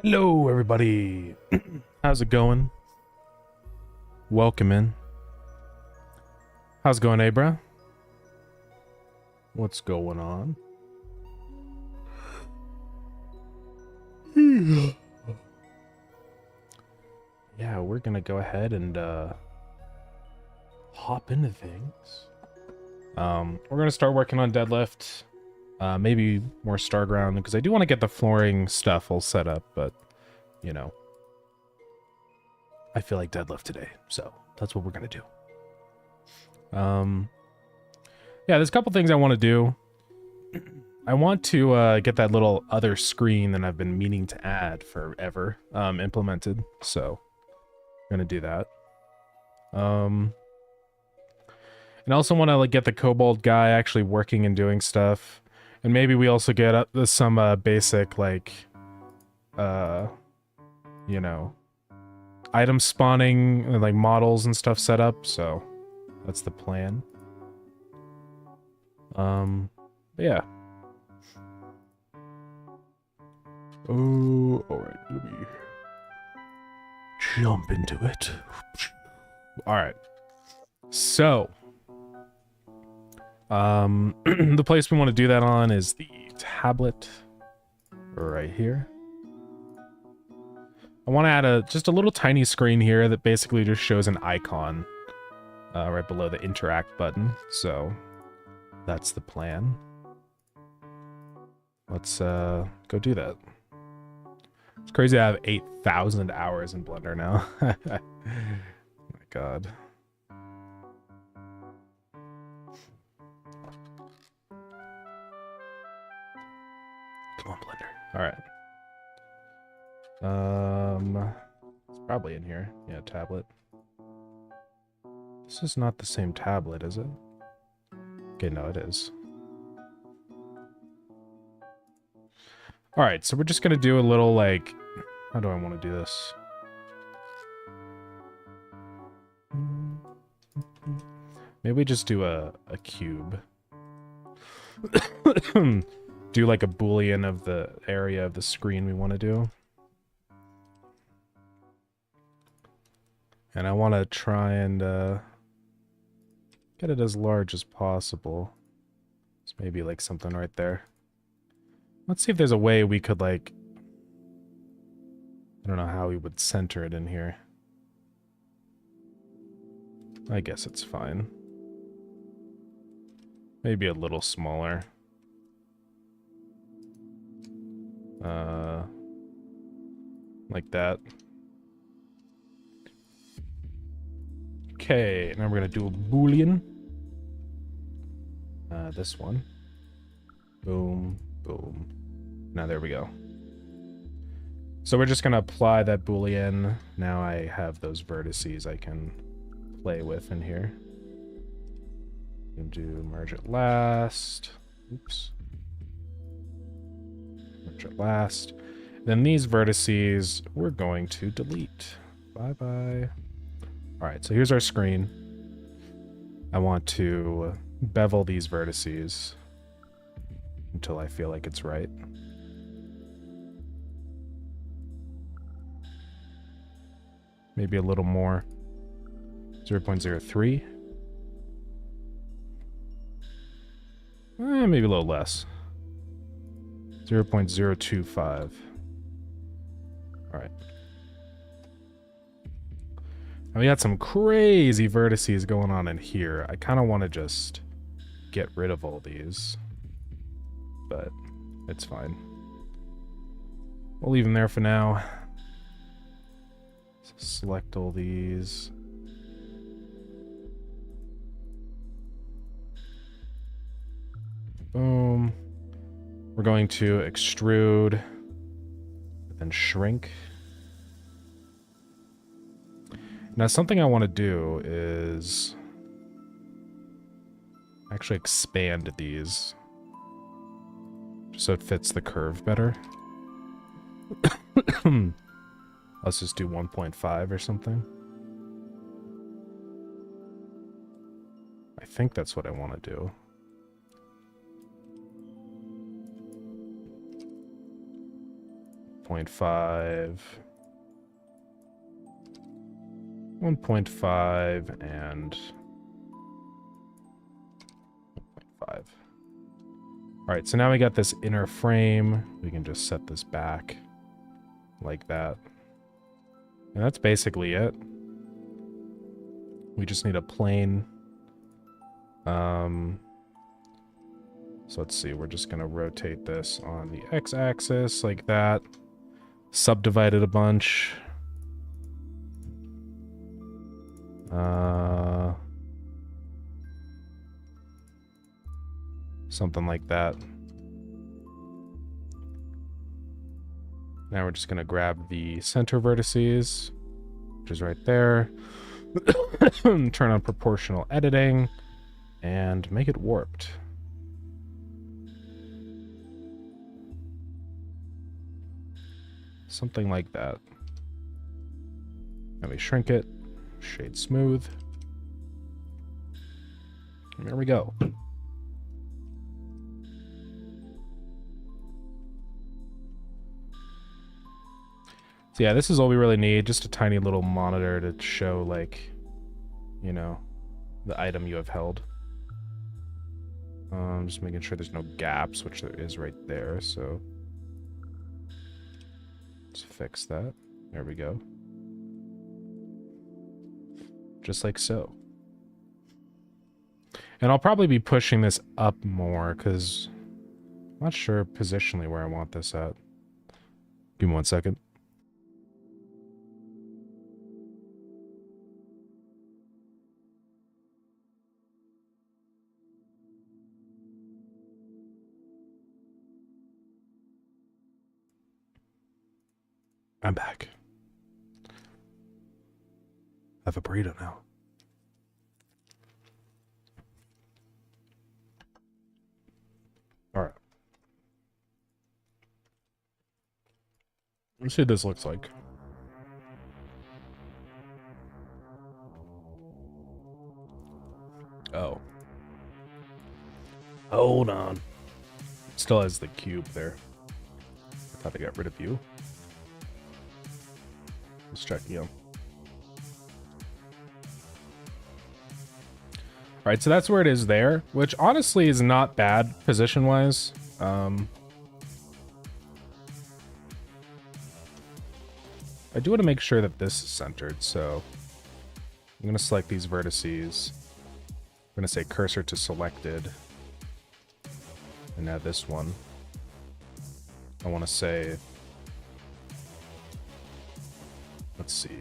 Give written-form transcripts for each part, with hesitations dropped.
Hello, everybody. How's it going? Welcome in. How's it going, Abra? What's going on? Yeah, we're gonna go ahead and hop into things. We're gonna start working on Deadlift. Maybe more Starground, because I do want to get the flooring stuff all set up, but, you know, I feel like Deadlift today, so that's what we're gonna do. Yeah, there's a couple things I want to do. I want to get that little other screen that I've been meaning to add forever implemented, so I'm gonna do that. And I also want to like get the Kobold guy actually working and doing stuff. And maybe we also get up some basic, like, you know, item spawning, and, like, models and stuff set up, so that's the plan. But yeah. Oh, alright, let me jump into it. Alright. So, the place we want to do that on is the tablet right here. I want to add just a little tiny screen here that basically just shows an icon right below the interact button. So that's the plan. Let's go do that. It's crazy I have 8,000 hours in Blender now. Oh my god. Come on, Blender. Alright. It's probably in here. Yeah, tablet. This is not the same tablet, is it? Okay, no, it is. Alright, so we're just gonna do a little, like... How do I want to do this? Maybe we just do a cube. Do like a boolean of the area of the screen we want to do. And I want to try and get it as large as possible. It's maybe like something right there. Let's see if there's a way we could, like... I don't know how we would center it in here. I guess it's fine. Maybe a little smaller. Like that. Okay, now we're gonna do a boolean. This one. Boom, boom. Now there we go. So we're just gonna apply that boolean. Now I have those vertices I can play with in here. I'm gonna do merge it last. Oops. Merge it last. Then these vertices we're going to delete. Bye-bye. Alright, so here's our screen. I want to bevel these vertices until I feel like it's right. Maybe a little more. 0.03. Maybe a little less. 0.025. Alright. Now we got some crazy vertices going on in here. I kind of want to just get rid of all these. But it's fine. We'll leave them there for now. Select all these. Boom. We're going to extrude, then shrink. Now something I want to do is actually expand these so it fits the curve better. Let's just do 1.5 or something. I think that's what I want to do. 1.5, 1.5, and 1.5. All right, so now we got this inner frame. We can just set this back like that. And that's basically it. We just need a plane. So let's see, we're just gonna rotate this on the x-axis like that. Subdivide it a bunch. Something like that. Now we're just gonna grab the center vertices, which is right there. Turn on proportional editing and make it warped. Something like that. Let me shrink it, shade smooth. And there we go. So yeah, this is all we really need, just a tiny little monitor to show, like, you know, the item you have held. Just making sure there's no gaps, which there is right there, so let's fix that. There we go. Just like so. And I'll probably be pushing this up more, because I'm not sure positionally where I want this at. Give me 1 second. I'm back. I have a burrito now. All right. Let's see what this looks like. Oh. Hold on. Still has the cube there. I thought I got rid of you. Just checking you. Alright, so that's where it is there, which honestly is not bad position-wise. I do want to make sure that this is centered, so I'm going to select these vertices. I'm going to say cursor to selected. And now this one. I want to say... Let's see.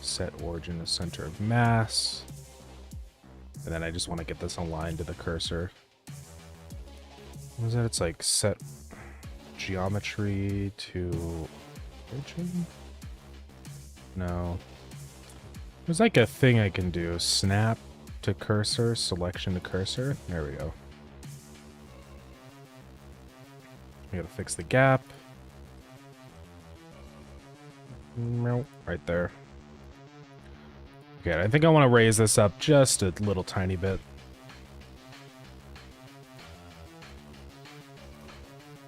Set origin to center of mass. And then I just want to get this aligned to the cursor. What is that? It's like set geometry to origin? No. There's like a thing I can do. Snap to cursor, selection to cursor. There we go. We gotta fix the gap. Right there. Okay, I think I want to raise this up just a little tiny bit.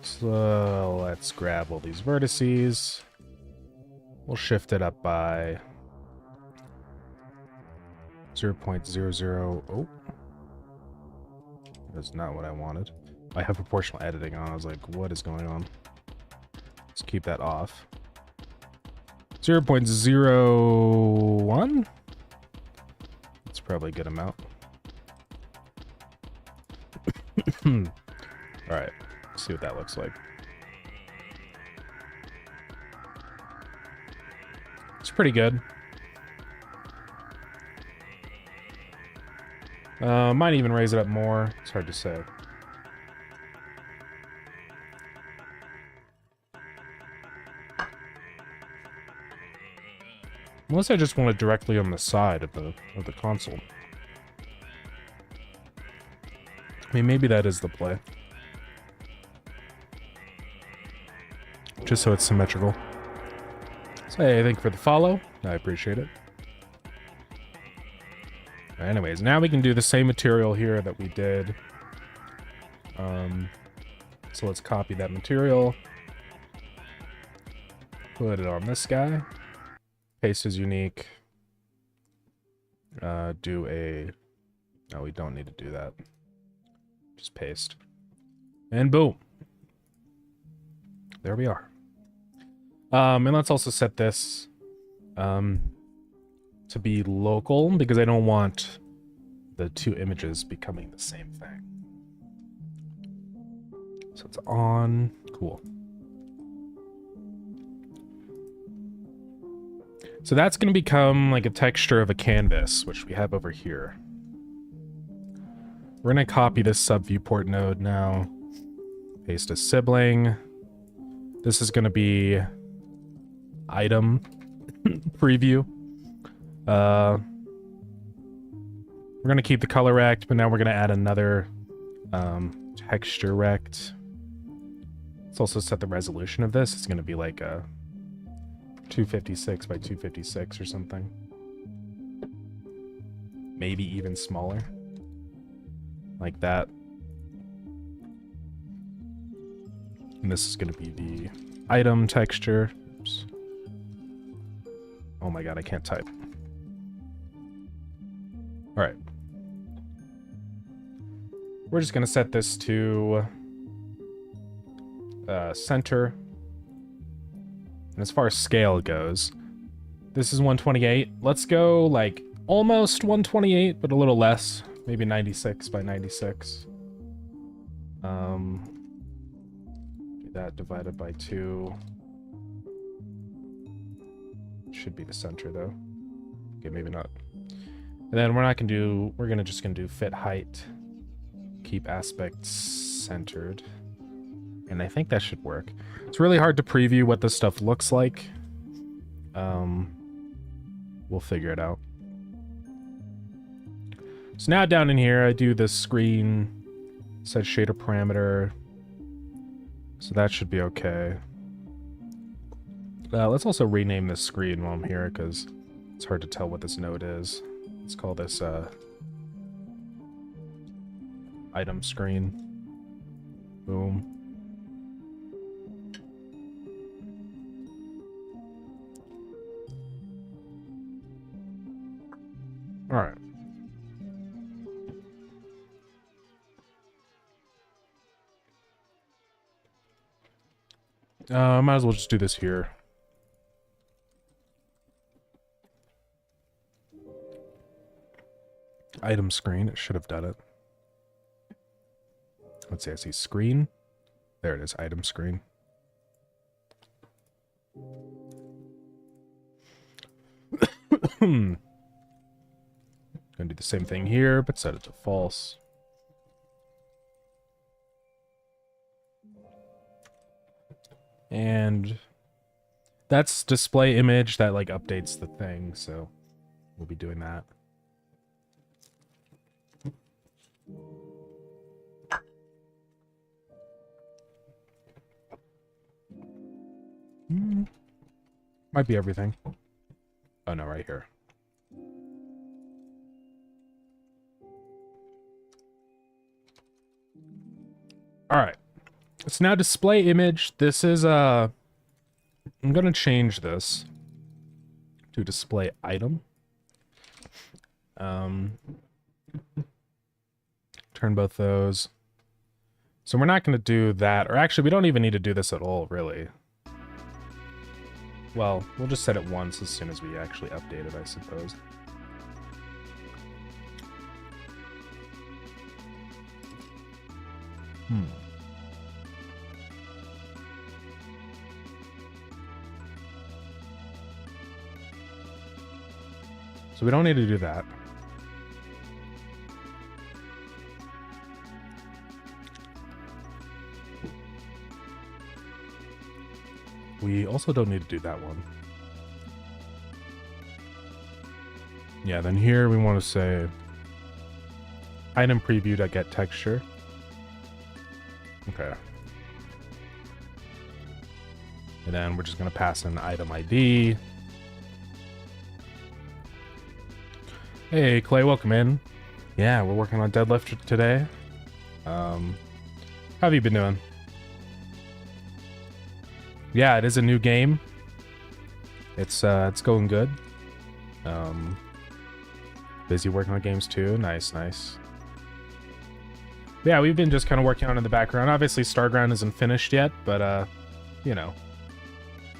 So let's grab all these vertices. We'll shift it up by 0.00. Oh, that's not what I wanted. I have proportional editing on. I was like, what is going on? Let's keep that off. 0.01. That's probably a good amount. All right, let's see what that looks like. It's pretty good. Might even raise it up more. It's hard to say. Unless I just want it directly on the side of the console. I mean, maybe that is the play. Just so it's symmetrical. So hey, thank you for the follow. I appreciate it. Anyways, now we can do the same material here that we did. So let's copy that material. put it on this guy. Paste is unique. Do a... No, we don't need to do that. Just paste. And boom. There we are. And let's also set this to be local, because I don't want the two images becoming the same thing. So it's on. Cool. So that's going to become like a texture of a canvas, which we have over here. We're going to copy this sub viewport node now. Paste a sibling. This is going to be item preview. We're going to keep the color rect, but now we're going to add another texture rect. Let's also set the resolution of this. It's going to be like a 256 by 256 or something. Maybe even smaller. Like that. And this is going to be the item texture. Oops. Oh my god, I can't type. Alright. We're just going to set this to center. And as far as scale goes, this is 128. Let's go like almost 128, but a little less. Maybe 96 by 96. Do that divided by 2. Should be the center though. Okay, maybe not. And then we're just gonna do fit height, keep aspect centered. And I think that should work. It's really hard to preview what this stuff looks like. We'll figure it out. So now down in here, I do the screen, set shader parameter. So that should be okay. Let's also rename this screen while I'm here, because it's hard to tell what this node is. Let's call this item screen. Boom. All right. Might as well just do this here. Item screen, it should have done it. Let's see, I see screen. There it is, item screen. Gonna do the same thing here, but set it to false. And that's display image that like updates the thing, so we'll be doing that. Might be everything. Oh no, right here. All right. It's now display image. This is I'm gonna change this to display item. Turn both those. So we're not gonna do that, or actually we don't even need to do this at all, really. Well, we'll just set it once as soon as we actually update it, I suppose. So we don't need to do that. We also don't need to do that one. Yeah, then here we want to say item preview.get texture. Okay. And then we're just going to pass in item ID. Hey, Clay, welcome in. Yeah, we're working on Deadlift today. How have you been doing? Yeah, it is a new game. It's going good. Busy working on games too. Nice, nice. Yeah, we've been just kind of working on it in the background. Obviously, Starground isn't finished yet, but you know,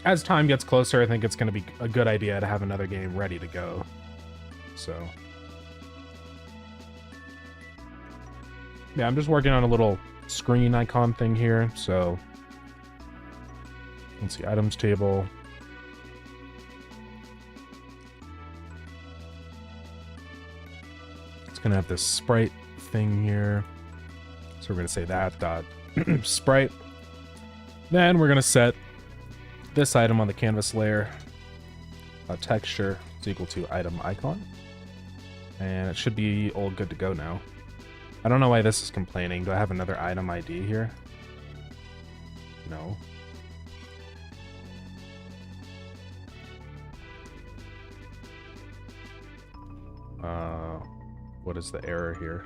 as time gets closer, I think it's going to be a good idea to have another game ready to go. So, yeah, I'm just working on a little screen icon thing here. So, let's see, items table. It's going to have this sprite thing here. So we're going to say that dot sprite. Then we're going to set this item on the canvas layer. Texture is equal to item icon. And it should be all good to go now. I don't know why this is complaining. Do I have another item ID here? No. What is the error here?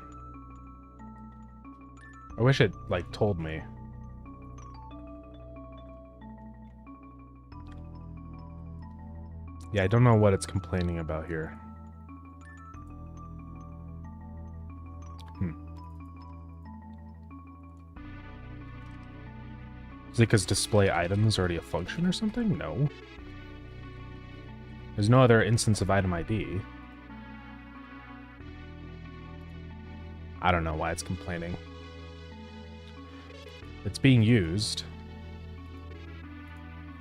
I wish it, like, told me. Yeah, I don't know what it's complaining about here. Is it because display item is already a function or something? No. There's no other instance of item ID. I don't know why it's complaining. It's being used.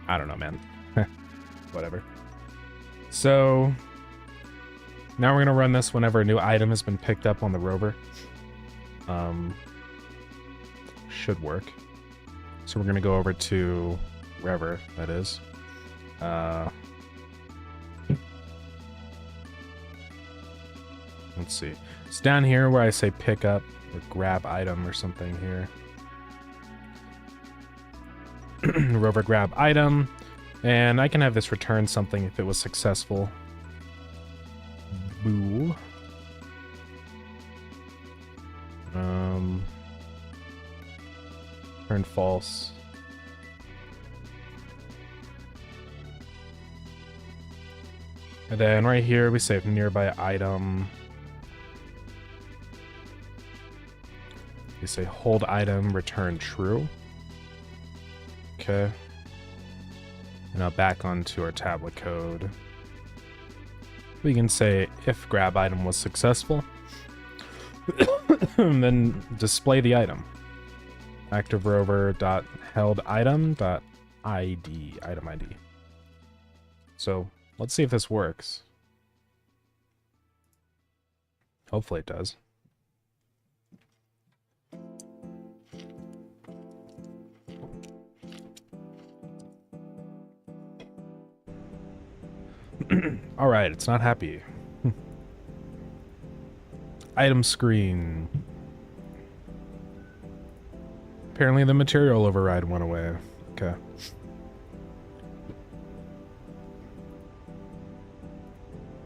I don't know, man. Whatever. So now we're gonna run this whenever a new item has been picked up on the rover. Should work. So we're gonna go over to wherever that is. Let's see. It's down here where I say pick up or grab item or something here. Rover grab item, and I can have this return something if it was successful. Boo. Turn false. And then right here we say nearby item. We say hold item, return true. Okay. And now back onto our tablet code. We can say if grab item was successful, then display the item. Active rover dot held item dot ID, item ID. So let's see if this works. Hopefully it does. All right, it's not happy. Item screen. Apparently the material override went away. Okay.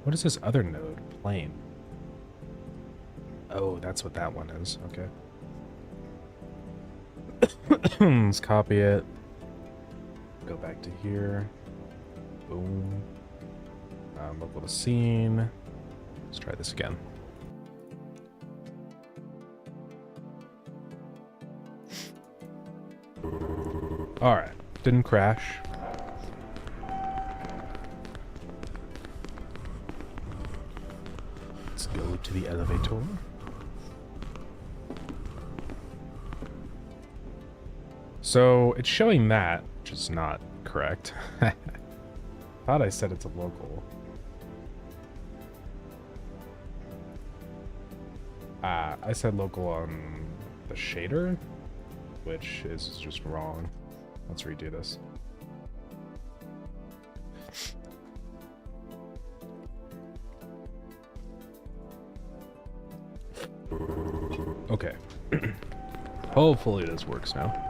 What is this other node? Plane. Oh, that's what that one is. Okay. Let's copy it. Go back to here. Boom. Local to scene. Let's try this again. Alright, didn't crash. Let's go to the elevator. So it's showing that, which is not correct. Thought I said it's a local. I said local on the shader, which is just wrong. Let's redo this. Okay. Hopefully this works now.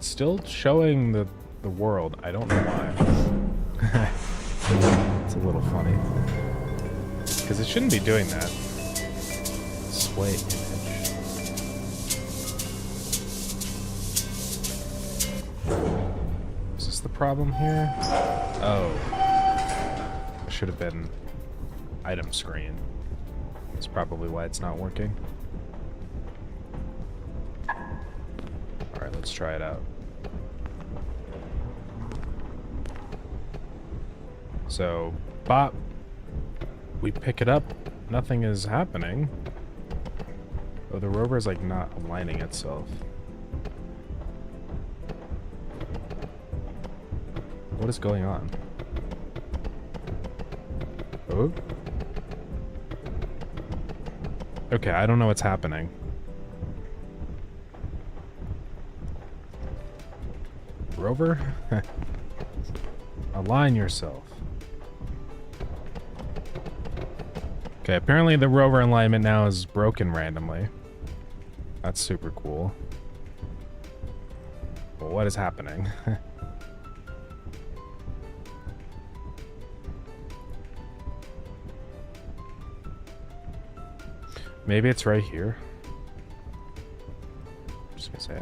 Still showing the world. I don't know why. It's a little funny. because it shouldn't be doing that. Display image. Is this the problem here? Oh. It should have been item screen. That's probably why it's not working. Alright, let's try it out. So, bop. We pick it up. Nothing is happening. Oh, the rover is like not aligning itself. What is going on? Oh. Okay, I don't know what's happening. Rover? Align yourself. Okay, apparently the rover alignment now is broken randomly. That's super cool. Well, what is happening? Maybe it's right here. I'm just gonna say,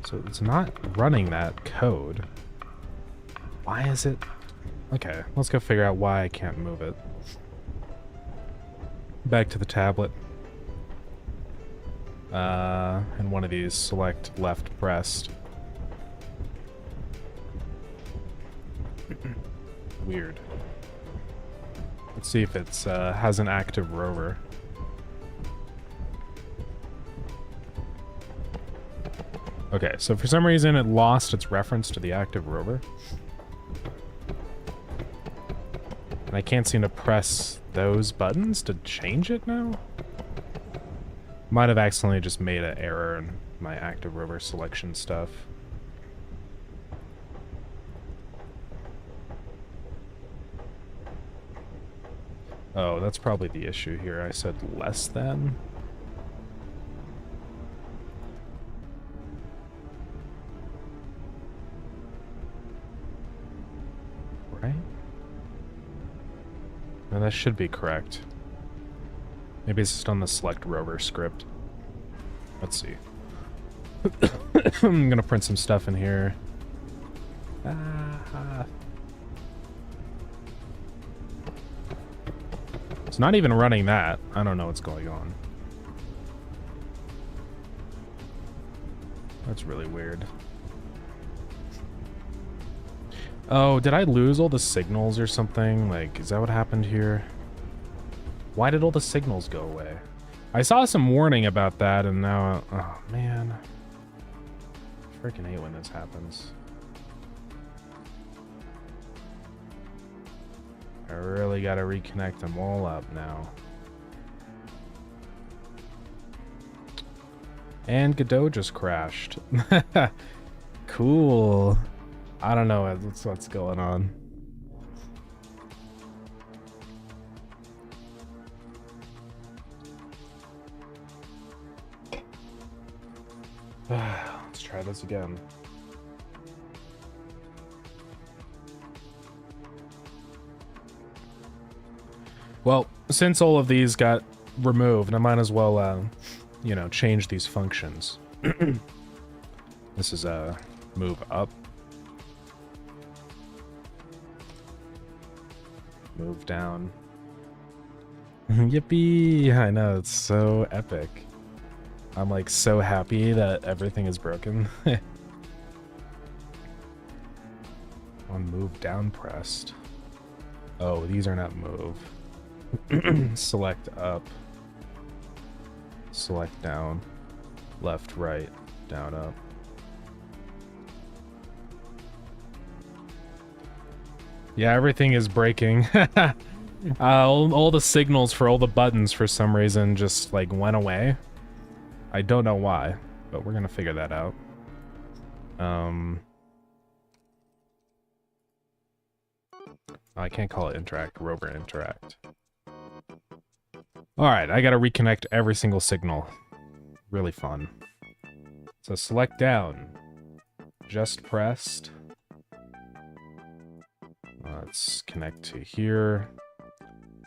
So it's not running that code. Why is it? Okay, let's go figure out why I can't move it. Back to the tablet. And one of these, select left pressed. Weird. Let's see if it's has an active rover. Okay, so for some reason it lost its reference to the active rover. And I can't seem to press those buttons to change it now. Might have accidentally just made an error in my active rover selection stuff. Oh, that's probably the issue here. I said less than. Right? No, that should be correct. Maybe it's just on the select rover script. Let's see. I'm gonna print some stuff in here. It's not even running that. I don't know what's going on. That's really weird. Oh, did I lose all the signals or something? Like, is that what happened here? Why did all the signals go away? I saw some warning about that and now... Oh, man. I freaking hate when this happens. I really gotta reconnect them all up now. And Godot just crashed. Cool. I don't know what's going on. Let's try this again. Well, since all of these got removed, I might as well, you know, change these functions. This is a move up. Move down. Yippee! I know, it's so epic. I'm like so happy that everything is broken. On move down pressed. Oh, these are not move. Select up. Select down. Left, right, down, up. Yeah, everything is breaking. All the signals for all the buttons for some reason just like went away. I don't know why, but we're gonna figure that out. I can't call it interact, rover interact. Alright, I gotta reconnect every single signal. Really fun. So select down. Just pressed. Let's connect to here.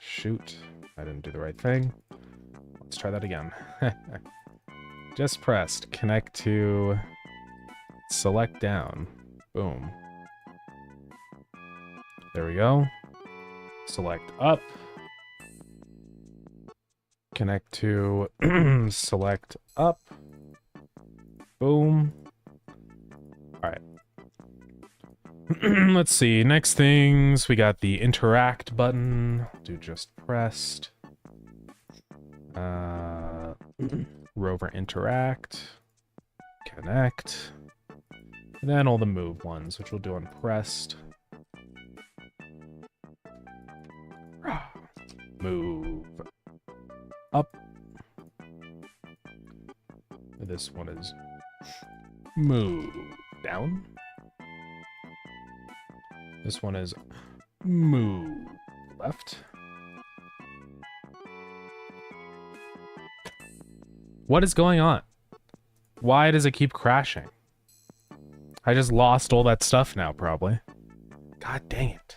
Shoot. I didn't do the right thing. Let's try that again. Just pressed. Connect to... Select down. Boom. There we go. Select up. Connect to... Select up. Boom. Alright. Let's see. Next things, we got the interact button. Do just pressed. Rover interact. Connect. And then all the move ones, which we'll do on pressed. Move up. This one is move down. This one is move left. What is going on? Why does it keep crashing? I just lost all that stuff now, probably. God dang it.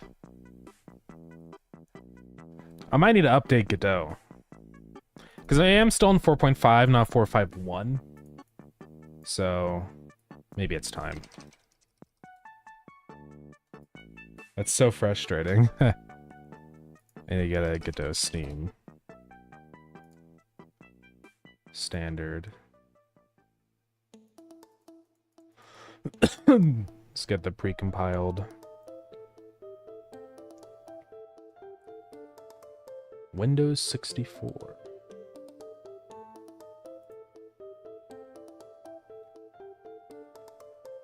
I might need to update Godot. Because I am still in 4.5, not 4.5.1. So, maybe it's time. That's so frustrating. I need to get a Godot Steam. Standard. Let's get the precompiled. Windows 64.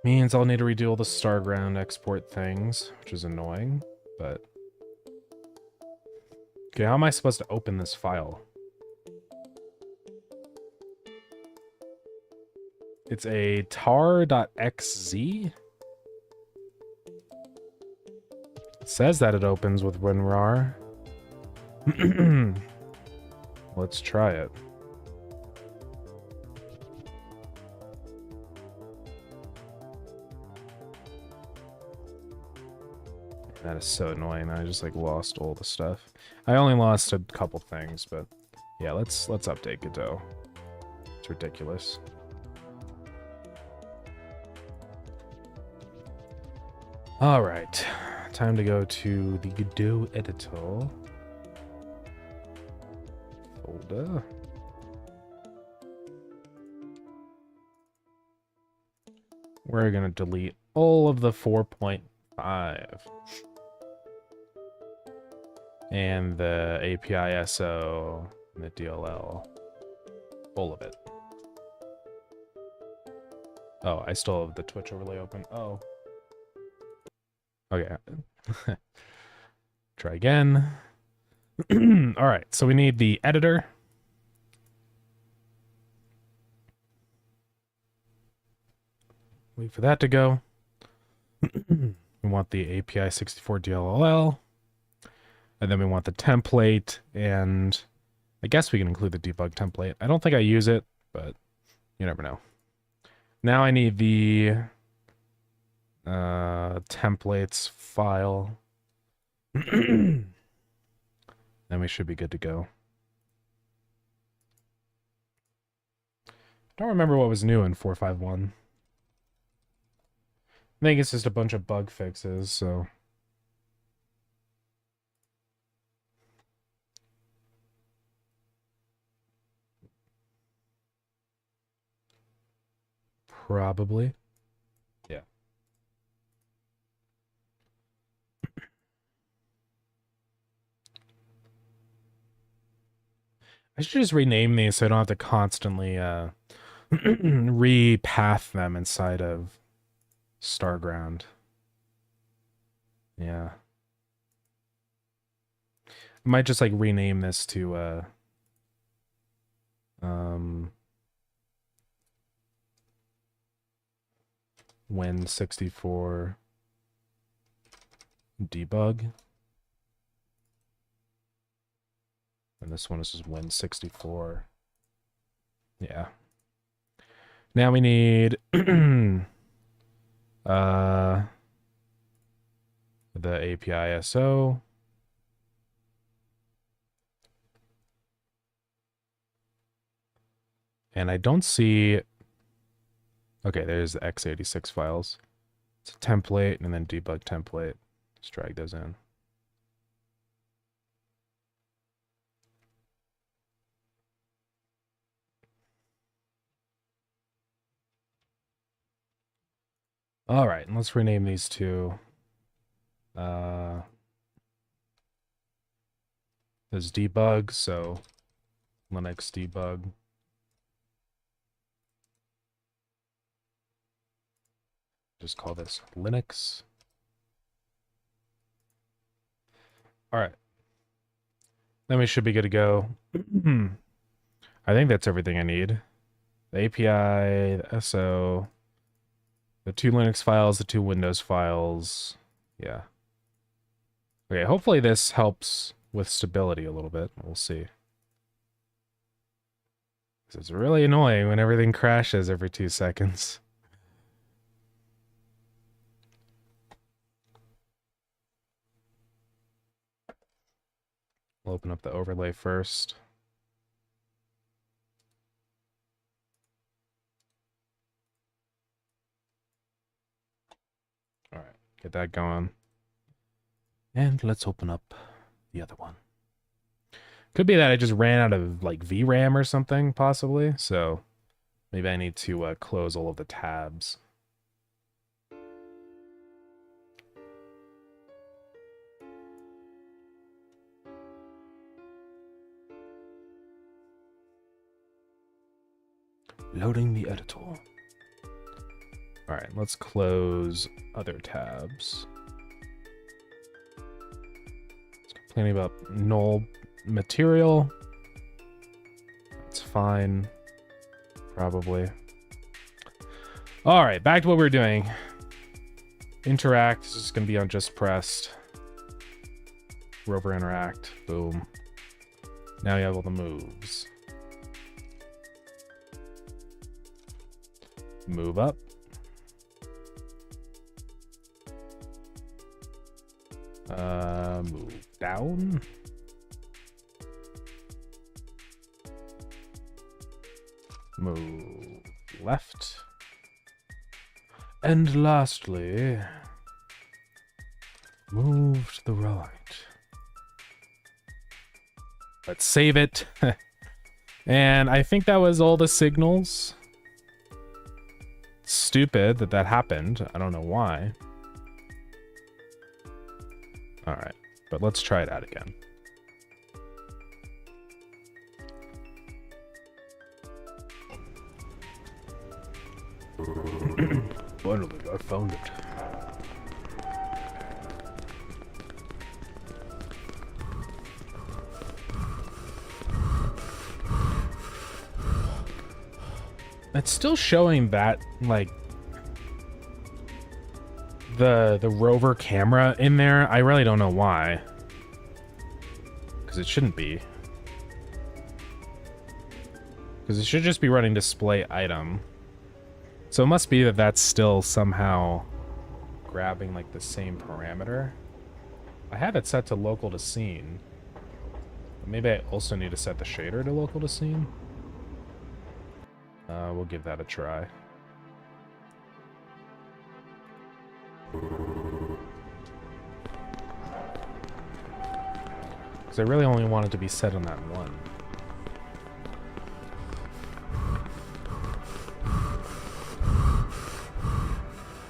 Means I'll need to redo all the Starground export things, which is annoying, but... Okay, how am I supposed to open this file? It's a tar.xz? It says that it opens with WinRAR. Let's try it. That is so annoying. I just like lost all the stuff. I only lost a couple things, but yeah, let's update Godot. It's ridiculous. All right, time to go to the Godot editor folder. We're gonna delete all of the 4.5 and the API SO and the DLL, all of it. Oh, I still have the Twitch overlay open. Oh. Okay. Try again. All right, so we need the editor. Wait for that to go. We want the API 64 DLL. And then we want the template, and I guess we can include the debug template. I don't think I use it, but you never know. Now I need the templates file. Then we should be good to go. Don't remember what was new in 4.5.1. I think it's just a bunch of bug fixes, so... Probably. Yeah. I should just rename these so I don't have to constantly repath them inside of Starground. Yeah. I might just like rename this to Win64 debug. And this one is just Win64. Yeah. Now we need the API ISO. And I don't see... Okay, there's the x86 files. It's a template and then debug template. Let's drag those in. All right, and let's rename these two. There's debug, so Linux debug. Just call this Linux. All right. Then we should be good to go. I think that's everything I need. The API, the SO, the 2 Linux files, the 2 Windows files. Yeah. Okay, hopefully this helps with stability a little bit. We'll see. It's really annoying when everything crashes every 2 seconds. We'll open up the overlay first. All right, get that going. And let's open up the other one. Could be that I just ran out of like VRAM or something, possibly. So maybe I need to close all of the tabs. Loading the editor. All right, let's close other tabs. It's complaining about null material. That's fine, probably. All right, back to what we were doing. Interact, this is going to be on just pressed. Rover interact, boom. Now you have all the moves. Move up. Move down. Move left. And lastly, move to the right. Let's save it. And I think that was all the signals. Stupid that that happened. I don't know why. All right, but let's try it out again. Finally, I found it. It's still showing that, like, the rover camera in there. I really don't know why. Because it shouldn't be. Because it should just be running display item. So it must be that that's still somehow grabbing, like, the same parameter. I have it set to local to scene. But maybe I also need to set the shader to local to scene. We'll give that a try. Because I really only want it to be set on that one.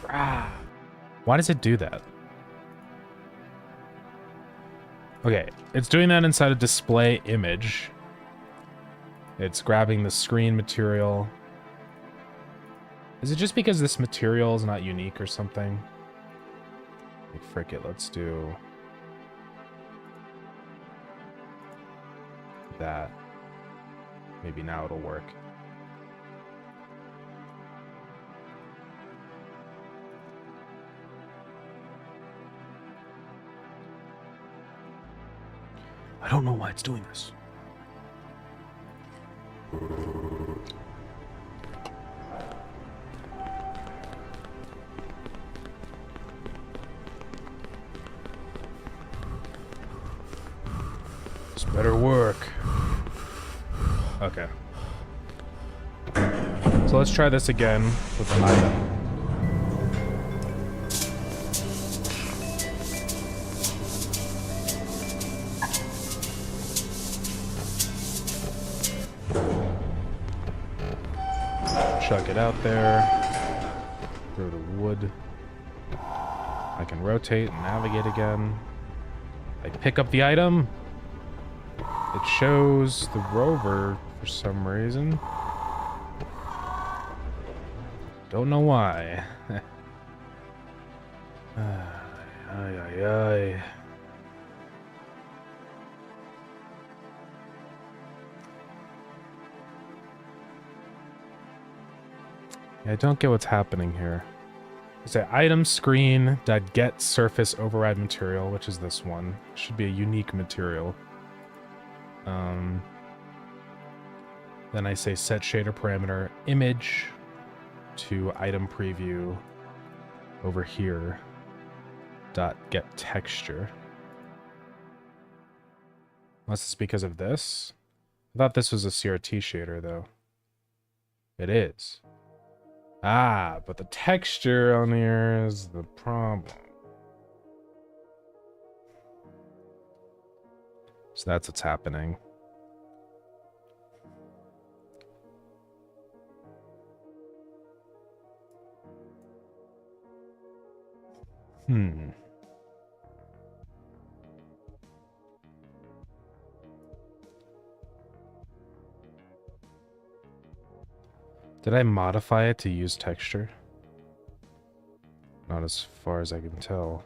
Ah. Why does it do that? Okay, it's doing that inside a display image. It's grabbing the screen material. Is it just because this material is not unique or something? Like, frick it, let's do that. Maybe now it'll work. I don't know why it's doing this. Better work. Okay. So let's try this again with the item. Chuck it out there. Throw the wood. I can rotate and navigate again. I pick up the item. It shows the rover for some reason. Don't know why. Ay. Yeah, I don't get what's happening here. It's an item screen that get surface override material, which is this one. Should be a unique material. Then I say set shader parameter image to item preview over here. Dot get texture. Unless it's because of this. I thought this was a CRT shader though. It is. Ah, but the texture on here is the problem. So that's what's happening. Did I modify it to use texture? Not as far as I can tell.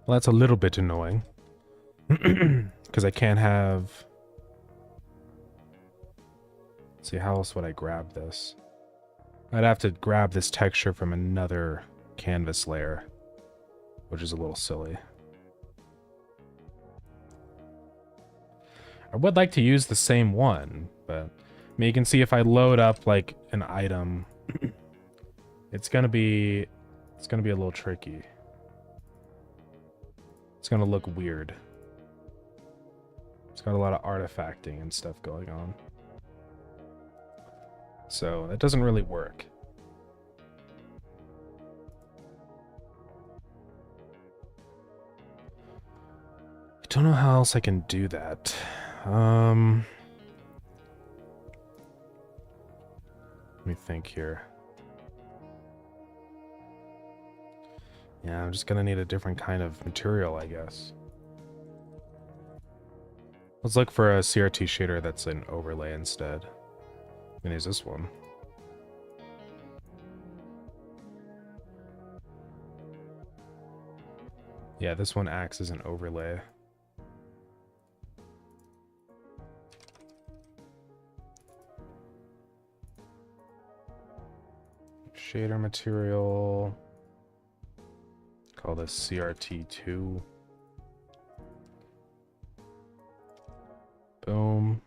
Well, that's a little bit annoying. Because I can't have... Let's see, how else would I grab this? I'd have to grab this texture from another canvas layer, which is a little silly. I would like to use the same one, but I mean, you can see if I load up like an item, it's gonna be a little tricky. It's gonna look weird. It's got a lot of artifacting and stuff going on. So that doesn't really work. I don't know how else I can do that. Let me think here. Yeah, I'm just gonna need a different kind of material, I guess. Let's look for a CRT shader that's an overlay instead. I'm gonna use this one. Yeah, this one acts as an overlay. Shader material. Call this CRT2. Boom.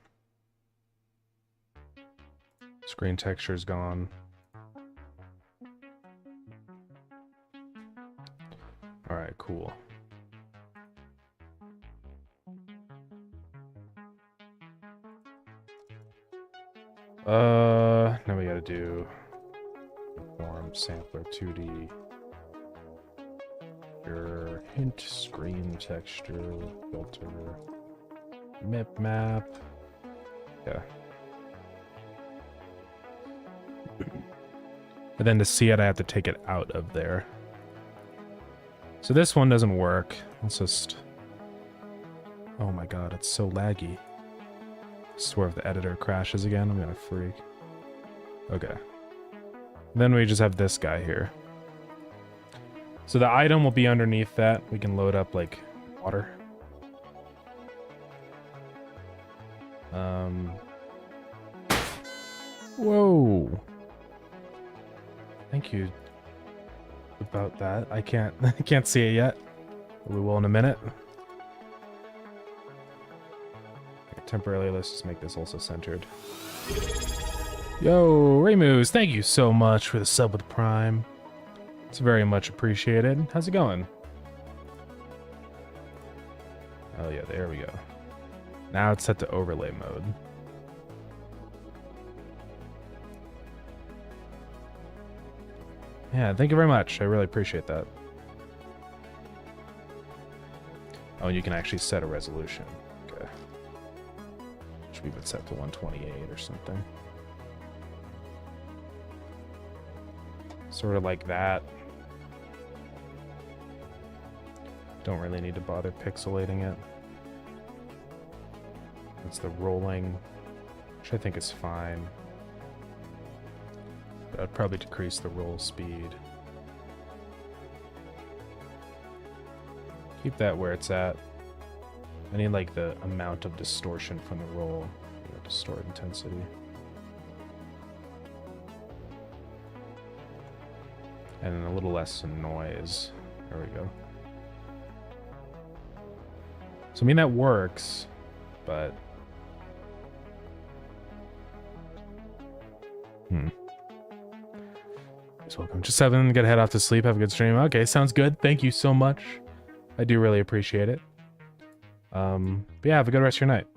Screen texture's gone. Alright, cool. Now we gotta do form sampler 2D. Your hint screen texture filter map. Yeah. And then to see it, I have to take it out of there. So this one doesn't work. Let's just... Oh my god, it's so laggy. I swear if the editor crashes again, I'm gonna freak. Okay. Then we just have this guy here. So the item will be underneath that. We can load up, like, water. Whoa. Thank you about that. I can't see it yet. We will in a minute. Okay, temporarily, let's just make this also centered. Yo, Raymoose, thank you so much for the sub with Prime. It's very much appreciated. How's it going? There we go. Now it's set to overlay mode. Yeah, thank you very much. I really appreciate that. Oh, and you can actually set a resolution. Okay. Should we even set to 128 or something? Sort of like that. Don't really need to bother pixelating it. It's the rolling, which I think is fine. But I'd probably decrease the roll speed. Keep that where it's at. I need like the amount of distortion from the roll. Distort intensity. And then a little less noise. There we go. So I mean that works, but welcome to 7. Gotta head off to sleep. Have a good stream. Okay, sounds good. Thank you so much. I do really appreciate it. But yeah, have a good rest of your night.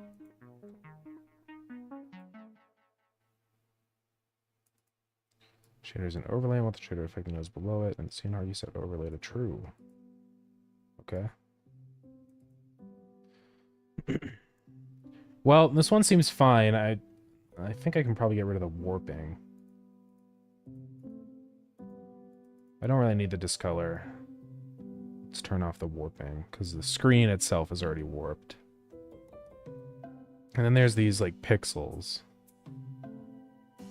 Shaders and overlay. I want the shader effect nose below it, and CNR you set overlay to true. Okay. Well, this one seems fine. I think I can probably get rid of the warping. I don't really need the discolor. Let's turn off the warping, because the screen itself is already warped. And then there's these, like, pixels.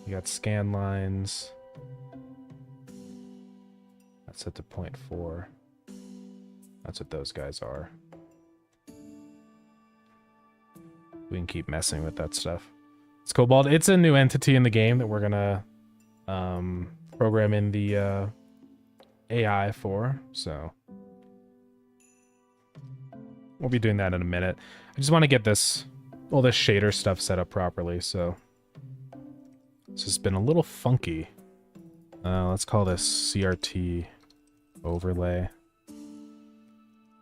You got scan lines. That's set to 0.4. That's what those guys are. We can keep messing with that stuff. It's Kobold. It's a new entity in the game that we're gonna program in the AI for, so we'll be doing that in a minute. I just want to get this, all this shader stuff set up properly, so this has been a little funky. Let's call this CRT overlay.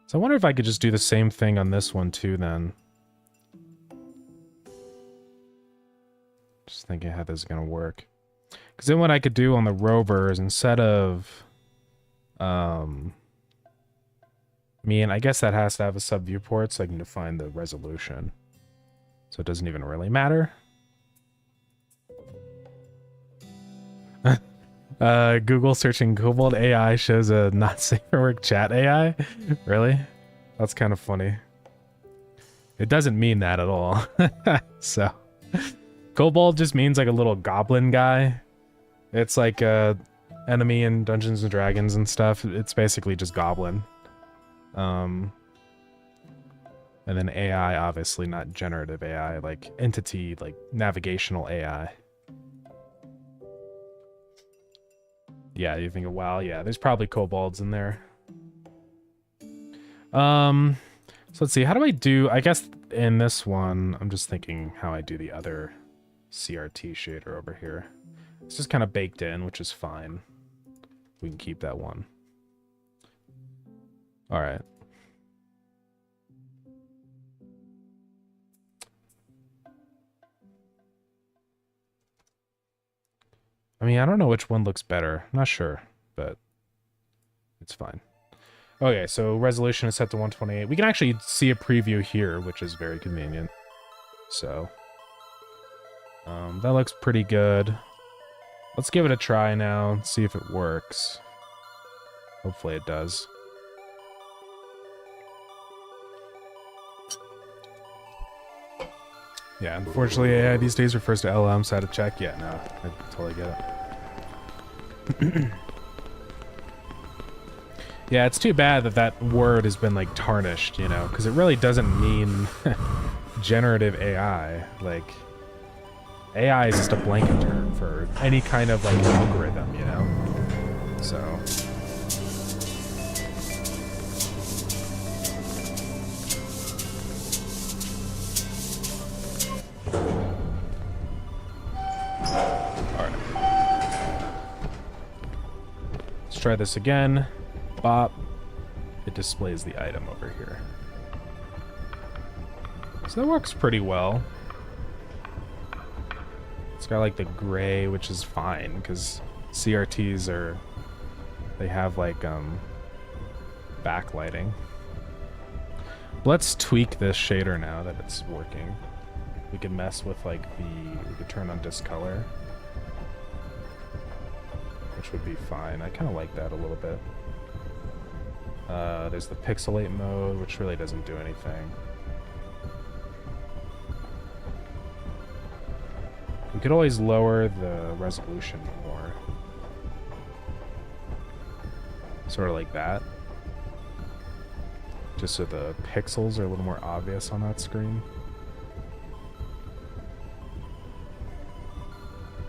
So I wonder if I could just do the same thing on this one too then. Just thinking how this is gonna work. Because then what I could do on the rover is instead of I mean, I guess that has to have a sub viewport so I can define the resolution. So it doesn't even really matter. Google searching Kobold AI shows a not safe for work chat AI. Really? That's kind of funny. It doesn't mean that at all. So, Kobold just means like a little goblin guy. It's like a enemy in Dungeons and Dragons and stuff. It's basically just goblin. And then AI, obviously not generative AI, like entity, like navigational AI. Yeah, you think, wow, yeah, there's probably kobolds in there. So let's see, how do I do, I guess in this one, I'm just thinking how I do the other CRT shader over here. It's just kind of baked in, which is fine. We can keep that one. All right. I mean, I don't know which one looks better. I'm not sure, but it's fine. Okay, so resolution is set to 128. We can actually see a preview here, which is very convenient. So, that looks pretty good. Let's give it a try now and see if it works. Hopefully it does. Yeah, unfortunately AI these days refers to LLMs, so I had to check. Yeah, no, I totally get it. Yeah, it's too bad that that word has been, like, tarnished, you know, because it really doesn't mean generative AI. Like, AI is just a blanket term for any kind of, like, algorithm, you know? So... try this again. Bop. It displays the item over here. So that works pretty well. It's got like the gray, which is fine because CRTs are, they have like backlighting. Let's tweak this shader now that it's working. We can mess with like we could turn on discolor, which would be fine. I kind of like that a little bit. There's the pixelate mode, which really doesn't do anything. We could always lower the resolution more. Sort of like that. Just so the pixels are a little more obvious on that screen.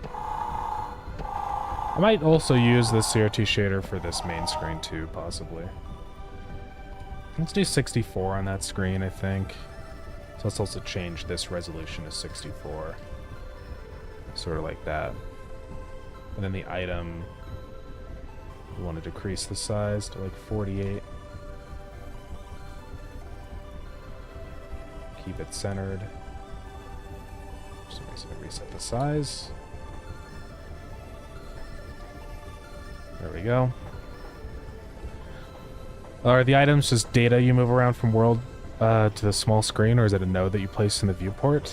I might also use the CRT shader for this main screen too, possibly. Let's do 64 on that screen, I think. So let's also change this resolution to 64. Sort of like that. And then the item, we want to decrease the size to like 48. Keep it centered. For some reason, I reset the size. There we go. Are the items just data you move around from world to the small screen, or is it a node that you place in the viewport?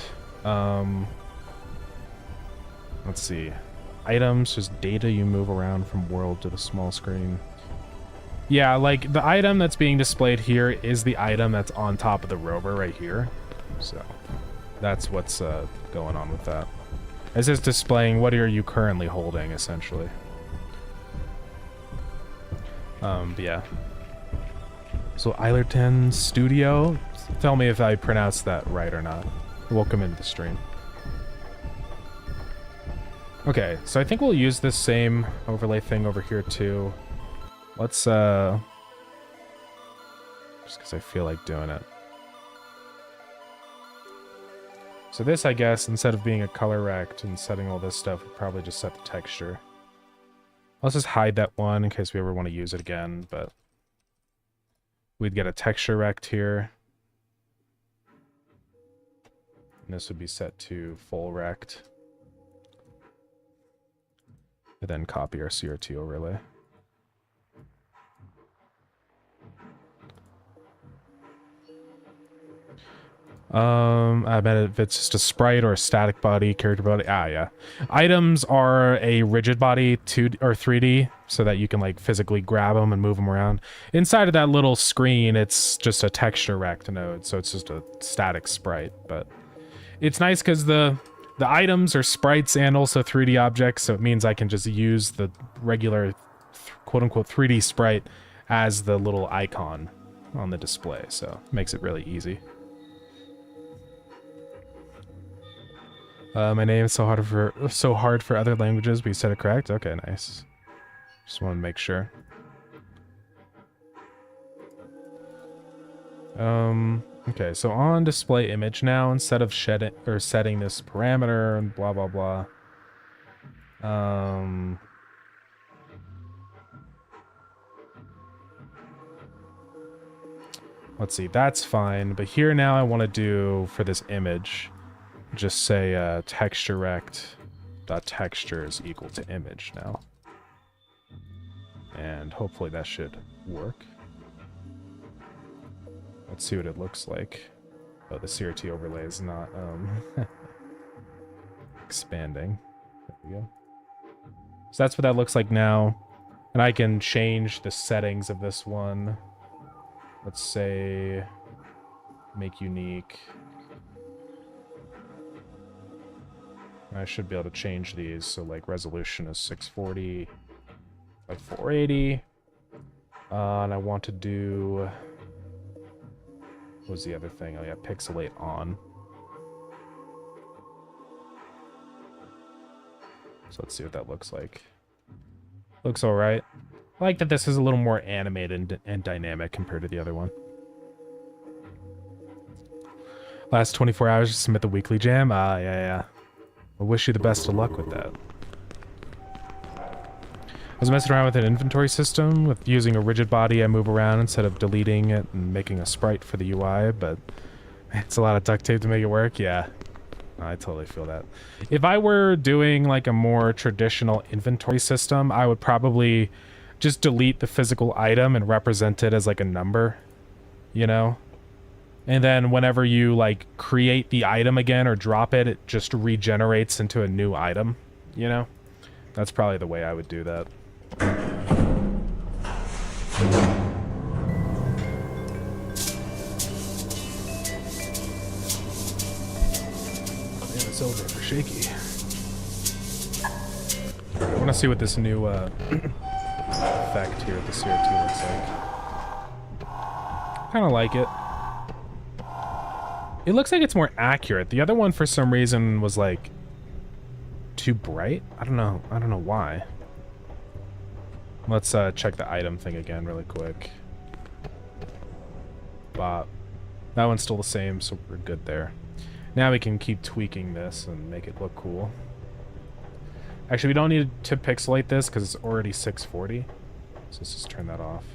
Let's see. Items, just data you move around from world to the small screen. Yeah, like the item that's being displayed here is the item that's on top of the rover right here. So that's what's going on with that. It's just displaying what are you currently holding, essentially. But yeah. So Eilerton Studio, tell me if I pronounced that right or not. Welcome into the stream. Okay, so I think we'll use this same overlay thing over here too. Let's just because I feel like doing it. So this, I guess, instead of being a color rect and setting all this stuff, we'll probably just set the texture. Let's just hide that one in case we ever want to use it again, but we'd get a texture rect here. And this would be set to full rect. And then copy our CRT overlay. I bet if it's just a sprite or a static body, character body. Ah, yeah. Items are a rigid body 2D or 3D, so that you can like physically grab them and move them around. Inside of that little screen, it's just a texture rect node, so it's just a static sprite. But it's nice because the items are sprites and also 3D objects, so it means I can just use the regular quote-unquote 3D sprite as the little icon on the display, so it makes it really easy. My name is so hard for other languages, but you said it correct? Okay, nice. Just want to make sure. Okay, so on display image now, instead of setting this parameter and blah blah blah. Let's see, that's fine, but here now I want to do for this image, just say texture rect dot texture is equal to image now, and hopefully that should work. Let's see what it looks like. Oh, the CRT overlay is not expanding. There we go. So that's what that looks like now. And I can change the settings of this one. Let's say make unique. I should be able to change these. So like resolution is 640 by 480. And I want to do... What was the other thing? Oh yeah, pixelate on. So let's see what that looks like. Looks alright. I like that this is a little more animated and dynamic compared to the other one. Last 24 hours to submit the weekly jam? Ah, yeah. I wish you the best of luck with that. I was messing around with an inventory system with using a rigid body. I move around instead of deleting it and making a sprite for the UI, but It's a lot of duct tape to make it work. Yeah, I totally feel that. If I were doing like a more traditional inventory system, I would probably just delete the physical item and represent it as like a number, you know? And then whenever you like create the item again or drop it, it just regenerates into a new item, you know? That's probably the way I would do that. Man, it's over for shaky. I want to see what this new effect here at the CRT looks like. Kind of like it. It looks like it's more accurate. The other one, for some reason, was like too bright. I don't know why. Let's check the item thing again really quick. Bop. That one's still the same, so we're good there. Now we can keep tweaking this and make it look cool. Actually, we don't need to pixelate this because it's already 640. So let's just turn that off.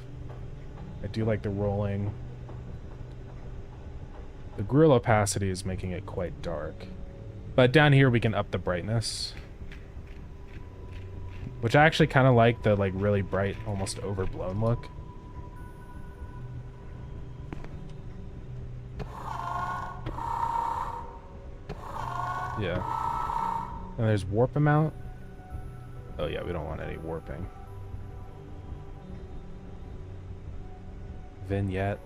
I do like the rolling. The grill opacity is making it quite dark. But down here we can up the brightness. Which I actually kind of like the like really bright, almost overblown look. Yeah. And there's warp amount. Oh yeah, we don't want any warping. Vignette.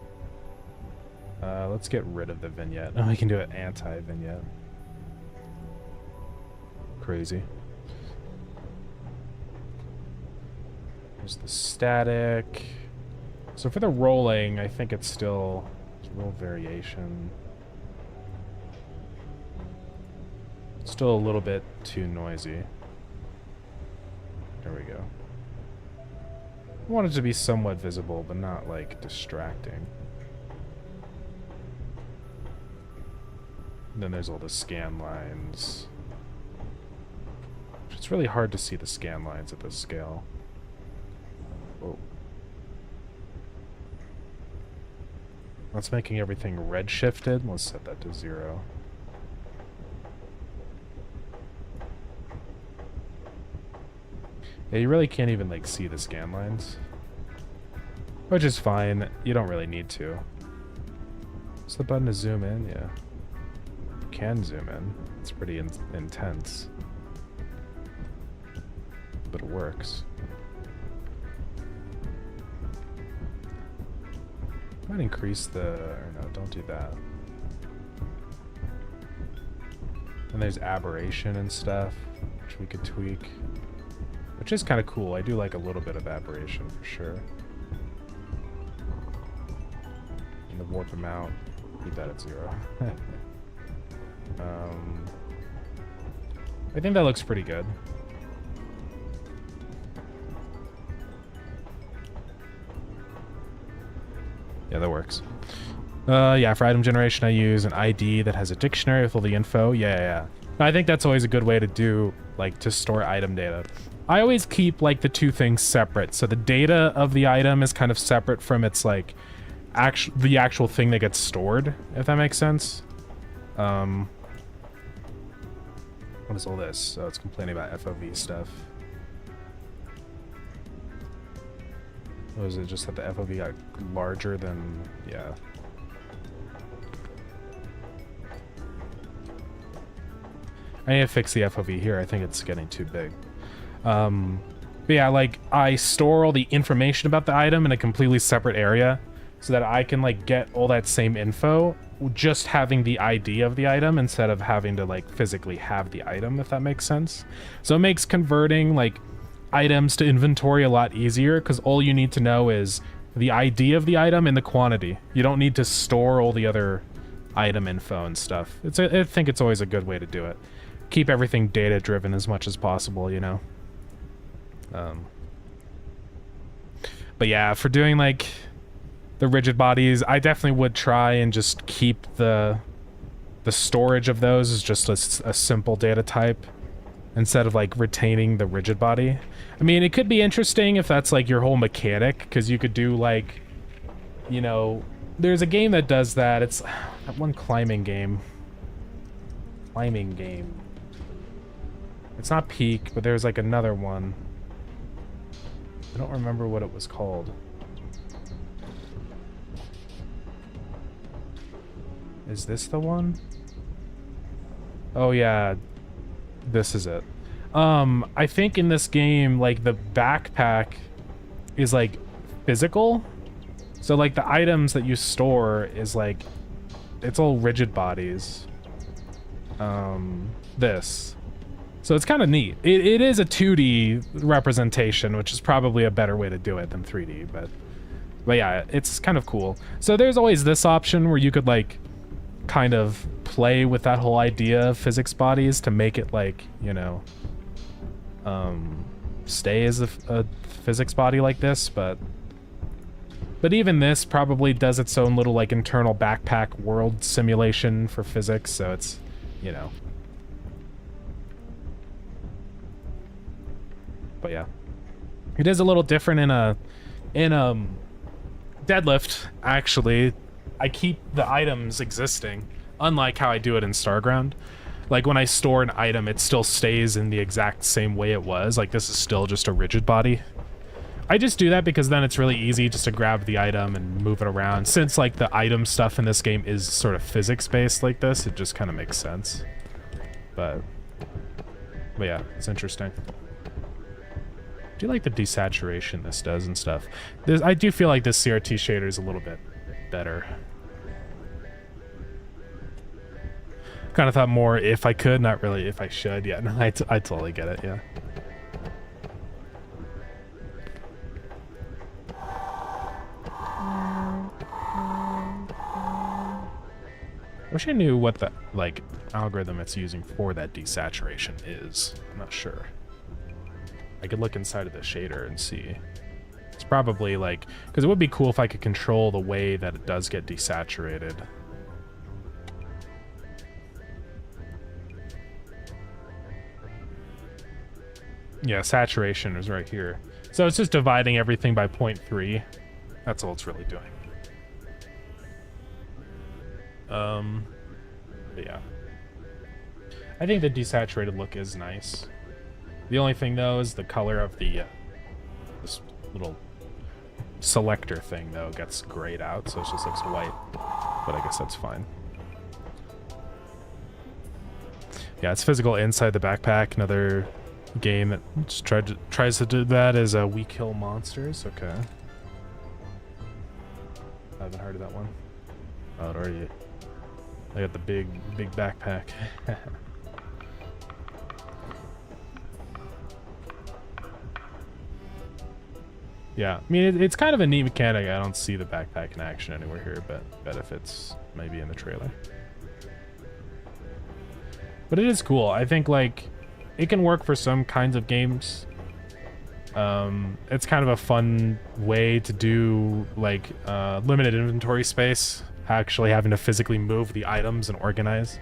Let's get rid of the vignette. Oh, we can do it anti-vignette. Crazy. There's the static. So for the rolling, I think it's still a little variation. It's still a little bit too noisy. There we go. I want it to be somewhat visible, but not like distracting. And then there's all the scan lines. It's really hard to see the scan lines at this scale. Whoa. That's making everything red shifted. Let's set that to 0. Yeah, you really can't even like see the scan lines. Which is fine. You don't really need to. What's the button to zoom in? Yeah. You can zoom in. It's pretty intense. But it works. Might increase the... or no, don't do that. And there's aberration and stuff, which we could tweak. Which is kind of cool. I do like a little bit of aberration for sure. And the warp amount, keep that at 0. I think that looks pretty good. Yeah, that works. Yeah, for item generation, I use an ID that has a dictionary with all the info. Yeah. I think that's always a good way to do, like, to store item data. I always keep, like, the two things separate. So the data of the item is kind of separate from its, like, the actual thing that gets stored, if that makes sense. What is all this? Oh, it's complaining about FOV stuff. Was it just that the FOV got larger than... yeah. I need to fix the FOV here. I think it's getting too big. But yeah, like, I store all the information about the item in a completely separate area so that I can, like, get all that same info just having the ID of the item instead of having to, like, physically have the item, if that makes sense. So it makes converting, like, items to inventory a lot easier because all you need to know is the ID of the item and the quantity. You don't need to store all the other item info and stuff. I think it's always a good way to do it. Keep everything data driven as much as possible, you know. But yeah, for doing like the rigid bodies, I definitely would try and just keep the storage of those as just a simple data type instead of like retaining the rigid body. I mean, it could be interesting if that's like your whole mechanic, because you could do like, you know, There's a game that does that. It's that one climbing game. It's not Peak, but there's like another one. I don't remember what it was called. Is this the one? Oh yeah, this is it. I think in this game, like the backpack is like physical. So like the items that you store is like, it's all rigid bodies. This. So it's kind of neat. It is a 2D representation, which is probably a better way to do it than 3D, but yeah, it's kind of cool. So there's always this option where you could like kind of play with that whole idea of physics bodies to make it like, you know, stay as a physics body like this, but even this probably does its own little like internal backpack world simulation for physics, so it's, you know. But yeah, it is a little different in Deadlift. Actually, I keep the items existing, unlike how I do it in Starground. Like when I store an item, it still stays in the exact same way it was. Like this is still just a rigid body. I just do that because then it's really easy just to grab the item and move it around. Since like the item stuff in this game is sort of physics based like this, it just kind of makes sense. But yeah, it's interesting. I do like the desaturation this does and stuff. I do feel like this CRT shader is a little bit better. Kind of thought more if I could, not really if I should. Yeah, no, I totally get it, yeah. I wish I knew what the, like, algorithm it's using for that desaturation is. I'm not sure. I could look inside of the shader and see. It's probably like, because it would be cool if I could control the way that it does get desaturated. Yeah, saturation is right here. So it's just dividing everything by 0.3. That's all it's really doing. But yeah. I think the desaturated look is nice. The only thing though is the color of the this little selector thing though gets grayed out, so it just looks white. But I guess that's fine. Yeah, it's physical inside the backpack. Another game that just tries to do that is We Kill Monsters. Okay. I haven't heard of that one. Oh, it already. I got the big backpack. Yeah, I mean, it's kind of a neat mechanic. I don't see the backpack in action anywhere here, but bet if it's maybe in the trailer. But it is cool. I think, like, it can work for some kinds of games. It's kind of a fun way to do, like, limited inventory space, actually having to physically move the items and organize.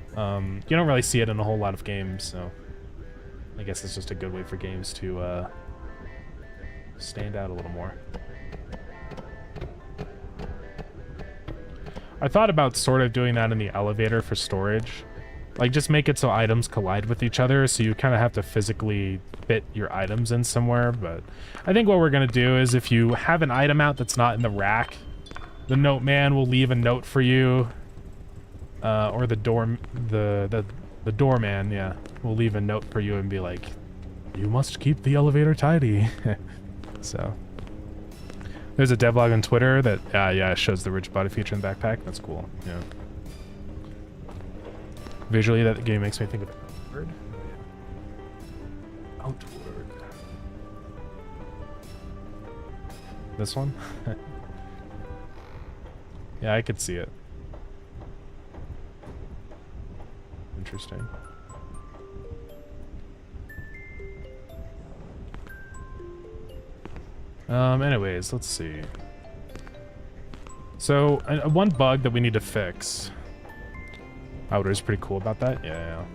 You don't really see it in a whole lot of games, so I guess it's just a good way for games to stand out a little more. I thought about sort of doing that in the elevator for storage. Like, just make it so items collide with each other, so you kind of have to physically fit your items in somewhere. But I think what we're going to do is, if you have an item out that's not in the rack, the note man will leave a note for you, or the doorman, yeah, will leave a note for you and be like, you must keep the elevator tidy. So there's a devlog on Twitter that yeah, shows the rigid body feature in the backpack. That's cool. Yeah. Visually, that game makes me think of Outward. Outward. This one? Yeah, I could see it. Interesting. Anyways, let's see. So, one bug that we need to fix. Outer's pretty cool about that. Yeah.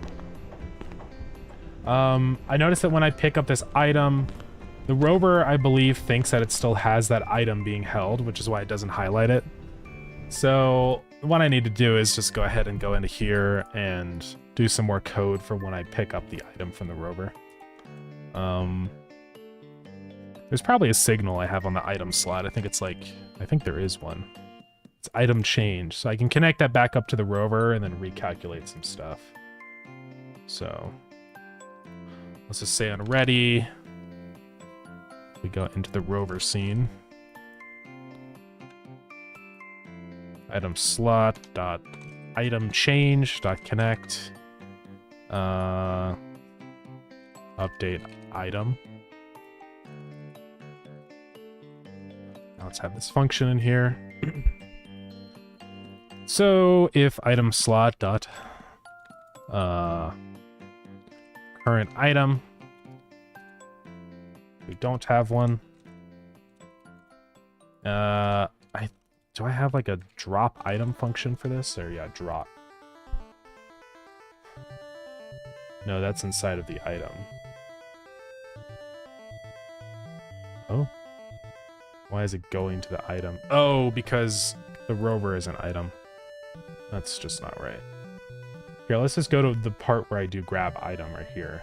I noticed that when I pick up this item, the rover, I believe, thinks that it still has that item being held, which is why it doesn't highlight it. So what I need to do is just go ahead and go into here and do some more code for when I pick up the item from the rover. There's probably a signal I have on the item slot. I think there is one. It's item change. So I can connect that back up to the rover and then recalculate some stuff. So let's just say on ready. We go into the rover scene. Item slot dot item change dot connect. Update item. Now let's have this function in here. So if item slot dot current item, we don't have one. Do I have like a drop item function for this? Or yeah, drop. No, that's inside of the item. Oh. Why is it going to the item? Oh, because the rover is an item. That's just not right. Here, let's just go to the part where I do grab item right here.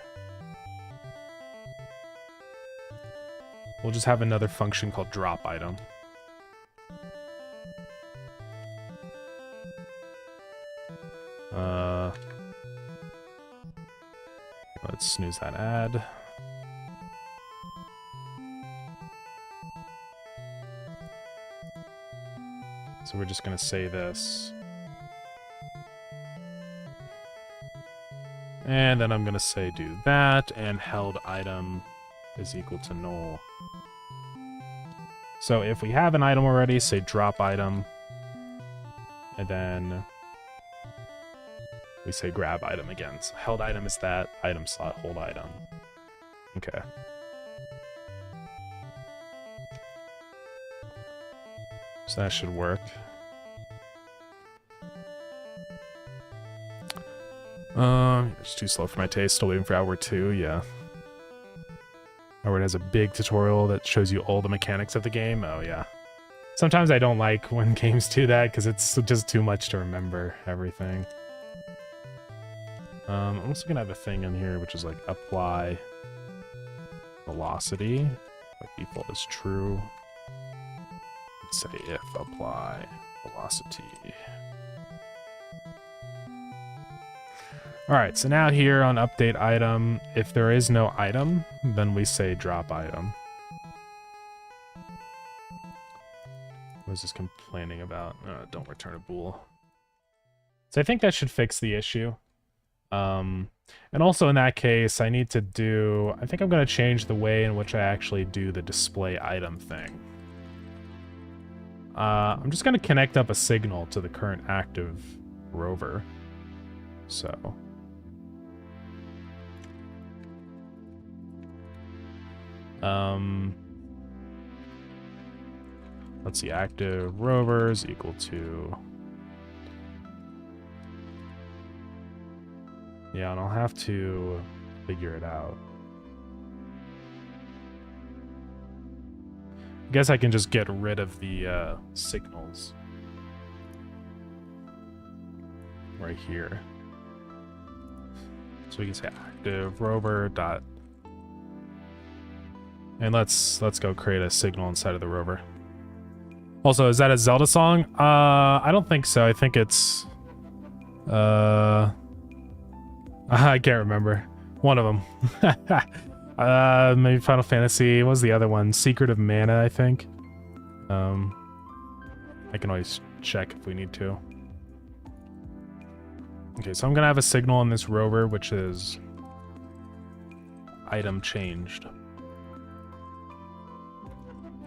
We'll just have another function called drop item. Let's snooze that ad. So we're just gonna say this. And then I'm gonna say do that, and held item is equal to null. So if we have an item already, say drop item, and then we say grab item again. So held item is that, item slot, hold item. Okay. So that should work. It's too slow for my taste. Still waiting for Outward 2, yeah. Outward has a big tutorial that shows you all the mechanics of the game. Oh, yeah. Sometimes I don't like when games do that because it's just too much to remember everything. I'm also gonna have a thing in here which is like apply velocity. By default is true. Let's say if apply velocity. Alright, so now here on update item, if there is no item, then we say drop item. What is this complaining about? Don't return a bool. So I think that should fix the issue. And also in that case, I need to do... I think I'm going to change the way in which I actually do the display item thing. I'm just going to connect up a signal to the current active rover. So... let's see, active rovers equal to... Yeah, and I'll have to figure it out. I guess I can just get rid of the signals right here. So we can say active rover dot... And let's go create a signal inside of the rover. Also, is that a Zelda song? I don't think so. I think it's... I can't remember. One of them. Maybe Final Fantasy. What was the other one? Secret of Mana, I think. I can always check if we need to. Okay, so I'm gonna have a signal on this rover, which is item changed.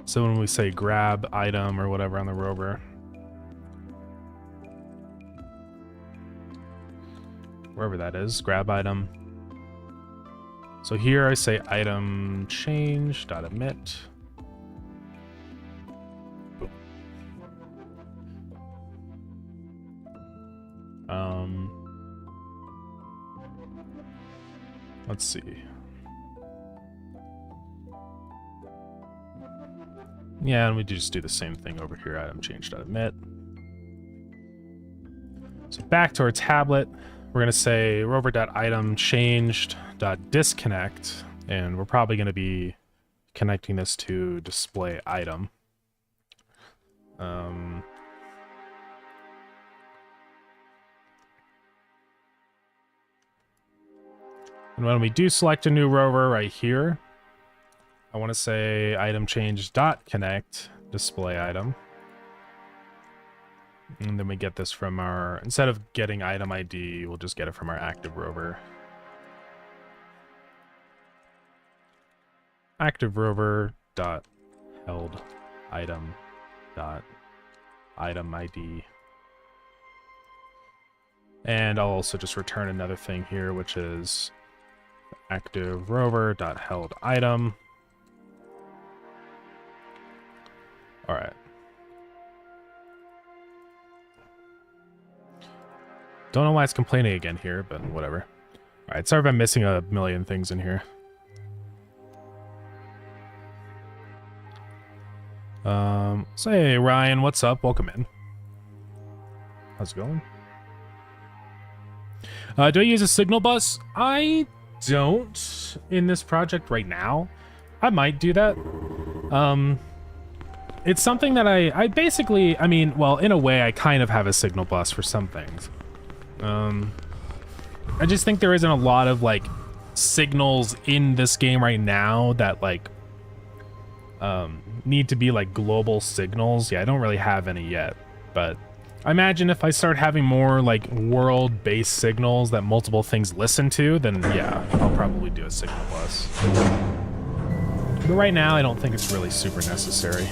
So when we say grab item or whatever on the rover, wherever that is, grab item. So here I say item change dot emit. Let's see. Yeah, and we just do the same thing over here, item change dot emit. back to our tablet. We're going to say rover.item changed.disconnect, and we're probably going to be connecting this to display item. And when we do select a new rover right here, I want to say item change.connect display item. And then we get this from our, instead of getting item ID, we'll just get it from our active rover. Active rover dot held item dot item ID. And I'll also just return another thing here, which is active rover dot held item. All right. Don't know why it's complaining again here, but whatever. All right, sorry if I'm missing a million things in here. So hey, Ryan, what's up? Welcome in. How's it going? Do I use a signal bus? I don't in this project right now. I might do that. It's something that I basically, I mean, well, in a way, I kind of have a signal bus for some things. I just think there isn't a lot of like signals in this game right now that like need to be like global signals. Yeah, I don't really have any yet, but I imagine if I start having more like world-based signals that multiple things listen to, then yeah, I'll probably do a signal bus. But right now, I don't think it's really super necessary.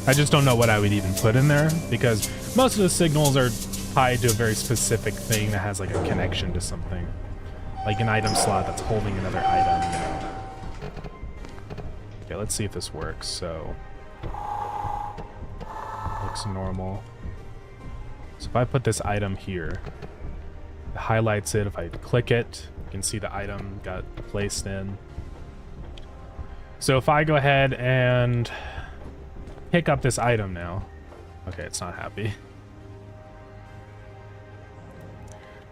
I just don't know what I would even put in there, because most of the signals are tied to a very specific thing that has like a connection to something. Like an item slot that's holding another item, you know. Okay, let's see if this works. So, looks normal. So if I put this item here, it highlights it. If I click it, you can see the item got placed in. So if I go ahead and pick up this item now, okay, it's not happy.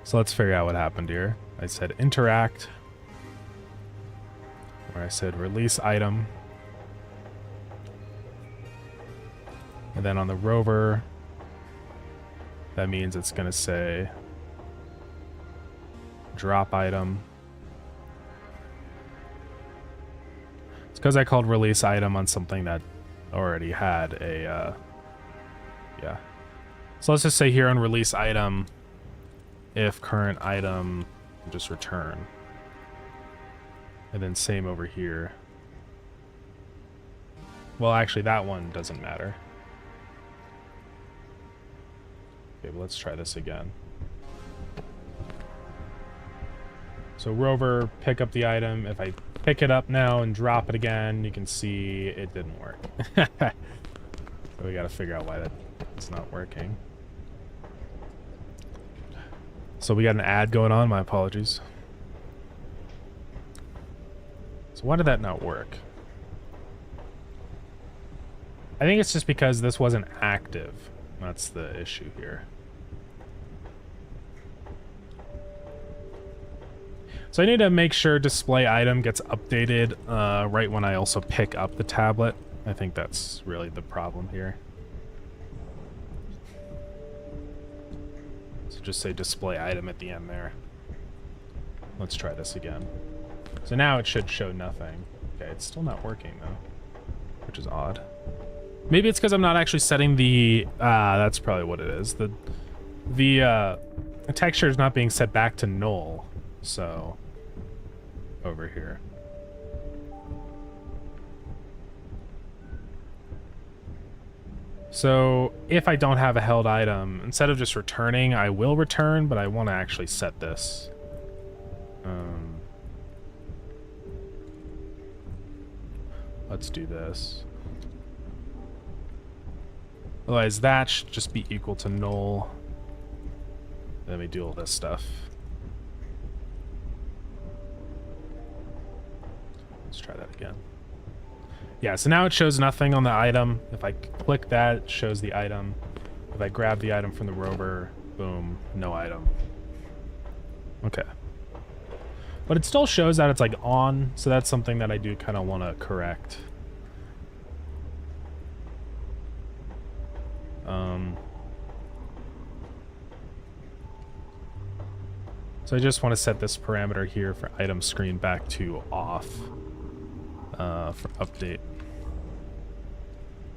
So let's figure out what happened here. I said interact, or I said release item. And then on the rover, that means it's going to say drop item. It's because I called release item on something that already had a, yeah. So let's just say here on release item, if current item, just return. And then same over here. Well, actually, that one doesn't matter. Okay, well, let's try this again. So rover, pick up the item. If I pick it up now and drop it again, you can see it didn't work. So we got to figure out why that's not working. So we got an ad going on. My apologies. So why did that not work? I think it's just because this wasn't active. That's the issue here. So I need to make sure display item gets updated right when I also pick up the tablet. I think that's really the problem here. So just say display item at the end there. Let's try this again. So now it should show nothing. Okay, it's still not working though, which is odd. Maybe it's because I'm not actually setting the, that's probably what it is. The texture is not being set back to null. So, over here. So, if I don't have a held item, instead of just returning, I will return, but I want to actually set this. Let's do this. Otherwise, that should just be equal to null. Then we do all this stuff. Let's try that again. Yeah, so now it shows nothing on the item. If I click that, it shows the item. If I grab the item from the rover, Boom, no item. Okay. But it still shows that it's like on, so that's something that I do kind of want to correct. So I just want to set this parameter here for item screen back to off for update.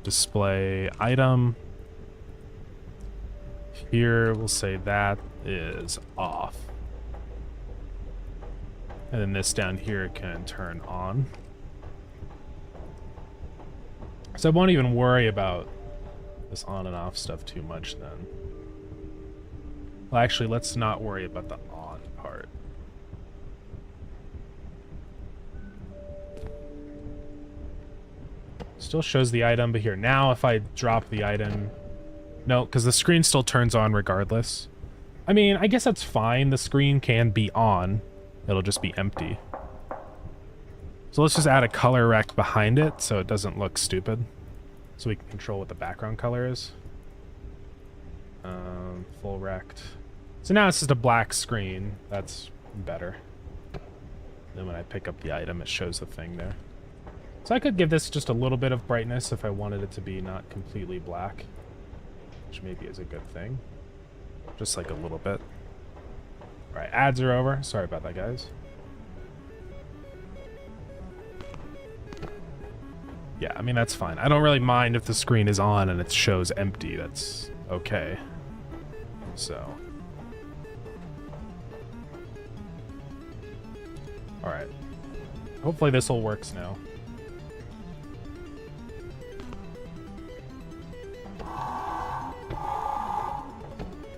Display item. Here we'll say that is off. And then this down here can turn on. So I won't even worry about this on and off stuff too much then. Well, actually, let's not worry about the on part. Still shows the item, but here now if I drop the item... No, because the screen still turns on regardless. I mean, I guess that's fine. The screen can be on. It'll just be empty. So let's just add a color rect behind it so it doesn't look stupid. So we can control what the background color is. Full rect. So now it's just a black screen. That's better. Then when I pick up the item, it shows the thing there. So I could give this just a little bit of brightness if I wanted it to be not completely black, which maybe is a good thing. Just like a little bit. All right, ads are over. Sorry about that, guys. Yeah, I mean, that's fine. I don't really mind if the screen is on and it shows empty. That's okay. So. All right. Hopefully this all works now.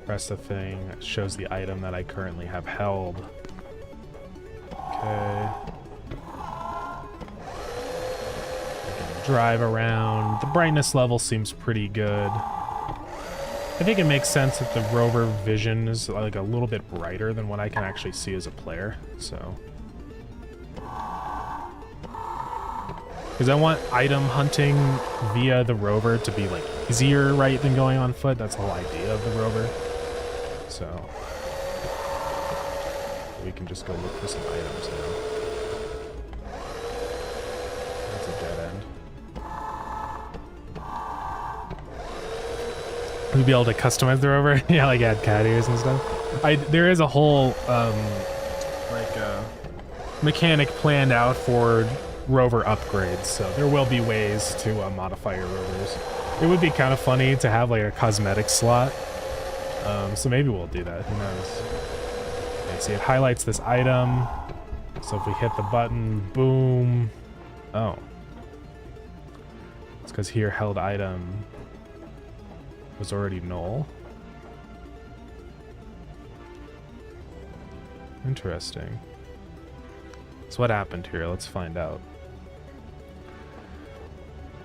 Press the thing. It shows the item that I currently have held. Okay. Drive around. The brightness level seems pretty good. I think it makes sense that the rover vision is like a little bit brighter than what I can actually see as a player, so. Because I want item hunting via the rover to be like easier, right, than going on foot. That's the whole idea of the rover. So we can just go look for some items now. That's a dead end. We'd be able to customize the rover. Yeah, like add cat ears and stuff. There is a whole mechanic planned out for rover upgrades, so there will be ways to modify your rovers. It would be kind of funny to have like a cosmetic slot, so maybe we'll do that. Who knows? Okay, see, it highlights this item, so if we hit the button, boom. Oh, it's because here held item was already null. Interesting. So what happened here? Let's find out.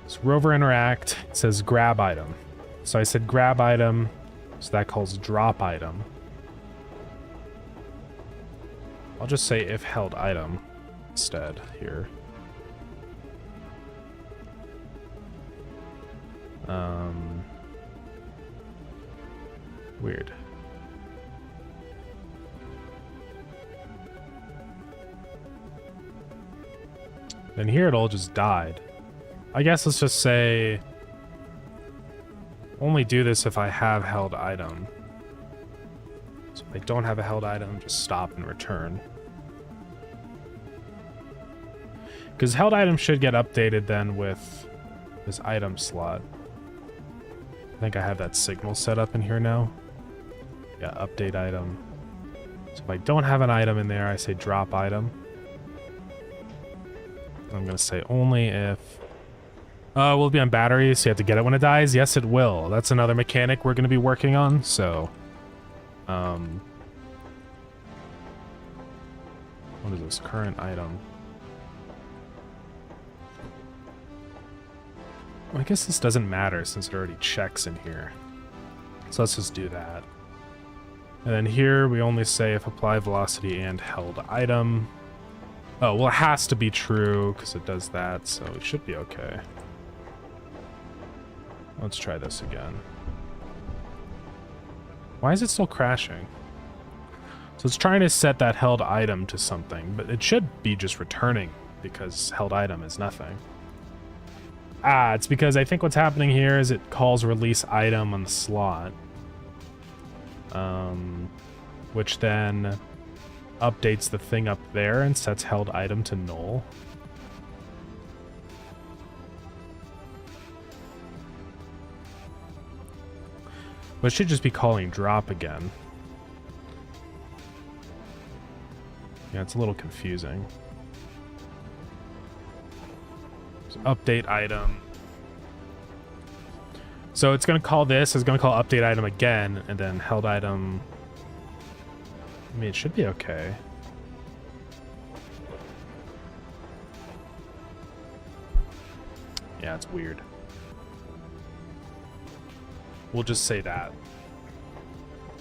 So rover interact, it says grab item. So I said grab item, so that calls drop item. I'll just say if held item instead here. Weird. And here it all just died. I guess let's just say only do this if I have held item. So if I don't have a held item, just stop and return. Because held item should get updated then with this item slot. I think I have that signal set up in here now. Yeah, update item. So if I don't have an item in there, I say drop item. I'm going to say only if... will it be on battery, so you have to get it when it dies? Yes, it will. That's another mechanic we're going to be working on, so... what is this? Current item. Well, I guess this doesn't matter since it already checks in here. So let's just do that. And then here we only say if apply velocity and held item. Oh, well, it has to be true because it does that, so it should be okay. Let's try this again. Why is it still crashing? So it's trying to set that held item to something, but it should be just returning because held item is nothing. Ah, it's because I think what's happening here is it calls release item on the slot. Which then updates the thing up there and sets held item to null. But it should just be calling drop again. Yeah, it's a little confusing. So update item. So it's going to call this, it's going to call update item again, and then held item. I mean, it should be okay. Yeah, it's weird. We'll just say that.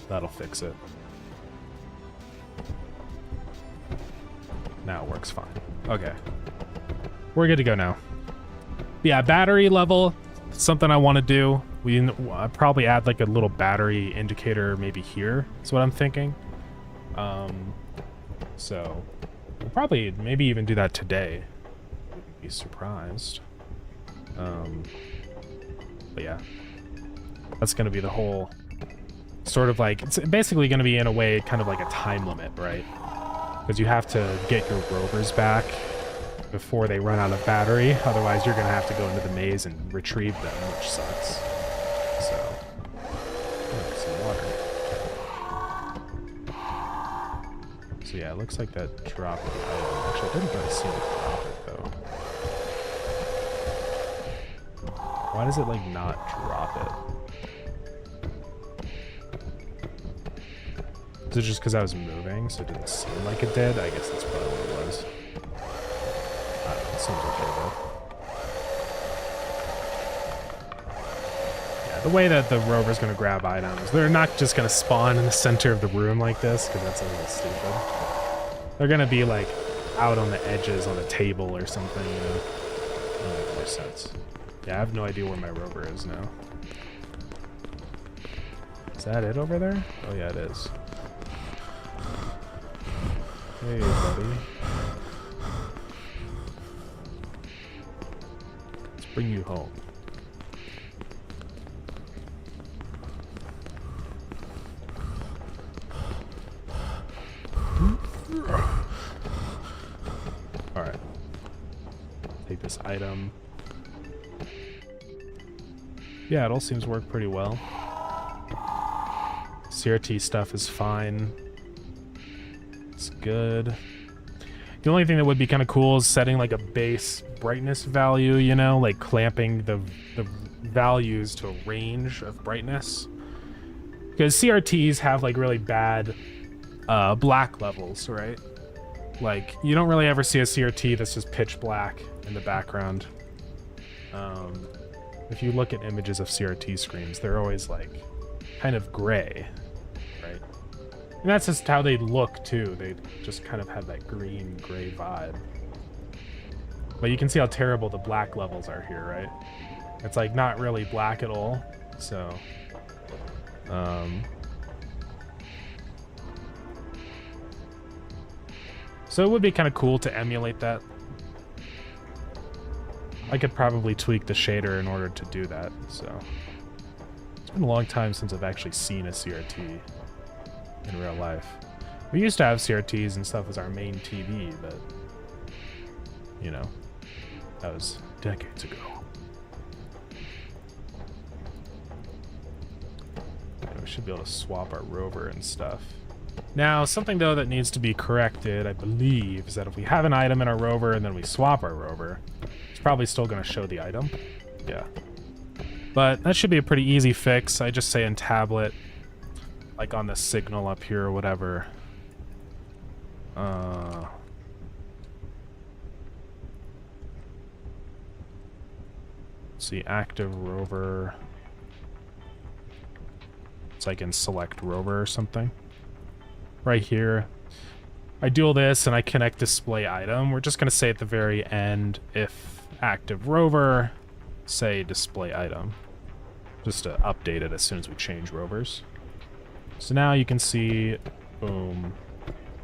That'll fix it. Now it works fine. Okay. We're good to go now. Yeah, battery level, something I want to do. I'll probably add like a little battery indicator maybe here. That's what I'm thinking. So we'll probably maybe even do that today. Wouldn't be surprised. But yeah, that's going to be the whole sort of like, it's basically going to be in a way kind of like a time limit, right? Because you have to get your rovers back before they run out of battery. Otherwise, you're going to have to go into the maze and retrieve them, which sucks. So, some water. So yeah, it looks like that dropped the item. Actually, I didn't really see it drop it, though. Why does it, like, not drop it? Is it just because I was moving, so it didn't seem like it did? I guess that's probably what it was. I don't know, it seems okay, though. Yeah, the way that the rover's going to grab items, they're not just going to spawn in the center of the room like this, because that's a little stupid. They're going to be, like, out on the edges on a table or something, you know? That'll make more sense. Yeah, I have no idea where my rover is now. Is that it over there? Oh, yeah, it is. Hey, buddy. Let's bring you home. Alright. Take this item. Yeah, it all seems to work pretty well. CRT stuff is fine. It's good. The only thing that would be kind of cool is setting like a base brightness value, you know, like clamping the values to a range of brightness. Because CRTs have like really bad black levels, right? Like you don't really ever see a CRT that's just pitch black in the background. If you look at images of CRT screens, they're always like kind of gray, right? And that's just how they look too. They just kind of have that green gray vibe. But you can see how terrible the black levels are here, right? It's like not really black at all. So so it would be kind of cool to emulate that. I could probably tweak the shader in order to do that, so. It's been a long time since I've actually seen a CRT in real life. We used to have CRTs and stuff as our main TV, but, you know, that was decades ago. And we should be able to swap our rover and stuff. Now, something, though, that needs to be corrected, I believe, is that if we have an item in our rover and then we swap our rover, it's probably still going to show the item. Yeah. But that should be a pretty easy fix. I just say in tablet, like on the signal up here or whatever. Let's see, active rover. It's like in select rover or something. Right here, I do all this and I connect display item. We're just going to say at the very end, if active rover, say display item. Just to update it as soon as we change rovers. So now you can see, boom,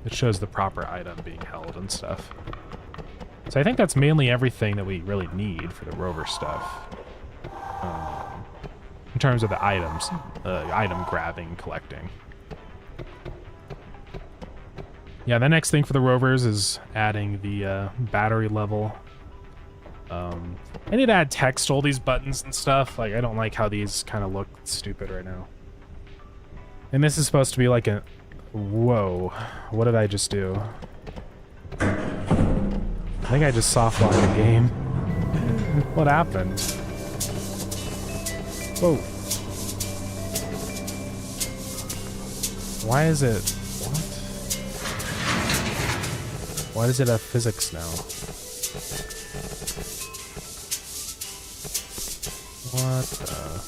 it shows the proper item being held and stuff. So I think that's mainly everything that we really need for the rover stuff. In terms of the items, item grabbing, collecting. Yeah, the next thing for the rovers is adding the battery level. I need to add text to all these buttons and stuff. Like, I don't like how these kind of look stupid right now. And this is supposed to be like a... Whoa. What did I just do? I think I just soft-locked the game. What happened? Whoa. Why is it... What? Why does it have physics now? What the...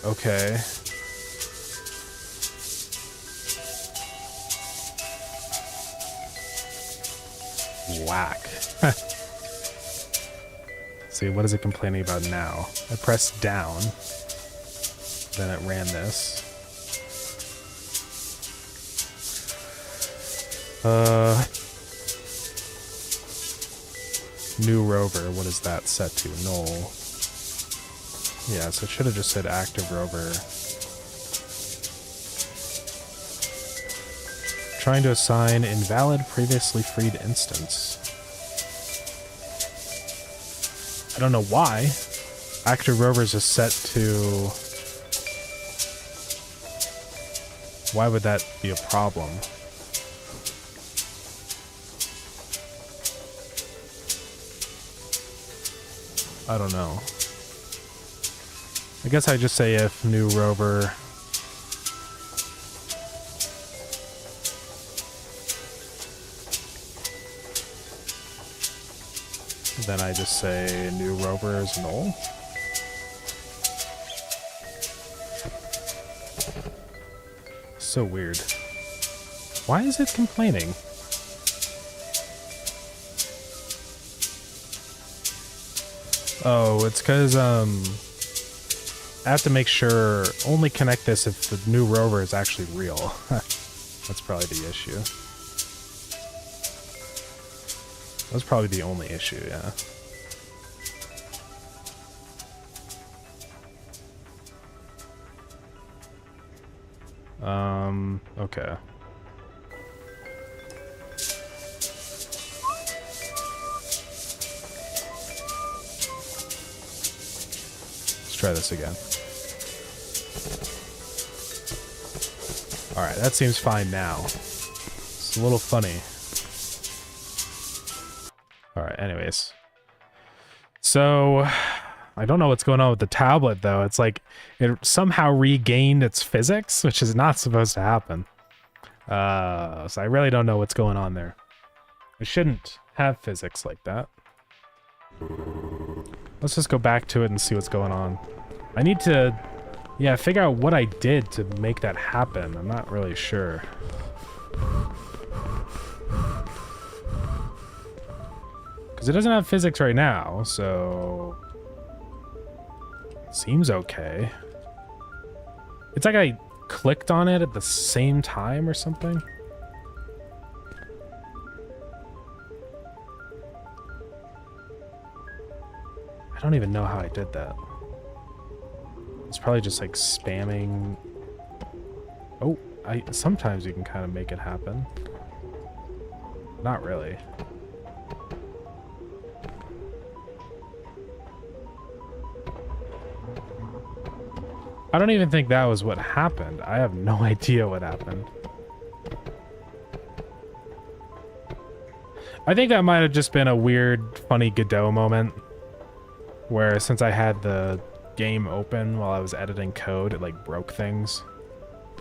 Okay. Whack. See, what is it complaining about now? I pressed down. Then it ran this. New rover, what is that set to? Null. Yeah, so it should have just said active rover. Trying to assign invalid previously freed instance. I don't know why. Active rovers is set to... Why would that be a problem? I don't know. I guess I just say if new rover... Then I just say new rover is null. So weird. Why is it complaining? Oh, it's because, I have to make sure, only connect this if the new rover is actually real. That's probably the issue. That's probably the only issue, yeah. Okay. Let's try this again. Alright, that seems fine now. It's a little funny. Alright, anyways. So, I don't know what's going on with the tablet, though. It's like it somehow regained its physics, which is not supposed to happen. So I really don't know what's going on there. It shouldn't have physics like that. Let's just go back to it and see what's going on. I need to, yeah, figure out what I did to make that happen. I'm not really sure. Because it doesn't have physics right now, so... Seems okay. It's like I clicked on it at the same time or something. I don't even know how I did that. It's probably just like spamming. Oh, sometimes you can kind of make it happen. Not really. I don't even think that was what happened. I have no idea what happened. I think that might have just been a weird, funny Godot moment. Where since I had the game open while I was editing code, it like broke things.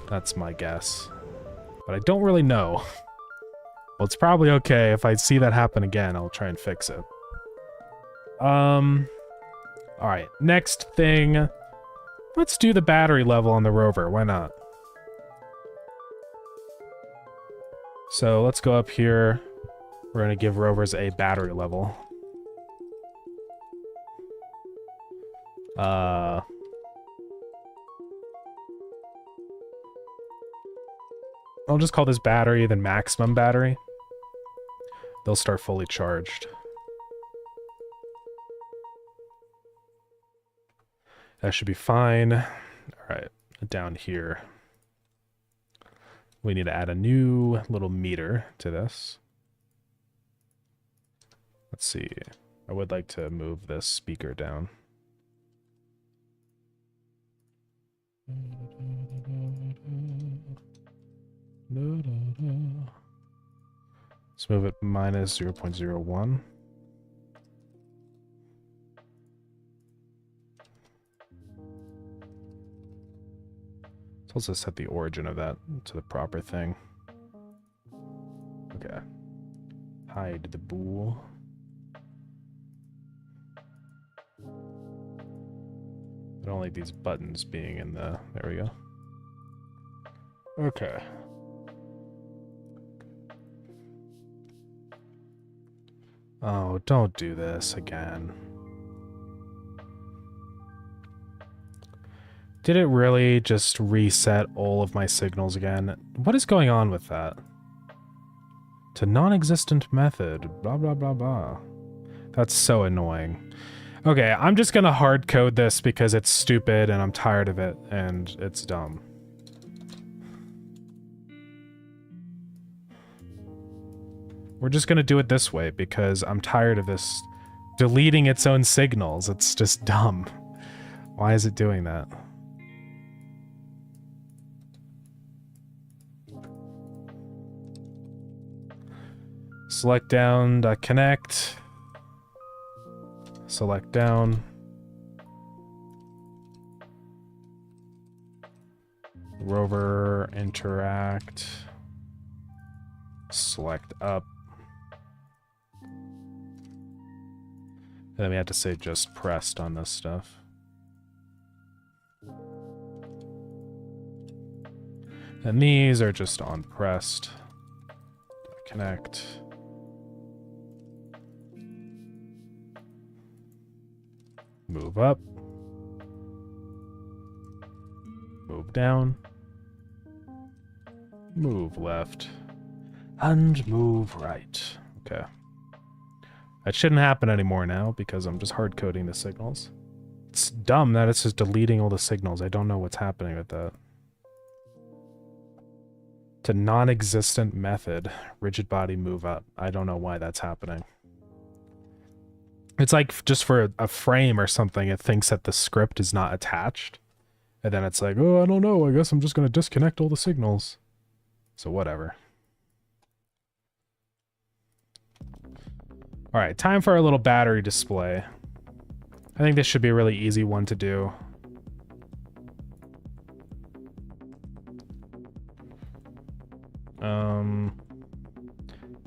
That's my guess. But I don't really know. Well, it's probably okay. If I see that happen again, I'll try and fix it. Alright, next thing. Let's do the battery level on the rover. Why not? So let's go up here. We're going to give rovers a battery level. I'll just call this battery the maximum battery. They'll start fully charged. That should be fine. All right, down here. We need to add a new little meter to this. Let's see. I would like to move this speaker down. Let's move it minus 0.01. So let's just set the origin of that to the proper thing. Okay. Hide the bool. I don't like these buttons being in the... There we go. Okay. Oh, don't do this again. Did it really just reset all of my signals again? What is going on with that? To non-existent method, blah, blah, blah, blah. That's so annoying. Okay, I'm just gonna hard code this because it's stupid and I'm tired of it and it's dumb. We're just gonna do it this way because I'm tired of this deleting its own signals. It's just dumb. Why is it doing that? Select down, connect. Select down. Rover, interact. Select up. And then we have to say just pressed on this stuff. And these are just on pressed. Connect. Move up. Move down. Move left. And move right. Okay. That shouldn't happen anymore now because I'm just hard coding the signals. It's dumb that it's just deleting all the signals. I don't know what's happening with that. To non-existent method. Rigid body move up. I don't know why that's happening. It's like just for a frame or something, it thinks that the script is not attached. And then it's like, oh, I don't know. I guess I'm just going to disconnect all the signals. So whatever. All right, time for our little battery display. I think this should be a really easy one to do.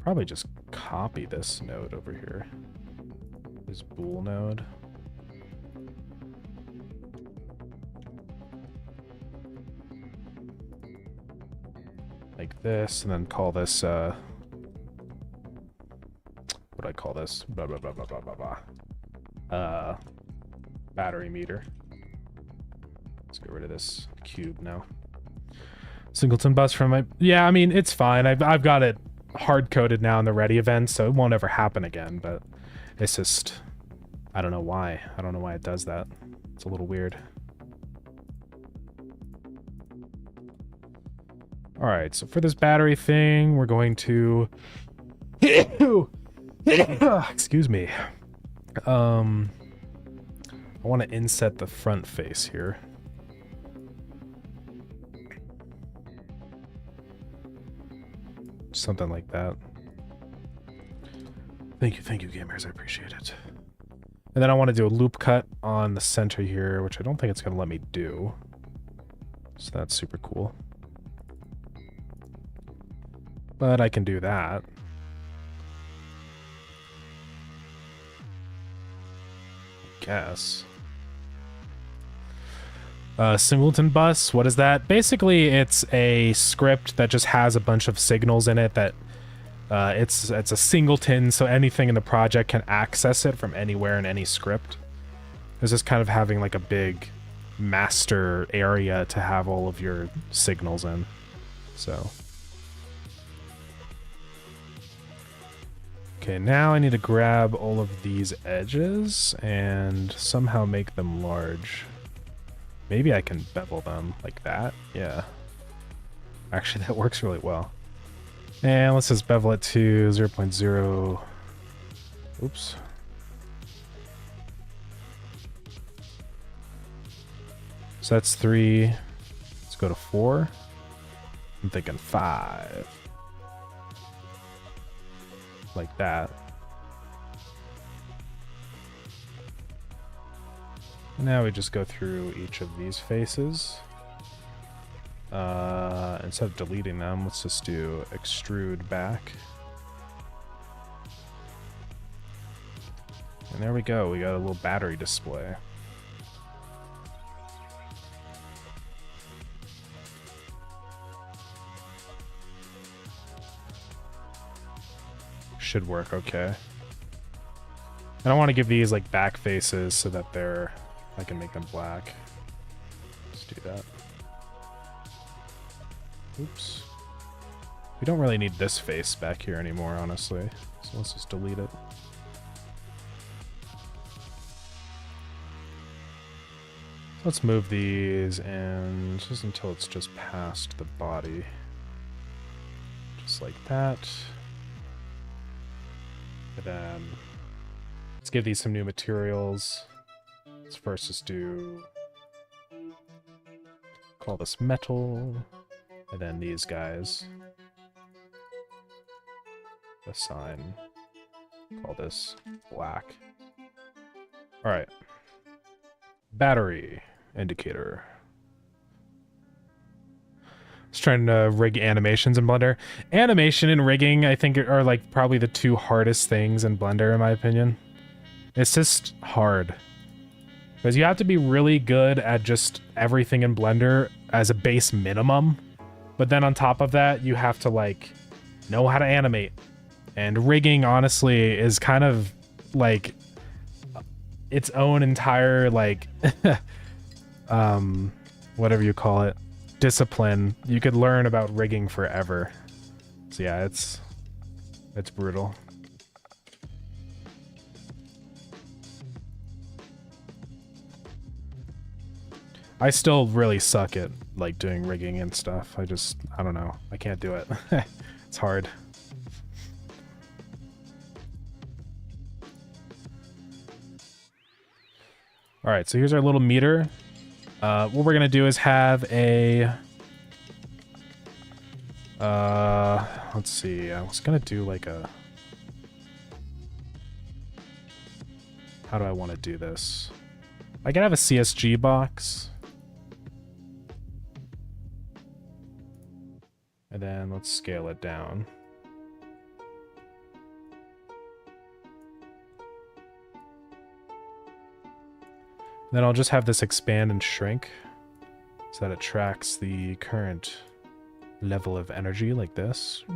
Probably just copy this node over here. This bool node. Like this, and then call this, what do I call this? Blah, blah, blah, blah, blah, blah, blah. Battery meter. Let's get rid of this cube now. Singleton bus from my... Yeah, I mean, it's fine. I've got it hard-coded now in the ready event, so it won't ever happen again, but it's just... I don't know why. I don't know why it does that. It's a little weird. Alright, so for this battery thing, we're going to... Excuse me. I want to inset the front face here. Something like that. Thank you, gamers. I appreciate it. And then I want to do a loop cut on the center here, which I don't think it's going to let me do. So that's super cool. But I can do that. I guess. Singleton bus, what is that? Basically, it's a script that just has a bunch of signals in it that it's a singleton, so anything in the project can access it from anywhere in any script. It's just kind of having like a big master area to have all of your signals in. So Okay, now I need to grab all of these edges and somehow make them large. Maybe I can bevel them like that. Yeah. Actually, that works really well. And let's just bevel it to 0.0. Oops. So that's 3. Let's go to 4. I'm thinking 5. Like that. Now we just go through each of these faces. Instead of deleting them, let's just do extrude back. And there we go, we got a little battery display. Should work okay. I don't want to give these like back faces so that they're, I can make them black. Let's do that. Oops. We don't really need this face back here anymore, honestly. So let's just delete it. Let's move these and just until it's just past the body. Just like that. And then let's give these some new materials. Let's first just do, call this metal, and then these guys, assign, call this black. All right, battery indicator. I was trying to rig animations in Blender. Animation and rigging, I think, are like probably the two hardest things in Blender, in my opinion. It's just hard. Because you have to be really good at just everything in Blender as a base minimum. But then on top of that, you have to like know how to animate. And rigging, honestly, is kind of like its own entire like whatever you call it, discipline. You could learn about rigging forever. So yeah, it's brutal. I still really suck at like doing rigging and stuff. I don't know. I can't do it. It's hard. All right, so here's our little meter. What we're gonna do is have a, let's see, I was gonna do like a, how do I want to do this? I can have a CSG box. And then let's scale it down. Then I'll just have this expand and shrink so that it tracks the current level of energy like this. I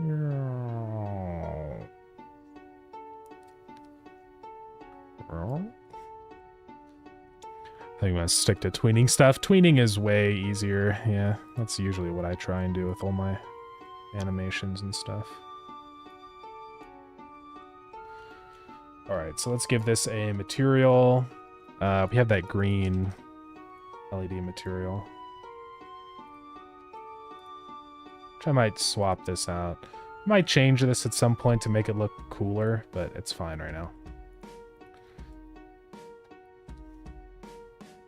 think I'm gonna stick to tweening stuff. Tweening is way easier. Yeah, that's usually what I try and do with all my animations and stuff. Alright, so let's give this a material. We have that green LED material. Which I might swap this out. I might change this at some point to make it look cooler, but it's fine right now.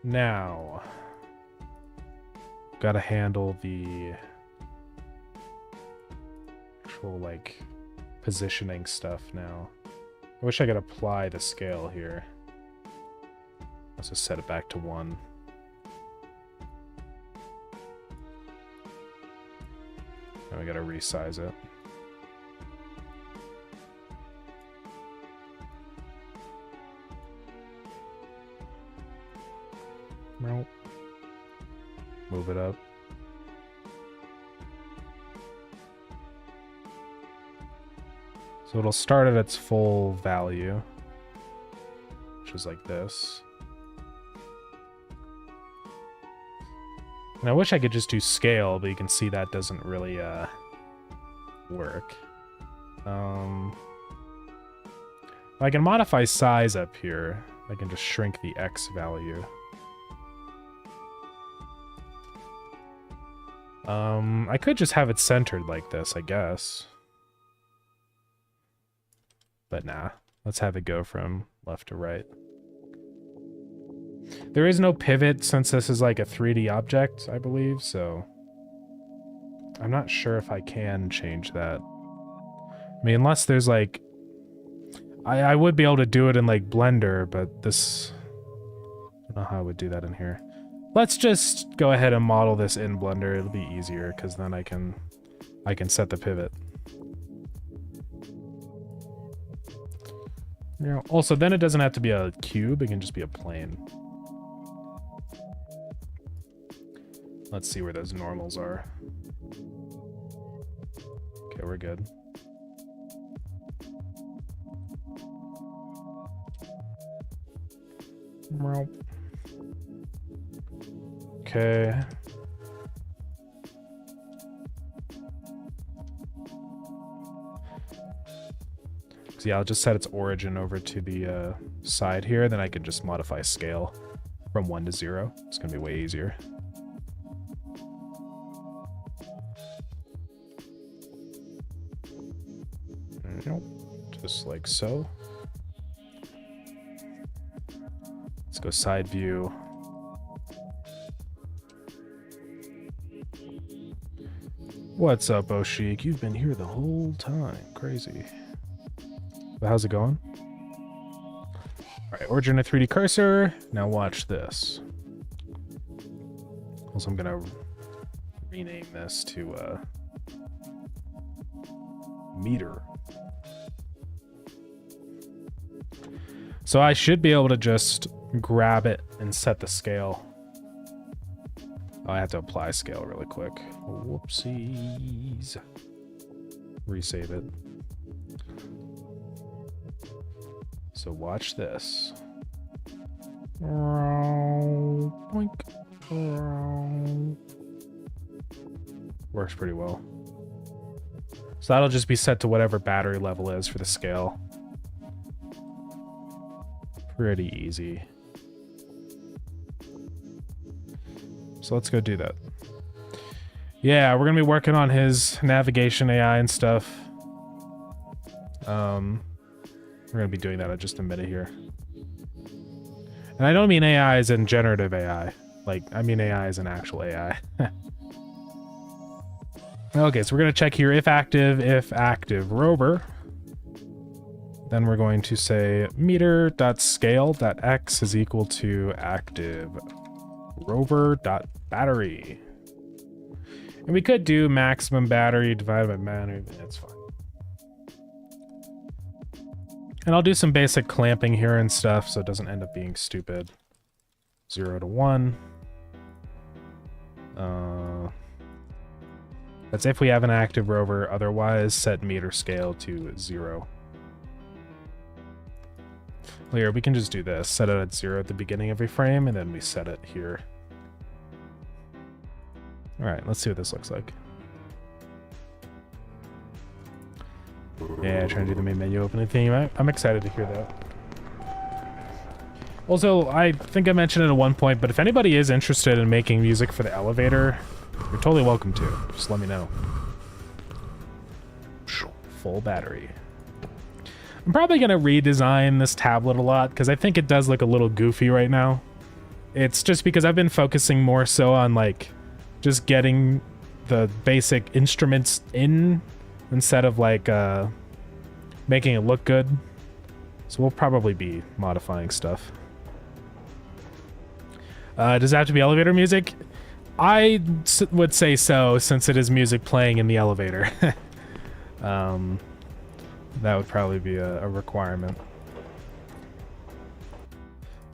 Now, gotta handle the actual, like, positioning stuff now. I wish I could apply the scale here. Let's just set it back to 1. And we gotta resize it. Nope. Move it up. So it'll start at its full value, which is like this. And I wish I could just do scale, but you can see that doesn't really work. I can modify size up here. I can just shrink the X value. I could just have it centered like this, I guess. But nah, let's have it go from left to right. There is no pivot since this is like a 3D object, I believe, so I'm not sure if I can change that. I mean, unless there's like... I would be able to do it in like Blender, but this... I don't know how I would do that in here. Let's just go ahead and model this in Blender. It'll be easier, because then I can set the pivot. You know, also, then it doesn't have to be a cube, it can just be a plane. Let's see where those normals are. Okay, we're good. Okay. So yeah, I'll just set its origin over to the side here, then I can just modify scale from 1 to 0. It's gonna be way easier. Nope. Just like so. Let's go side view. What's up, Oshik? You've been here the whole time. Crazy. But how's it going? Alright, origin of 3D cursor. Now watch this. Also, I'm gonna rename this to meter. So I should be able to just grab it and set the scale. Oh, I have to apply scale really quick. Whoopsies. Resave it. So watch this. Boink. Works pretty well. So that'll just be set to whatever battery level is for the scale. Pretty easy. So let's go do that. Yeah, we're gonna be working on his navigation AI and stuff. We're gonna be doing that in just a minute here. And I don't mean AI as in generative AI. Like, I mean AI as an actual AI. Okay, so we're gonna check here if active rover. Then we're going to say meter.scale.x is equal to active rover.battery. And we could do maximum battery divided by battery, but that's fine. And I'll do some basic clamping here and stuff so it doesn't end up being stupid. 0 to 1. That's if we have an active rover, otherwise set meter scale to 0. Here, we can just do this. Set it at 0 at the beginning of every frame, and then we set it here. Alright, let's see what this looks like. Yeah, trying to do the main menu opening theme. I'm excited to hear that. Also, I think I mentioned it at one point, but if anybody is interested in making music for the elevator, you're totally welcome to. Just let me know. Full battery. I'm probably going to redesign this tablet a lot, because I think it does look a little goofy right now. It's just because I've been focusing more so on, like, just getting the basic instruments in, instead of, like, making it look good. So we'll probably be modifying stuff. Does it have to be elevator music? I would say so, since it is music playing in the elevator. That would probably be a requirement.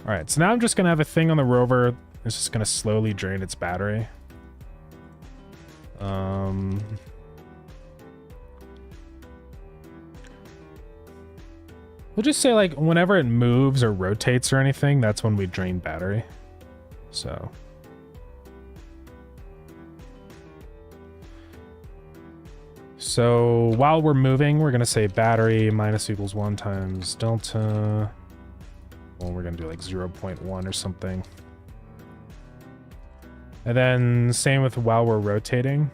Alright, so now I'm just going to have a thing on the rover. It's just going to slowly drain its battery. We'll just say, like, whenever it moves or rotates or anything, that's when we drain battery. So... So while we're moving, we're going to say battery minus equals 1 times delta. Well, we're going to do like 0.1 or something. And then same with while we're rotating.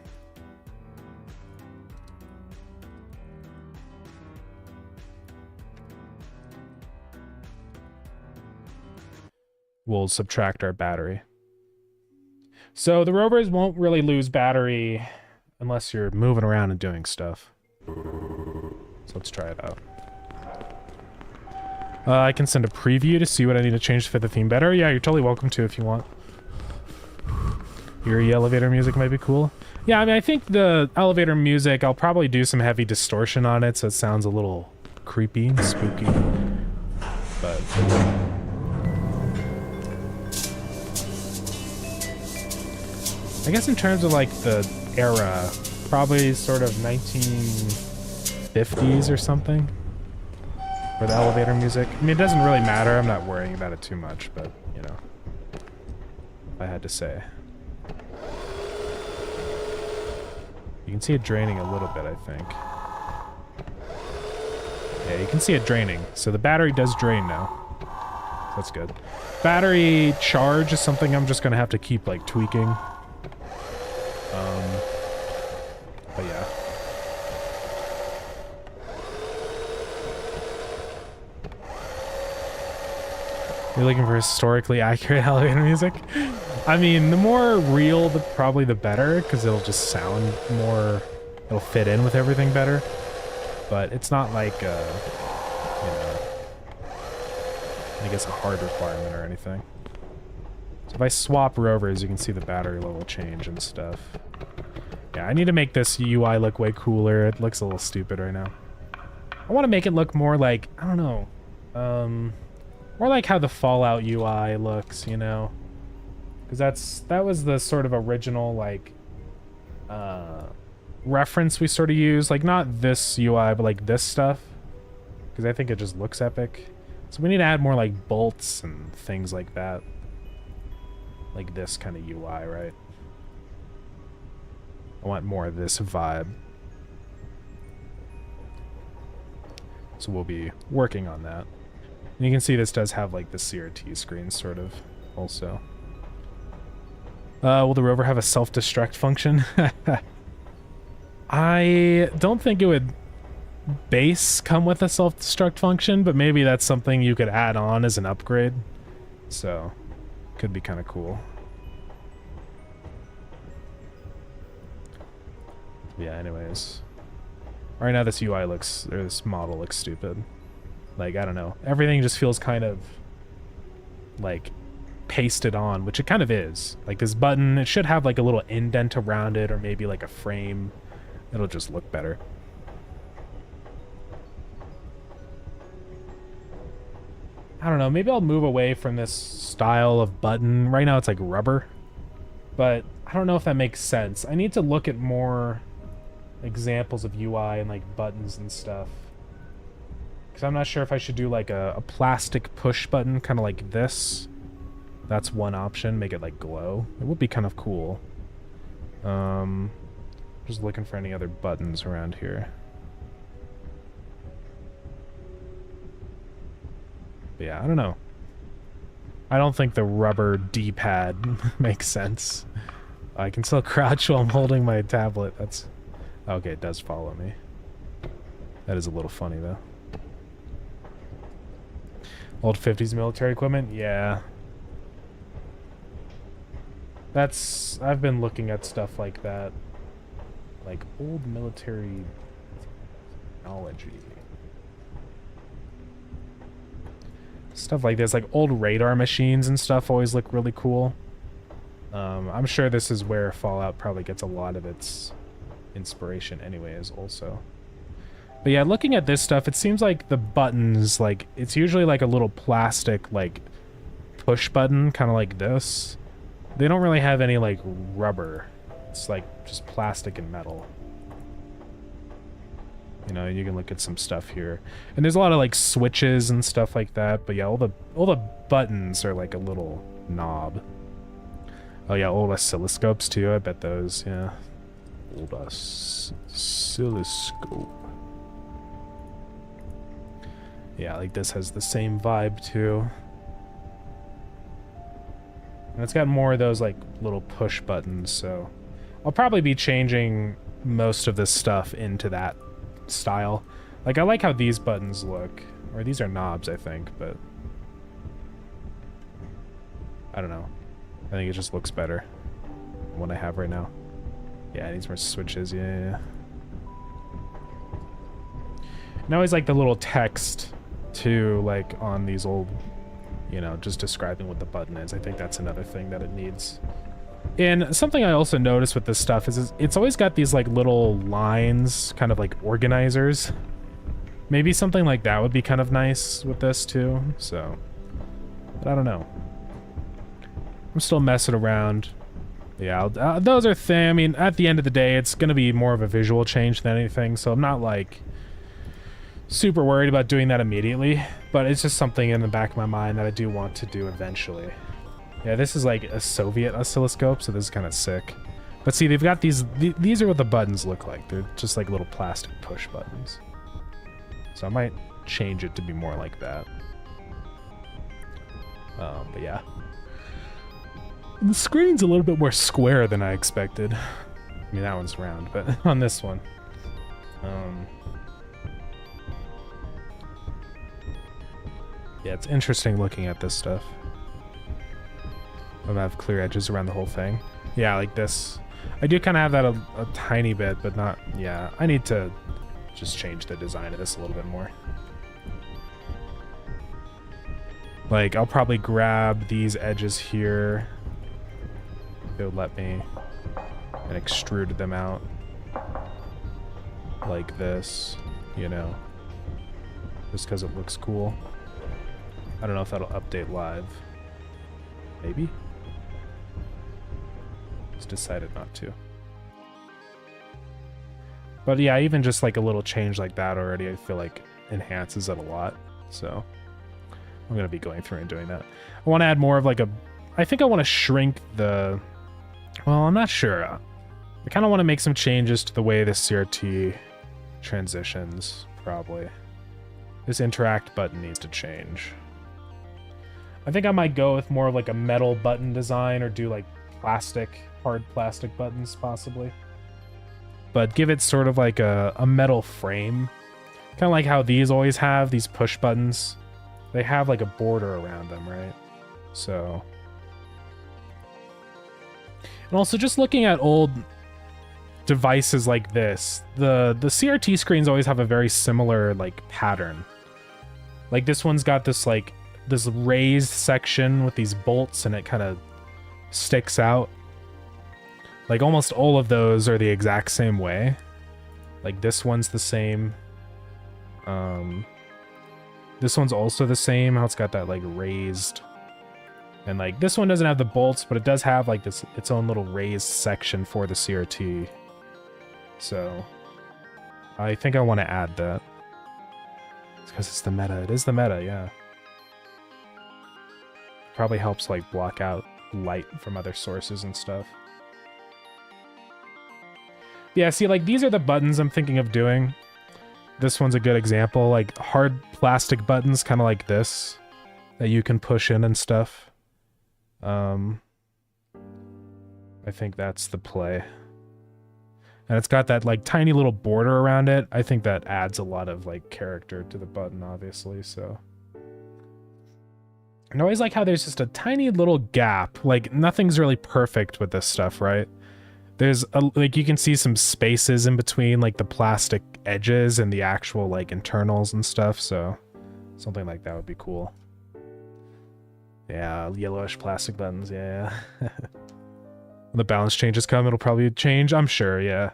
We'll subtract our battery. So the rovers won't really lose battery unless you're moving around and doing stuff. So let's try it out. I can send a preview to see what I need to change to fit the theme better. Yeah, you're totally welcome to if you want. Eerie elevator music might be cool. Yeah, I mean, I think the elevator music, I'll probably do some heavy distortion on it so it sounds a little creepy and spooky. But I guess in terms of like the era, probably sort of 1950s or something for the elevator music. I mean, it doesn't really matter. I'm not worrying about it too much, but you know, if I had to say. You can see it draining a little bit, I think. Yeah, you can see it draining. So the battery does drain now. So that's good. Battery charge is something I'm just gonna have to keep like tweaking. But yeah. You're looking for historically accurate elevator music? I mean, the more real, probably the better, because it'll just sound more, it'll fit in with everything better. But it's not like, you know, I guess a hard requirement or anything. So if I swap rovers, you can see the battery level change and stuff. Yeah, I need to make this UI look way cooler. It looks a little stupid right now. I want to make it look more like, I don't know, more like how the Fallout UI looks, you know? Because that was the sort of original, like, reference we sort of use. Like, not this UI, but like this stuff. Because I think it just looks epic. So we need to add more, like, bolts and things like that. Like this kind of UI, right? I want more of this vibe. So we'll be working on that. And you can see this does have like the CRT screen sort of also. Will the rover have a self-destruct function? I don't think it would base come with a self-destruct function, but maybe that's something you could add on as an upgrade. So, could be kind of cool. Yeah, anyways. Right now this UI looks, or this model looks stupid. Like, I don't know. Everything just feels kind of, like, pasted on, which it kind of is. Like, this button, it should have, like, a little indent around it, or maybe, like, a frame. It'll just look better. I don't know. Maybe I'll move away from this style of button. Right now it's, like, rubber. But I don't know if that makes sense. I need to look at more examples of UI and, like, buttons and stuff. Because I'm not sure if I should do like a plastic push button, kind of like this. That's one option. Make it like glow. It would be kind of cool. Just looking for any other buttons around here. But yeah, I don't know. I don't think the rubber D-pad makes sense. I can still crouch while I'm holding my tablet. That's... Okay, it does follow me. That is a little funny though. Old 50s military equipment? Yeah. That's... I've been looking at stuff like that. Like, old military technology. Stuff like this. Like, old radar machines and stuff always look really cool. I'm sure this is where Fallout probably gets a lot of its inspiration anyways, also. But yeah, looking at this stuff, it seems like the buttons, like, it's usually like a little plastic, like, push button, kind of like this. They don't really have any, like, rubber. It's, like, just plastic and metal. You know, you can look at some stuff here. And there's a lot of, like, switches and stuff like that. But yeah, all the buttons are, like, a little knob. Oh yeah, old oscilloscopes, too. I bet those, yeah. Old oscilloscope. Yeah, like this has the same vibe too. And it's got more of those like little push buttons, so I'll probably be changing most of this stuff into that style. Like I like how these buttons look, or these are knobs I think, but I don't know. I think it just looks better than what I have right now. Yeah, it needs more switches, yeah. And I always like the little text too, like on these old, you know, just describing what the button is. I think that's another thing that it needs. And something I also noticed with this stuff is it's always got these like little lines, kind of like organizers. Maybe something like that would be kind of nice with this too, so. But I don't know. I'm still messing around. Yeah, those are I mean, at the end of the day, it's going to be more of a visual change than anything, so I'm not like super worried about doing that immediately, but it's just something in the back of my mind that I do want to do eventually. Yeah, this is like a Soviet oscilloscope, so this is kind of sick. But see, they've got these are what the buttons look like. They're just like little plastic push buttons. So I might change it to be more like that. But yeah. The screen's a little bit more square than I expected. I mean, that one's round, but on this one. Yeah, it's interesting looking at this stuff. I'm gonna have clear edges around the whole thing. Yeah, like this. I do kind of have that a tiny bit, but not... Yeah, I need to just change the design of this a little bit more. Like, I'll probably grab these edges here. They'll let me, and extrude them out like this, you know, just because it looks cool. I don't know if that'll update live. Maybe? Just decided not to. But yeah, even just like a little change like that already, I feel like enhances it a lot. So I'm going to be going through and doing that. I want to add more of like a... I think I want to shrink the... Well, I'm not sure. I kind of want to make some changes to the way this CRT transitions, probably. This interact button needs to change. I think I might go with more of like a metal button design or do like plastic, hard plastic buttons, possibly. But give it sort of like a metal frame. Kind of like how these always have, these push buttons. They have like a border around them, right? So... And also just looking at old devices like this, the CRT screens always have a very similar like pattern. Like this one's got this like this raised section with these bolts and it kind of sticks out. Like almost all of those are the exact same way. Like this one's the same. This one's also the same, how it's got that like raised. And like this one doesn't have the bolts, but it does have like this its own little raised section for the CRT. So I think I want to add that. It's because it's the meta. It is the meta, yeah. Probably helps like block out light from other sources and stuff. Yeah, see, like these are the buttons I'm thinking of doing. This one's a good example, like hard plastic buttons, kind of like this, that you can push in and stuff. I think that's the play. And it's got that like tiny little border around it. I think that adds a lot of like character to the button, obviously, so. And I always like how there's just a tiny little gap. Like nothing's really perfect with this stuff, right? There's like you can see some spaces in between like the plastic edges and the actual like internals and stuff, so something like that would be cool. Yeah, yellowish plastic buttons, yeah. When the balance changes come, it'll probably change, I'm sure, yeah.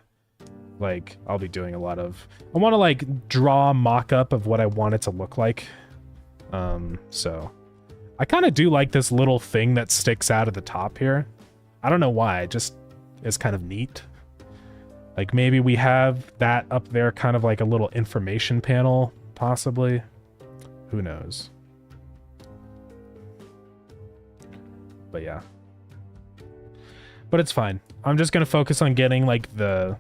Like, I'll be doing a lot of... I want to, like, draw a mock-up of what I want it to look like. So... I kind of do like this little thing that sticks out at the top here. I don't know why, it just is kind of neat. Like, maybe we have that up there kind of like a little information panel, possibly. Who knows? But yeah. But it's fine. I'm just going to focus on getting like the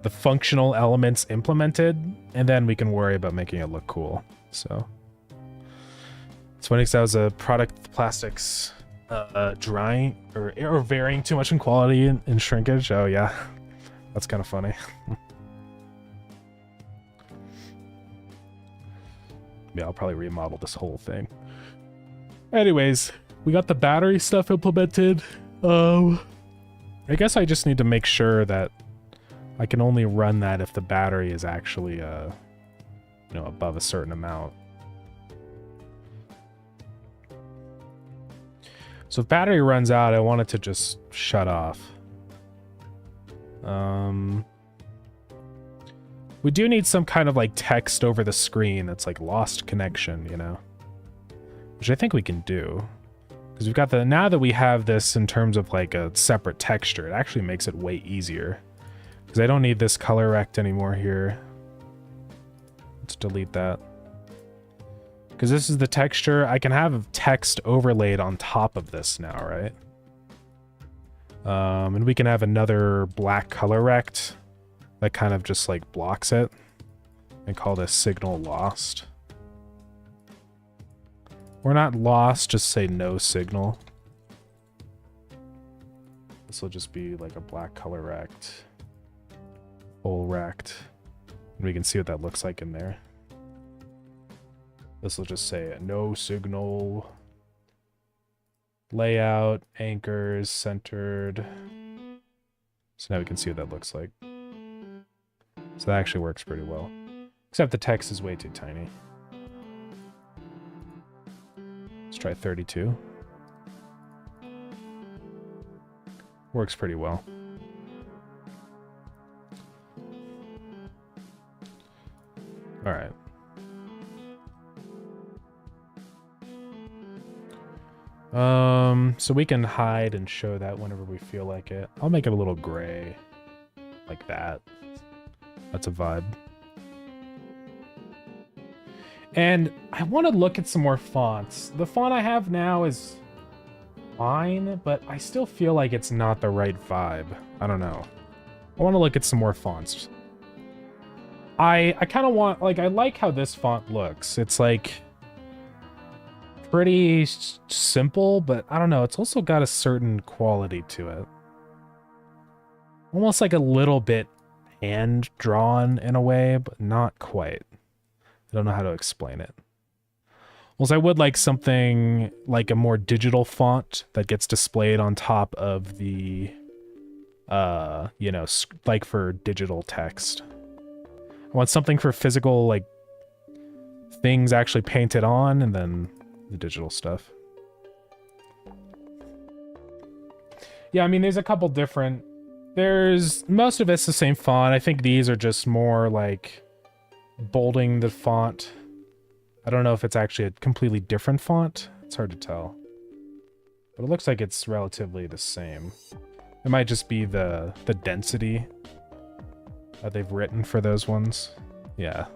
the functional elements implemented, and then we can worry about making it look cool. So it's funny because that was a product plastics drying or varying too much in quality and shrinkage. Oh yeah, that's kind of funny. Yeah, I'll probably remodel this whole thing. Anyways, we got the battery stuff implemented. I guess I just need to make sure that I can only run that if the battery is actually, you know, above a certain amount. So if battery runs out, I want it to just shut off. We do need some kind of like text over the screen that's like lost connection, you know, which I think we can do. Because we've got the, now that we have this in terms of like a separate texture, it actually makes it way easier. Because I don't need this color rect anymore here. Let's delete that. Because this is the texture. I can have text overlaid on top of this now, right? And we can have another black color rect that kind of just like blocks it. And call this signal lost. Or not lost, just say no signal. This will just be like a black color rect. Full rect. And we can see what that looks like in there. This will just say no signal. Layout, anchors, centered. So now we can see what that looks like. So that actually works pretty well. Except the text is way too tiny. Let's try 32. Works pretty well. All right. So we can hide and show that whenever we feel like it. I'll make it a little gray, like that. That's a vibe. And I want to look at some more fonts. The font I have now is fine, but I still feel like it's not the right vibe. I don't know. I want to look at some more fonts. I kind of want, like, I like how this font looks. It's like pretty simple, but I don't know. It's also got a certain quality to it. Almost like a little bit hand drawn in a way, but not quite. I don't know how to explain it. Also, I would like something like a more digital font that gets displayed on top of the, you know, like for digital text. I want something for physical, like, things actually painted on, and then the digital stuff. Yeah, I mean, there's a couple different... There's... Most of it's the same font. I think these are just more, like, bolding the font. I don't know if it's actually a completely different font. It's hard to tell. But it looks like it's relatively the same. It might just be the density that they've written for those ones. Yeah.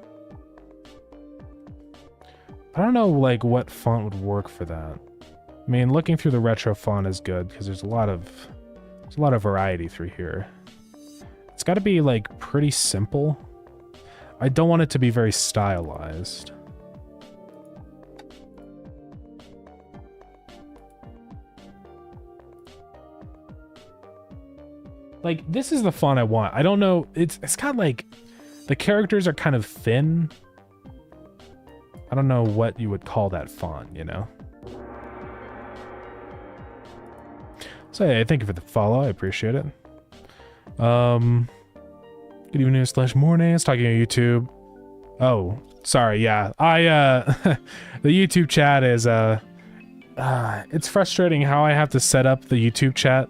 I don't know, like, what font would work for that. I mean, looking through the retro font is good because there's a lot of variety through here. It's got to be, like, pretty simple. I don't want it to be very stylized. Like, this is the font I want. I don't know. It's kind of like the characters are kind of thin. I don't know what you would call that font, you know? So, hey, thank you for the follow. I appreciate it. Good evening / morning. I was talking on YouTube. Oh, sorry. Yeah. The YouTube chat is, it's frustrating how I have to set up the YouTube chat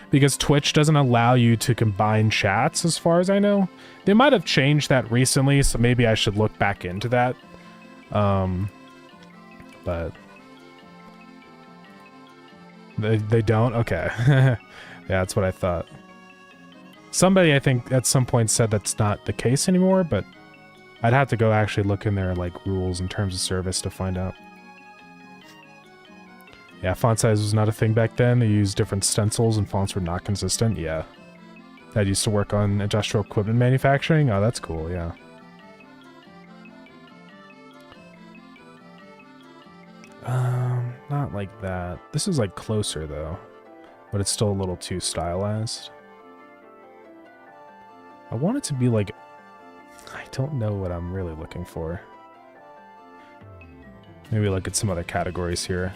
because Twitch doesn't allow you to combine chats as far as I know. They might have changed that recently, so maybe I should look back into that. But they don't? Okay. Yeah, that's what I thought. Somebody, I think, at some point said that's not the case anymore, but I'd have to go actually look in their, like, rules and terms of service to find out. Yeah, font size was not a thing back then. They used different stencils and fonts were not consistent. Yeah. Dad used to work on industrial equipment manufacturing. Oh, that's cool, yeah. Not like that. This is like closer though, but it's still a little too stylized. I want it to be like, I don't know what I'm really looking for. Maybe look at some other categories here.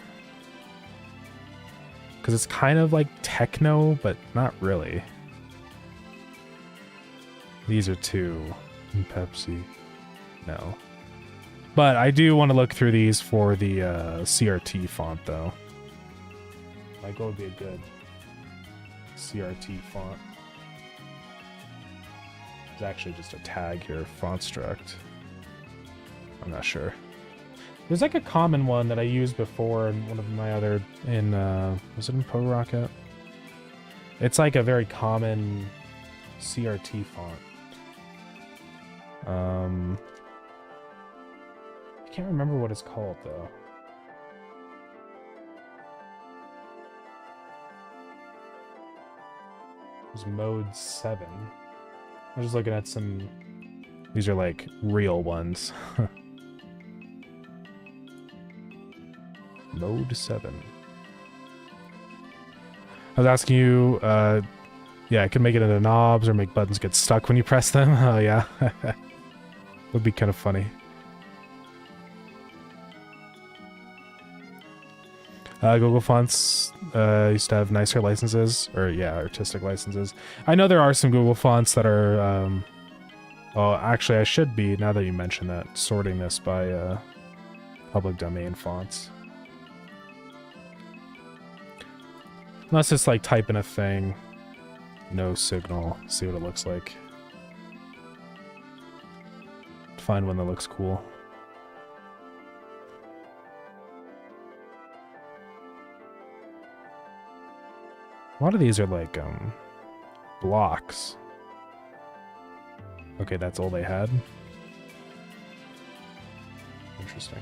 Because it's kind of like techno, but not really. These are two. Pepsi. No. But I do want to look through these for the CRT font, though. Like, what would be a good CRT font? There's actually just a tag here, font struct. I'm not sure. There's like a common one that I used before in one of my other, was it in PogoRocket? It's like a very common CRT font. I can't remember what it's called though. It was mode 7. I'm just looking at some, these are like real ones. Mode 7. I was asking you, yeah, I could make it into knobs or make buttons get stuck when you press them. Oh yeah. Would be kind of funny. Google Fonts used to have nicer licenses, or yeah, artistic licenses. I know there are some Google Fonts that are, oh, actually I should be, now that you mention that, sorting this by public domain fonts. Let's just like type in a thing, no signal, see what it looks like. Find one that looks cool. A lot of these are like, blocks. Okay, that's all they had. Interesting.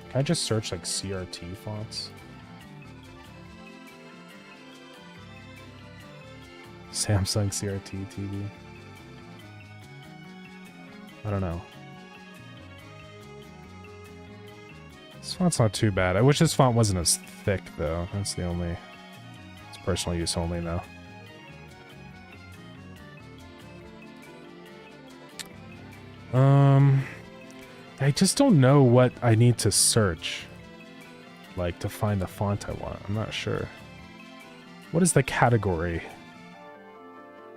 Can I just search like CRT fonts? Samsung CRT TV. I don't know. This font's not too bad. I wish this font wasn't as thick though. That's the only... Personal use only now. I just don't know what I need to search, like, to find the font I want. I'm not sure. What is the category?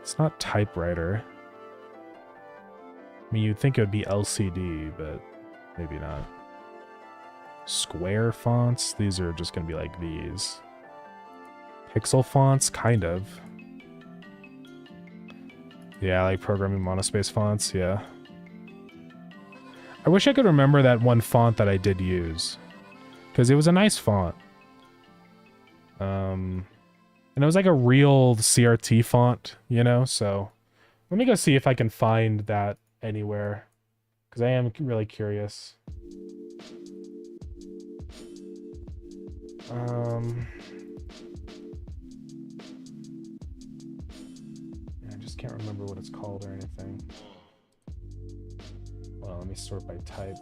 It's not typewriter. I mean, you'd think it would be LCD, but maybe not. Square fonts? These are just gonna be like these. Pixel fonts, kind of. Yeah, like programming monospace fonts, yeah. I wish I could remember that one font that I did use, because it was a nice font. And it was like a real CRT font, you know, so let me go see if I can find that anywhere, because I am really curious. I can't remember what it's called or anything. Well, let me sort by type.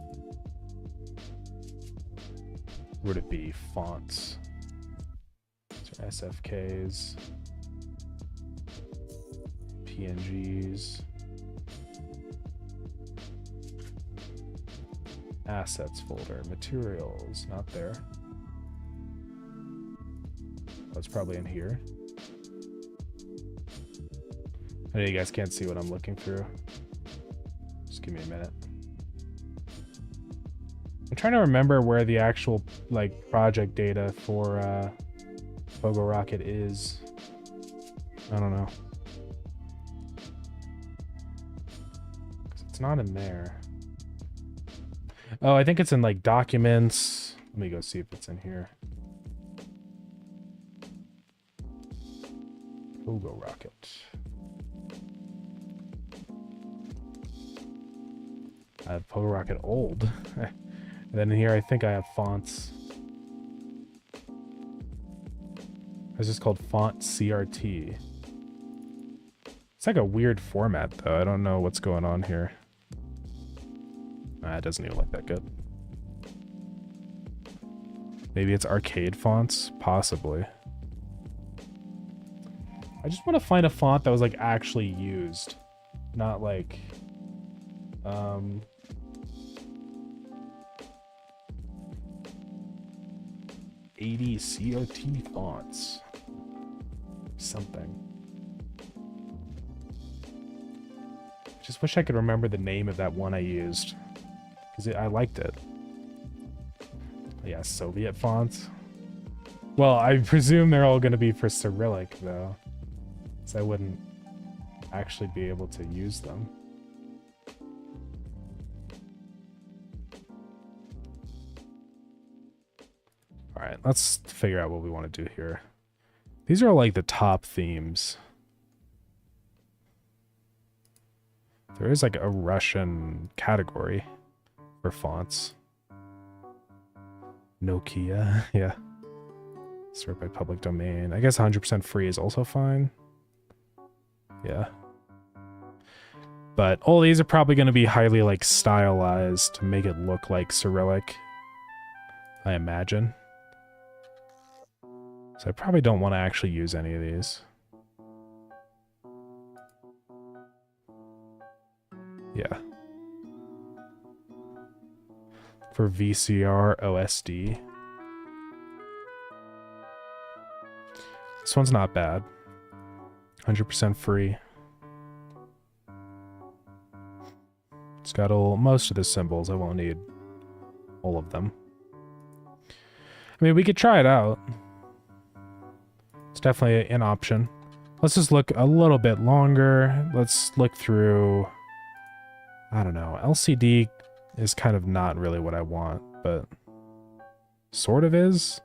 Would it be fonts? So SFKs, PNGs, assets folder, materials, not there. Oh, it's probably in here. I know you guys can't see what I'm looking through. Just give me a minute. I'm trying to remember where the actual like project data for PogoRocket is. I don't know. 'Cause it's not in there. Oh, I think it's in like documents. Let me go see if it's in here. PogoRocket. I have PogoRocket old. And then in here I think I have fonts. It's just called Font CRT. It's like a weird format, though. I don't know what's going on here. It doesn't even look that good. Maybe it's arcade fonts? Possibly. I just want to find a font that was, like, actually used. Not, like... 80 COT fonts. Something. Just wish I could remember the name of that one I used. Because I liked it. Yeah, Soviet fonts. Well, I presume they're all going to be for Cyrillic, though. So I wouldn't actually be able to use them. Alright, let's figure out what we want to do here. These are like the top themes. There is like a Russian category for fonts. Nokia, yeah. Served by public domain. I guess 100% free is also fine. Yeah. But all these are probably going to be highly like stylized to make it look like Cyrillic, I imagine. So I probably don't want to actually use any of these. Yeah. For VCR OSD. This one's not bad. 100% free. It's got most of the symbols. I won't need all of them. I mean, we could try it out. It's definitely an option. Let's just look a little bit longer. Let's look through... I don't know. LCD is kind of not really what I want, but sort of is.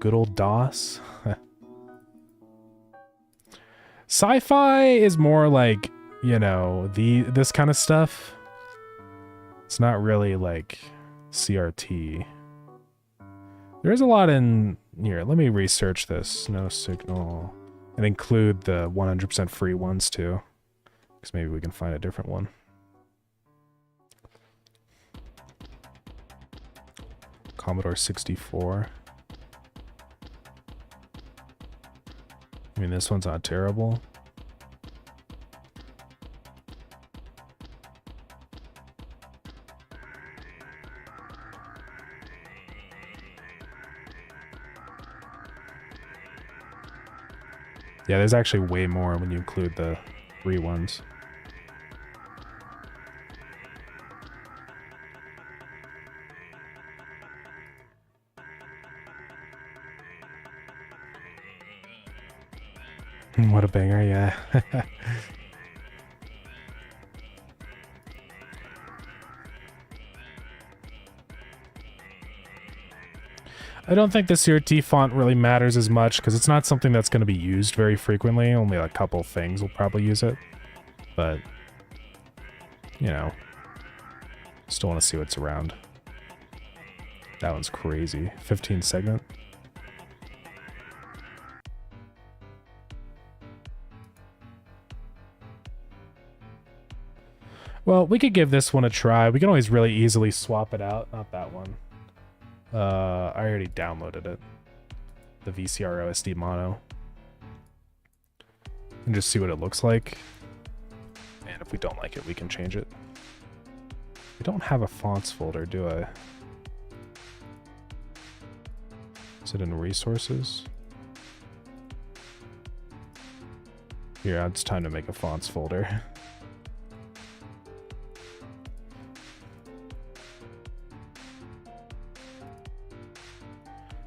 Good old DOS. Sci-fi is more like, you know, this kind of stuff. It's not really like CRT. There is a lot in here. Let me research this. No signal. And include the 100% free ones too. Because maybe we can find a different one. Commodore 64. I mean, this one's not terrible. Yeah, there's actually way more when you include the free ones. What a banger, yeah. I don't think the CRT font really matters as much because it's not something that's going to be used very frequently. Only a couple things will probably use it. But, you know, still want to see what's around. That one's crazy. 15 segment. Well, we could give this one a try. We can always really easily swap it out. Not that one. I already downloaded it. The VCR OSD mono. And just see what it looks like. And if we don't like it, we can change it. I don't have a fonts folder, do I? Is it in resources? Here, it's time to make a fonts folder.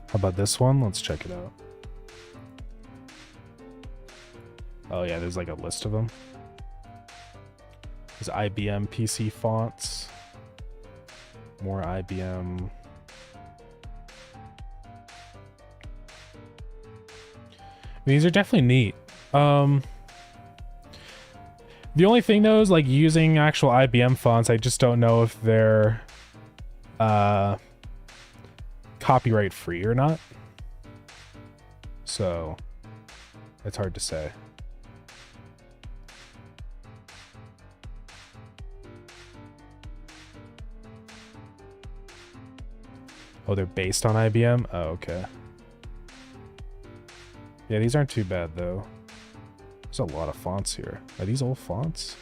How about this one? Let's check it out. Oh yeah, there's like a list of them. There's IBM PC fonts. More IBM. These are definitely neat. The only thing though is like using actual IBM fonts, I just don't know if they're copyright free or not. So It's hard to say. Oh, they're based on IBM? Oh, okay. Yeah, these aren't too bad, though. There's a lot of fonts here. Are these old fonts?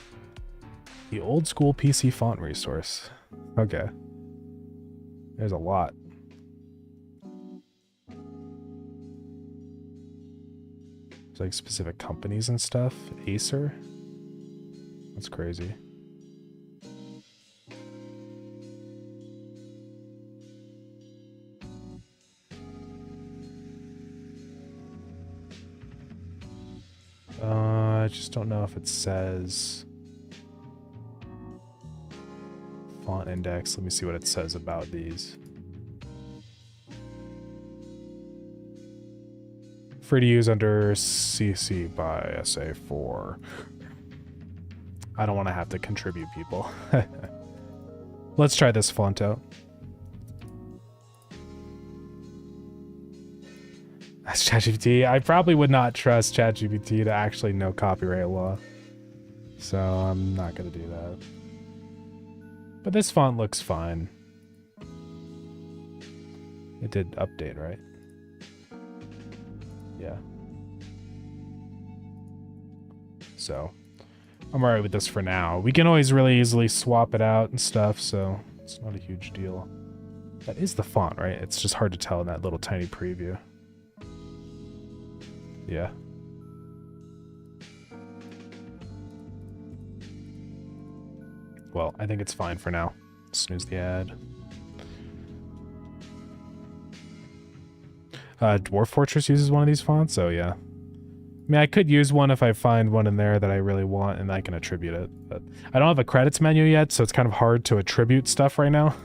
The old school PC font resource. Okay. There's a lot. There's like specific companies and stuff. Acer? That's crazy. I just don't know if it says font index. Let me see what it says about these. Free to use under CC by SA4. I don't want to have to contribute people. Let's try this font out. That's ChatGPT. I probably would not trust ChatGPT to actually know copyright law. So I'm not going to do that. But this font looks fine. It did update, right? Yeah. So I'm alright with this for now. We can always really easily swap it out and stuff, so it's not a huge deal. That is the font, right? It's just hard to tell in that little tiny preview. Yeah. Well, I think it's fine for now. Snooze the ad. Dwarf Fortress uses one of these fonts, so yeah. I mean, I could use one if I find one in there that I really want and I can attribute it. But I don't have a credits menu yet, so it's kind of hard to attribute stuff right now.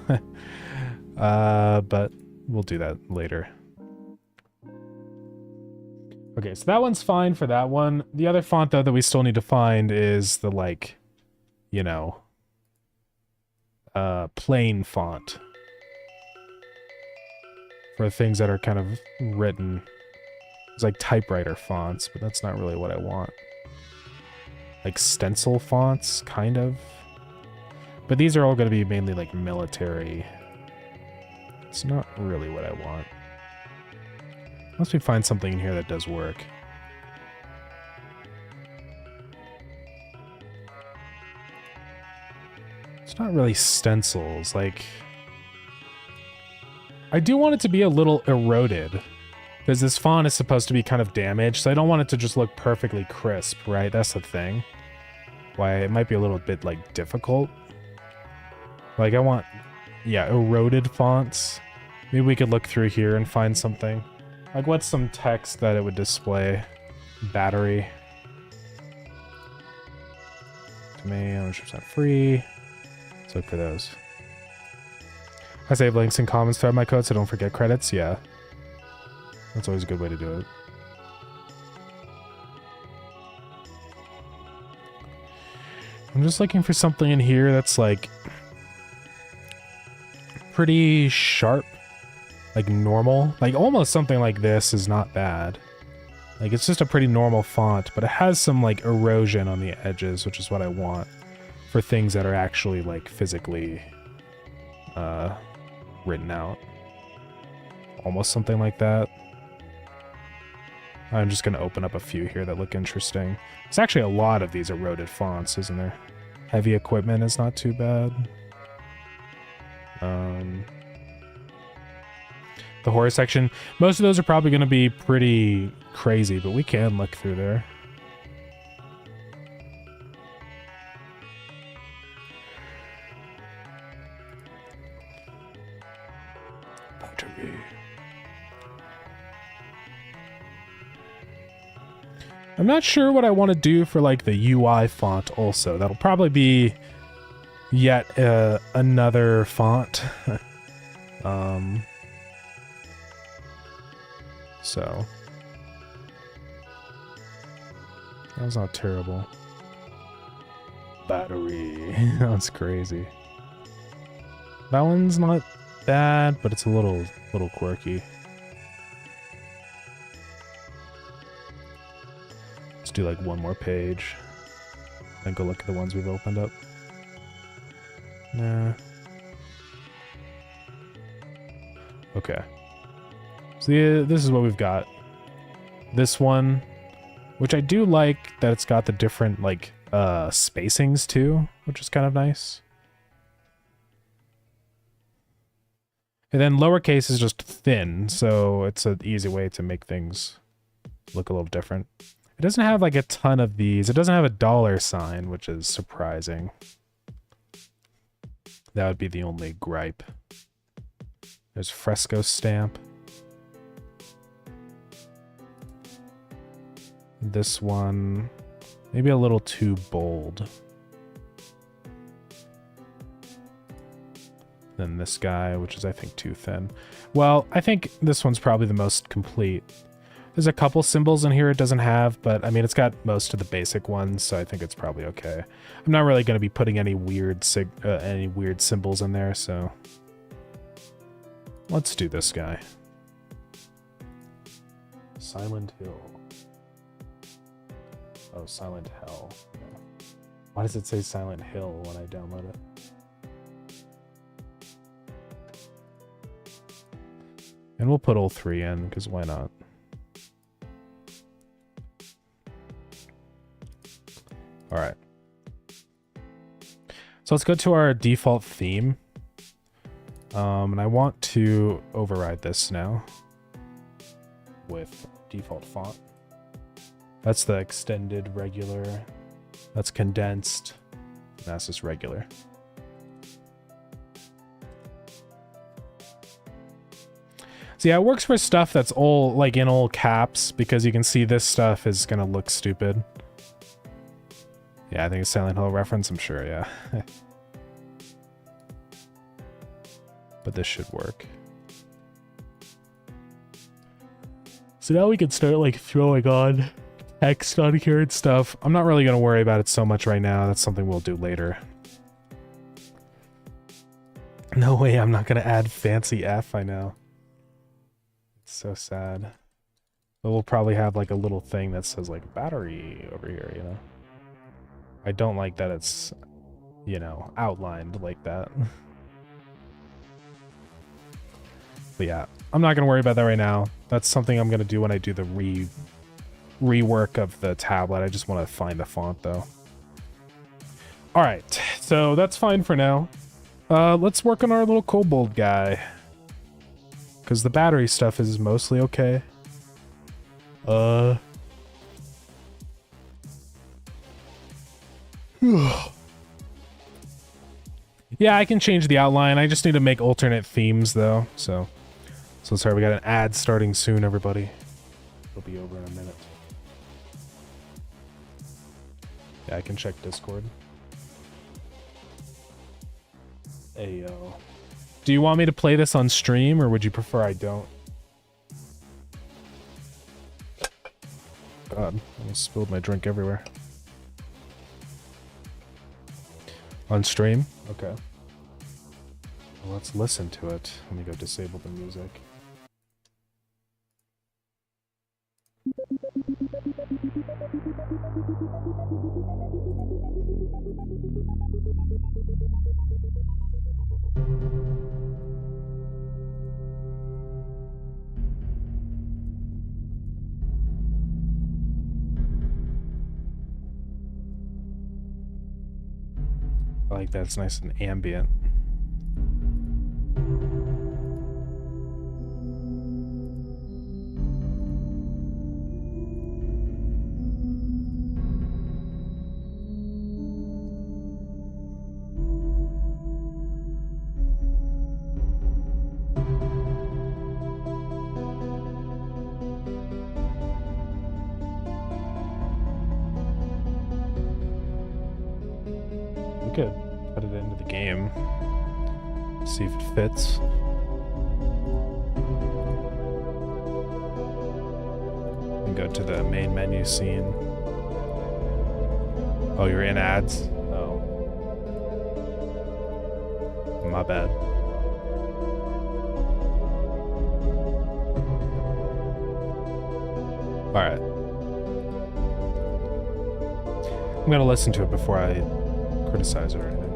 But we'll do that later. Okay, so that one's fine for that one. The other font, though, that we still need to find is the, like, you know, plain font. For things that are kind of written. It's like typewriter fonts, but that's not really what I want. Like stencil fonts, kind of. But these are all going to be mainly like military. It's not really what I want. Unless we find something in here that does work. It's not really stencils, like... I do want it to be a little eroded. Because this font is supposed to be kind of damaged, so I don't want it to just look perfectly crisp, right? That's the thing. Why it might be a little bit, like, difficult. Like, I want, yeah, eroded fonts. Maybe we could look through here and find something. Like, what's some text that it would display? Battery. Domain, 100% free. Let's look for those. I save links and comments throughout my code, so don't forget credits. Yeah. That's always a good way to do it. I'm just looking for something in here that's, like, pretty sharp. Like, normal. Like, almost something like this is not bad. Like, it's just a pretty normal font, but it has some, like, erosion on the edges, which is what I want for things that are actually, like, physically, written out. Almost something like that. I'm just going to open up a few here that look interesting. There's actually a lot of these eroded fonts, isn't there? Heavy equipment is not too bad. The horror section, most of those are probably going to be pretty crazy, but we can look through there. Battery. I'm not sure what I want to do for, like, the UI font also. That'll probably be yet another font. So that was not terrible. Battery. That's crazy. That one's not bad, but it's a little do like one more page. And go look at the ones we've opened up. Nah. Okay. So this is what we've got. This one, which I do like that it's got the different like spacings too, which is kind of nice. And then lowercase is just thin, so it's an easy way to make things look a little different. It doesn't have like a ton of these. It doesn't have a $sign, which is surprising. That would be the only gripe. There's fresco stamp. This one, maybe a little too bold. Then this guy, which is I think too thin. Well, I think this one's probably the most complete. There's a couple symbols in here it doesn't have, but I mean, it's got most of the basic ones, so I think it's probably okay. I'm not really going to be putting any weird symbols in there, so let's do this guy. Silent Hill. Oh, Silent Hell. Why does it say Silent Hill when I download it? And we'll put all 3 in, because why not? Alright. So let's go to our default theme. And I want to override this now with default font. That's the extended regular. That's condensed. And that's just regular. So yeah, it works for stuff that's all like in all caps, because you can see this stuff is gonna look stupid. Yeah, I think it's Silent Hill reference, I'm sure, yeah. But this should work. So now we can start like throwing on text on here and stuff. I'm not really gonna worry about it so much right now. That's something we'll do later. No way, I'm not gonna add fancy F, I know. It's so sad. But we'll probably have like a little thing that says like battery over here, you know? I don't like that it's, you know, outlined like that. But yeah, I'm not going to worry about that right now. That's something I'm going to do when I do the rework of the tablet. I just want to find the font though. All right, so that's fine for now. Let's work on our little kobold guy, because the battery stuff is mostly okay. Yeah, I can change the outline. I just need to make alternate themes though. So sorry, we got an ad starting soon, everybody. It'll be over in a minute. Yeah, I can check Discord. Ayo. Do you want me to play this on stream, or would you prefer I don't? God, I almost spilled my drink everywhere. On stream? Okay. Well, let's listen to it. Let me go disable the music. I like that, it's nice and ambient. We could put it into the game, see if it fits. And go to the main menu scene. Oh, you're in ads? Oh. My bad. Alright. I'm gonna listen to it before I criticize it or anything.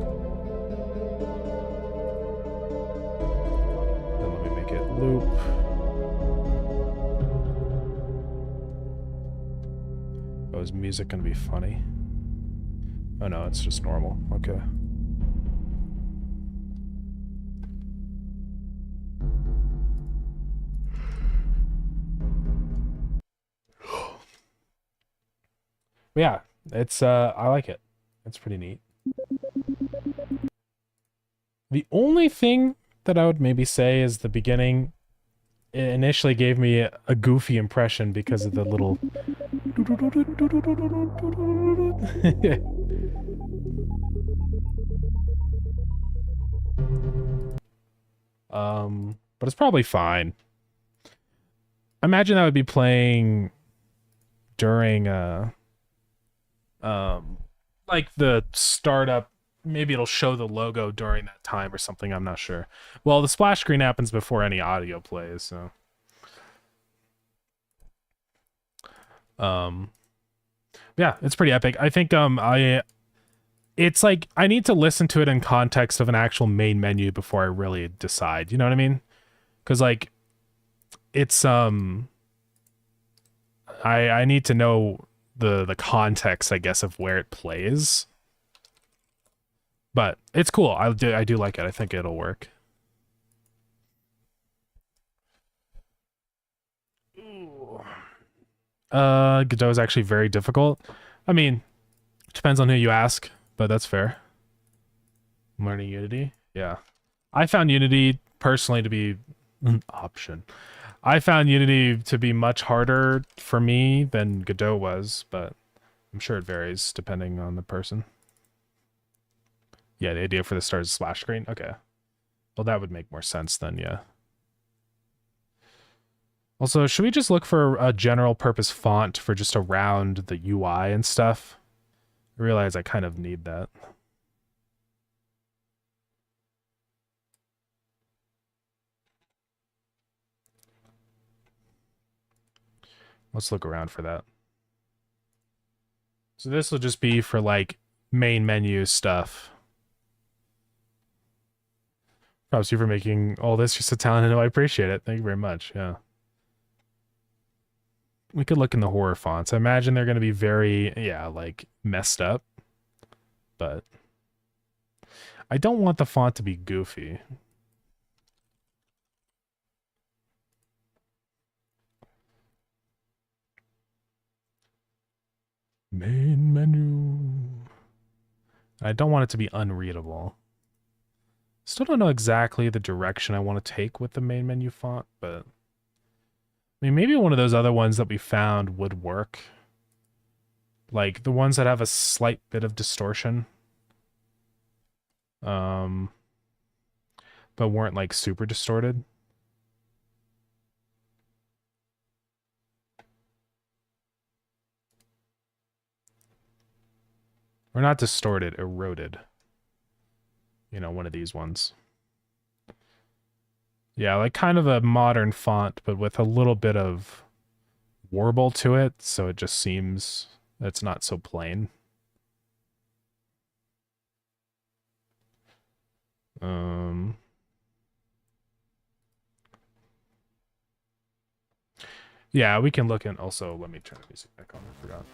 Then let me make it loop. Oh, is music gonna be funny? Oh no, it's just normal. Okay. Yeah, it's I like it. It's pretty neat. The only thing that I would maybe say is the beginning. It initially gave me a goofy impression because of the little but it's probably fine. I imagine that would be playing during like the startup. Maybe it'll show the logo during that time or something, I'm not sure. Well, the splash screen happens before any audio plays, so yeah, it's pretty epic. I think it's like I need to listen to it in context of an actual main menu before I really decide, you know what I mean? Cuz like it's I need to know the context, I guess, of where it plays. But it's cool. I do like it. I think it'll work. Godot is actually very difficult. I mean, depends on who you ask, but that's fair. I'm learning Unity. Yeah. I found Unity personally to be an option. I found Unity to be much harder for me than Godot was, but I'm sure it varies depending on the person. Yeah, the idea for the start is splash screen. Okay. Well, that would make more sense then, yeah. Also, should we just look for a general purpose font for just around the UI and stuff? I realize I kind of need that. Let's look around for that. So this will just be for like main menu stuff. Props you for making all this. You're so talented. I appreciate it. Thank you very much. Yeah. We could look in the horror fonts. I imagine they're going to be very, yeah, like messed up. But I don't want the font to be goofy. Main menu. I don't want it to be unreadable. Still don't know exactly the direction I want to take with the main menu font, but I mean, maybe one of those other ones that we found would work. Like the ones that have a slight bit of distortion. But weren't like super distorted. Or not distorted, eroded. You know, one of these ones. Yeah, like kind of a modern font, but with a little bit of warble to it, so it just seems it's not so plain. Yeah, we can look in. Also, let me turn the music back on. I forgot.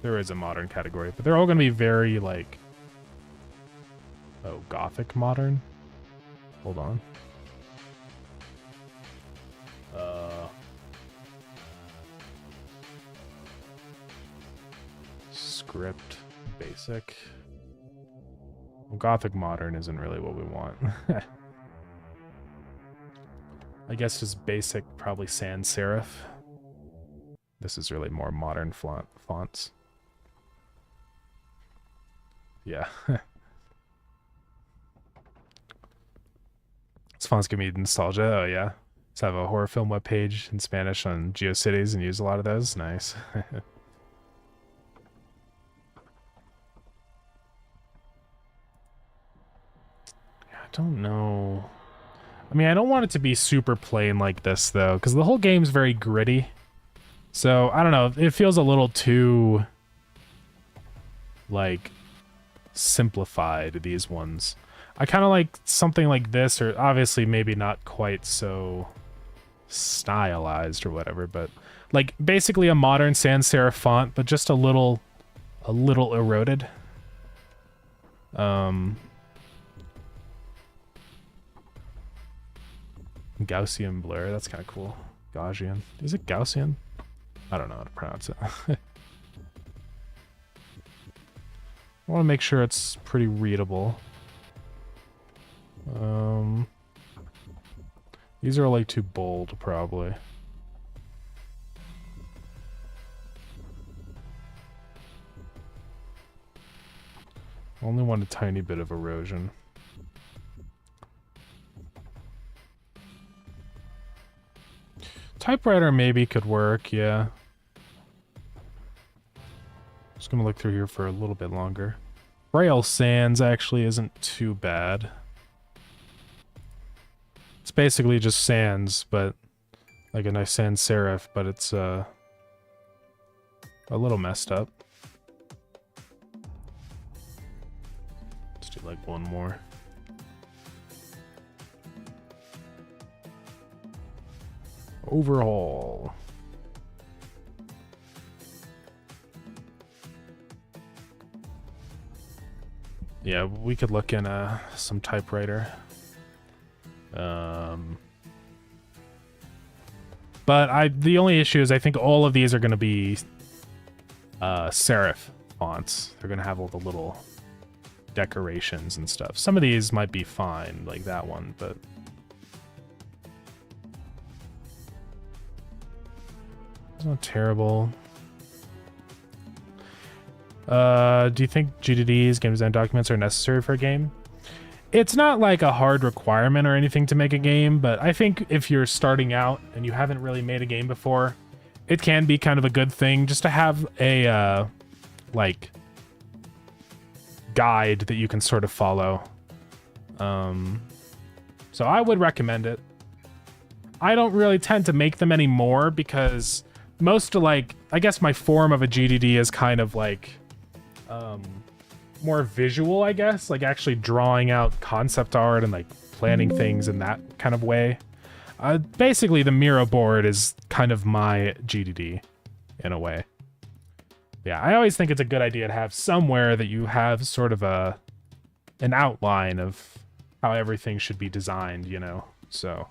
There is a modern category, but they're all going to be very like, oh, Gothic modern. Hold on. Script basic. Well, Gothic modern isn't really what we want. I guess just basic, probably sans serif. This is really more modern fonts. Yeah. These fonts give me nostalgia. Oh yeah. Let's have a horror film webpage in Spanish on GeoCities and use a lot of those. Nice. I don't know. I mean, I don't want it to be super plain like this, though, because the whole game's very gritty. So, I don't know. It feels a little too like simplified, these ones. I kind of like something like this, or obviously maybe not quite so stylized or whatever, but like basically a modern sans serif font, but just a little eroded. Gaussian blur, that's kind of cool. Gaussian. Is it Gaussian? I don't know how to pronounce it. I want to make sure it's pretty readable. These are like too bold, probably. Only want a tiny bit of erosion. Typewriter maybe could work, yeah. Just gonna look through here for a little bit longer. Braille sans actually isn't too bad. It's basically just sans, but like a nice sans serif, but it's a little messed up. Let's do like one more. Overhaul. Yeah, we could look in some typewriter. But the only issue is I think all of these are going to be serif fonts. They're going to have all the little decorations and stuff. Some of these might be fine, like that one, but it's not terrible. Do you think GDDs, game design documents, are necessary for a game? It's not like a hard requirement or anything to make a game, but I think if you're starting out and you haven't really made a game before, it can be kind of a good thing just to have a like guide that you can sort of follow. So I would recommend it. I don't really tend to make them anymore because most of, like, I guess my form of a GDD is kind of like more visual, I guess, like actually drawing out concept art and like planning things in that kind of way. Basically the Miro board is kind of my GDD in a way. Yeah, I always think it's a good idea to have somewhere that you have sort of an outline of how everything should be designed, you know. So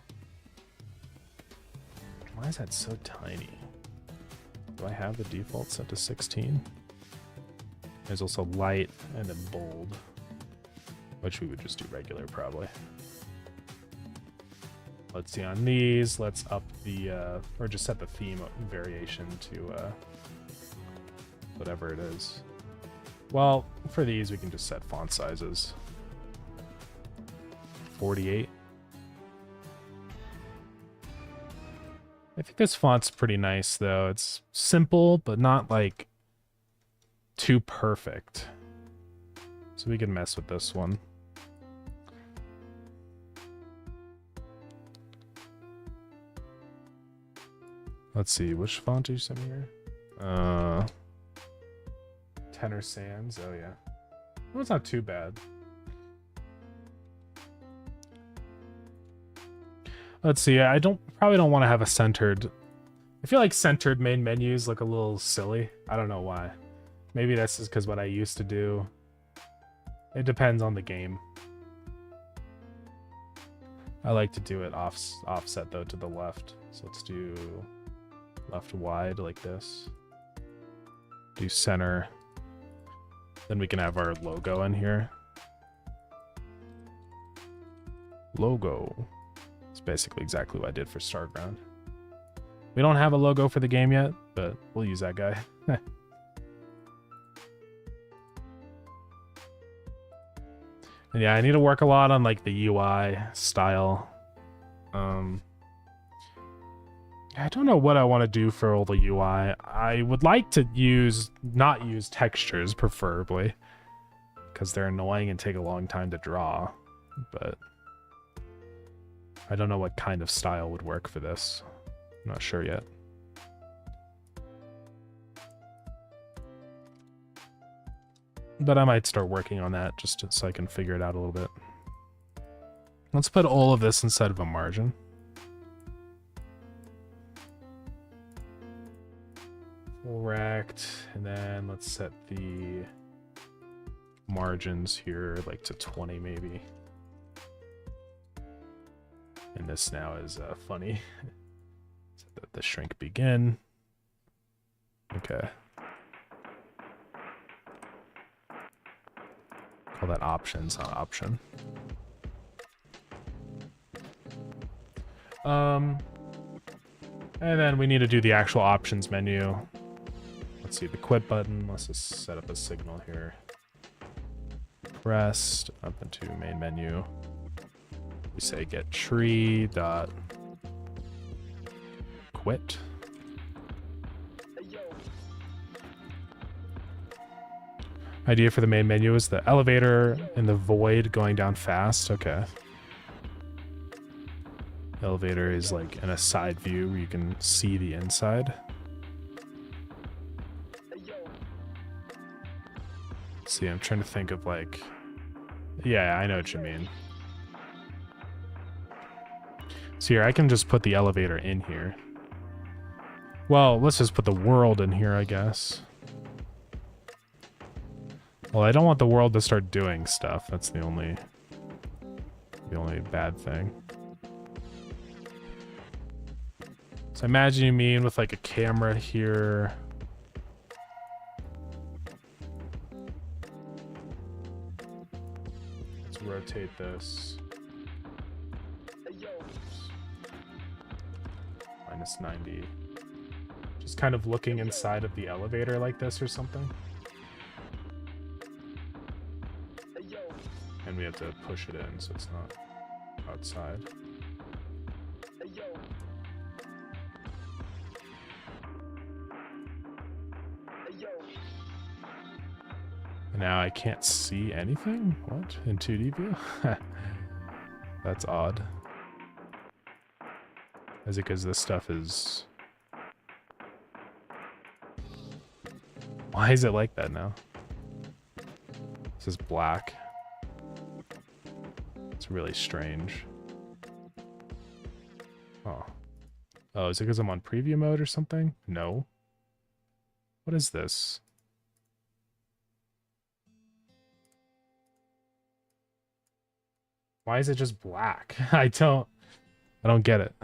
why is that so tiny? Do I have the default set to 16? There's also light and then bold, which we would just do regular probably. Let's see on these, let's up the, or just set the theme variation to whatever it is. Well, for these we can just set font sizes. 48. I think this font's pretty nice though. It's simple, but not like too perfect. So we can mess with this one. Let's see, which font did you send me here? Tenor Sans, oh yeah. Well, it's not too bad. Let's see, I probably don't want to have a centered. I feel like centered main menus look a little silly. I don't know why. Maybe that's just because what I used to do. It depends on the game. I like to do it offset though to the left. So let's do left wide like this. Do center. Then we can have our logo in here. Logo. It's basically exactly what I did for Starground. We don't have a logo for the game yet, but we'll use that guy. And yeah, I need to work a lot on like the UI style. I don't know what I want to do for all the UI. I would like to not use textures, preferably, because they're annoying and take a long time to draw. But I don't know what kind of style would work for this. I'm not sure yet. But I might start working on that just so I can figure it out a little bit. Let's put all of this inside of a margin. Full rect, and then let's set the margins here like to 20 maybe. And this now is funny. Set the shrink begin. Okay. Call that options, not option. And then we need to do the actual options menu. Let's see, the quit button. Let's just set up a signal here. Pressed up into main menu. We say get tree dot quit. Idea for the main menu is the elevator in the void going down fast. Okay. Elevator is like in a side view where you can see the inside. See, I'm trying to think of like, yeah, I know what you mean. So here, I can just put the elevator in here. Well, let's just put the world in here, I guess. Well, I don't want the world to start doing stuff. That's the only bad thing. So imagine you mean with like a camera here. Let's rotate this. Minus 90. Just kind of looking inside of the elevator like this or something. And we have to push it in so it's not outside. Now I can't see anything? What? In 2D view? That's odd. Is it because this stuff is... Why is it like that now? This is black. It's really strange. Oh. Oh, is it because I'm on preview mode or something? No. What is this? Why is it just black? I don't get it.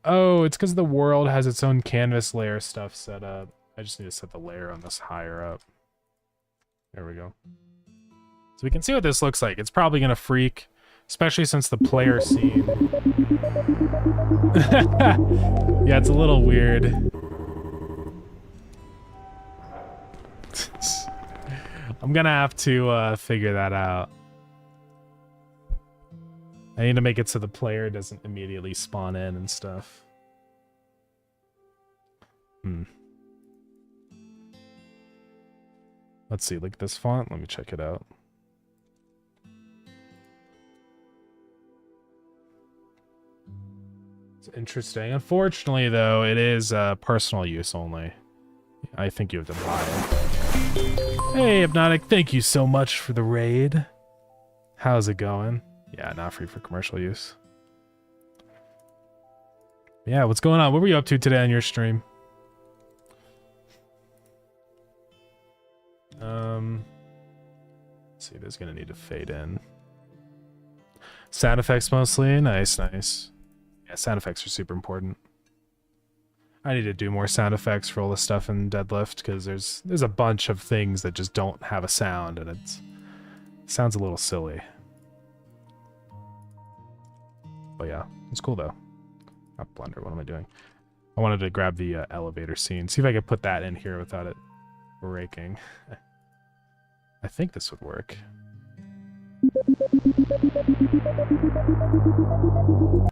Oh, it's because the world has its own canvas layer stuff set up. I just need to set the layer on this higher up. There we go. So we can see what this looks like. It's probably gonna freak, especially since the player scene. Yeah, it's a little weird. I'm gonna have to figure that out. I need to make it so the player doesn't immediately spawn in and stuff. Let's see, look at this font. Let me check it out. It's interesting. Unfortunately, though, it is personal use only. I think you have to buy it. Hey, Hypnotic, thank you so much for the raid. How's it going? Yeah, not free for commercial use. Yeah, what's going on? What were you up to today on your stream? Let's see, this is gonna need to fade in. Sound effects mostly. Nice, nice. Yeah, sound effects are super important. I need to do more sound effects for all the stuff in Deadlift because there's a bunch of things that just don't have a sound and it sounds a little silly. But yeah, it's cool though. Not Blender, what am I doing? I wanted to grab the elevator scene. See if I could put that in here without it breaking. I think this would work.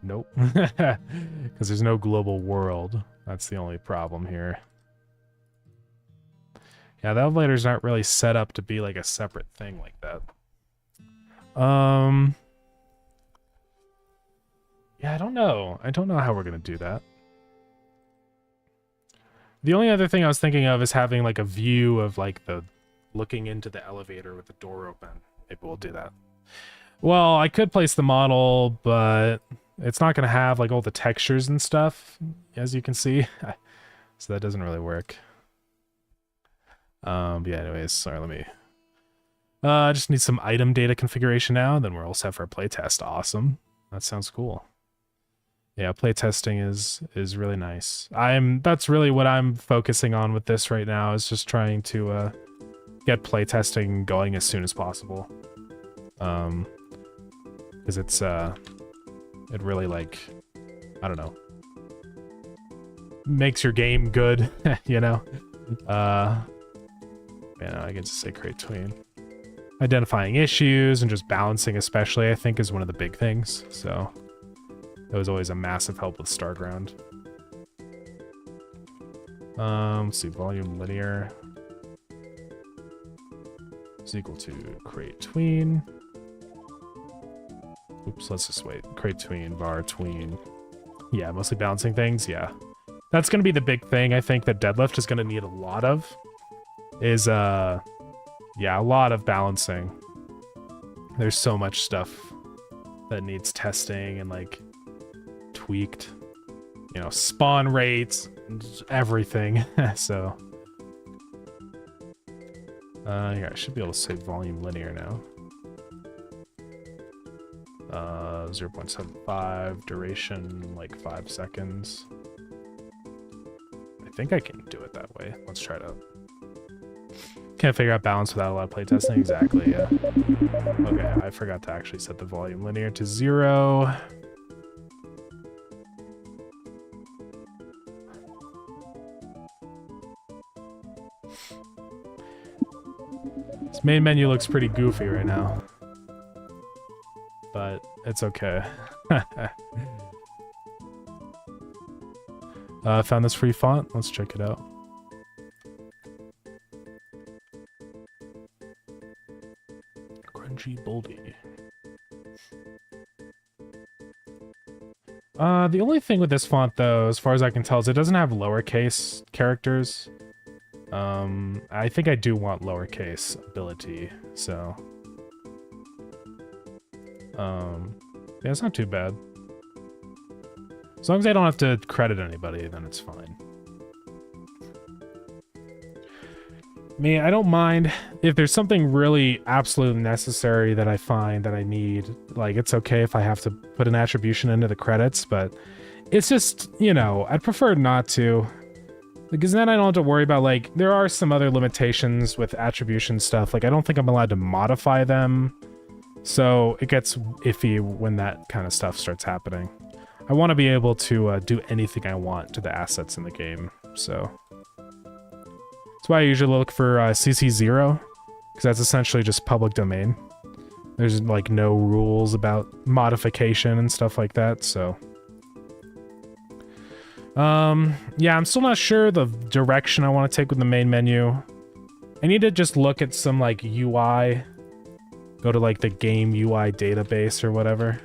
Nope. Because there's no global world. That's the only problem here. Yeah, the elevators aren't really set up to be like a separate thing like that. Yeah, I don't know. I don't know how we're gonna do that. The only other thing I was thinking of is having like a view of like the looking into the elevator with the door open. Maybe we'll do that. Well, I could place the model, but it's not going to have like all the textures and stuff, as you can see. So that doesn't really work. But yeah, anyways, sorry, let me... I just need some item data configuration now, then we're all set for a playtest. Awesome. That sounds cool. Yeah, playtesting is really nice. That's really what I'm focusing on with this right now, is just trying to get playtesting going as soon as possible. Because it really, like, I don't know, makes your game good, you know? I can just say create tween. Identifying issues and just balancing especially, I think, is one of the big things, so that was always a massive help with Starground. Let's see, volume linear is equal to create tween. Oops, let's just wait. Create tween, var tween. Yeah, mostly balancing things, yeah. That's gonna be the big thing, I think, that Deadlift is gonna need a lot of, is, yeah, a lot of balancing. There's so much stuff that needs testing and, like, tweaked. You know, spawn rates, everything, so... yeah, I should be able to say volume linear now. 0.75, duration, like 5 seconds. I think I can do it that way. Let's try it out. Can't figure out balance without a lot of playtesting. Exactly, yeah. Okay, I forgot to actually set the volume linear to 0. This main menu looks pretty goofy right now, but it's okay. Found this free font. Let's check it out. Grungy Boldy. The only thing with this font, though, as far as I can tell, is it doesn't have lowercase characters. I think I do want lowercase ability, so... yeah, it's not too bad. As long as I don't have to credit anybody, then it's fine. I mean, I don't mind if there's something really absolutely necessary that I find that I need. Like, it's okay if I have to put an attribution into the credits, but it's just, you know, I'd prefer not to. Because then I don't have to worry about, like, there are some other limitations with attribution stuff. Like, I don't think I'm allowed to modify them. So it gets iffy when that kind of stuff starts happening. I want to be able to do anything I want to the assets in the game, so... That's why I usually look for CC0, because that's essentially just public domain. There's, like, no rules about modification and stuff like that, so... yeah, I'm still not sure the direction I want to take with the main menu. I need to just look at some, like, UI. Go to, like, the game UI database or whatever.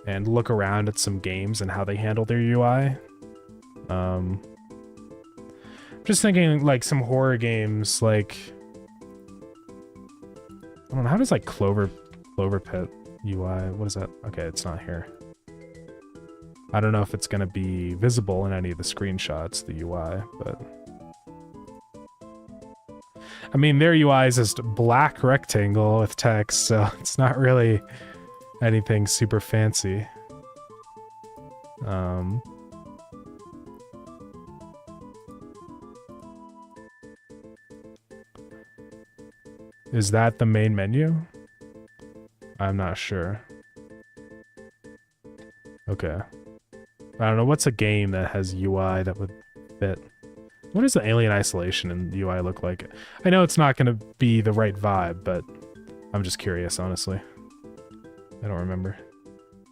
And look around at some games and how they handle their UI. Just thinking, like, some horror games, like... I don't know, how does, like, Clover Pit UI... What is that? Okay, it's not here. I don't know if it's gonna be visible in any of the screenshots, the UI, but... I mean, their UI is just a black rectangle with text, so it's not really anything super fancy. Is that the main menu? I'm not sure. Okay. I don't know, what's a game that has UI that would fit? What does the Alien Isolation and UI look like? I know it's not going to be the right vibe, but I'm just curious, honestly. I don't remember.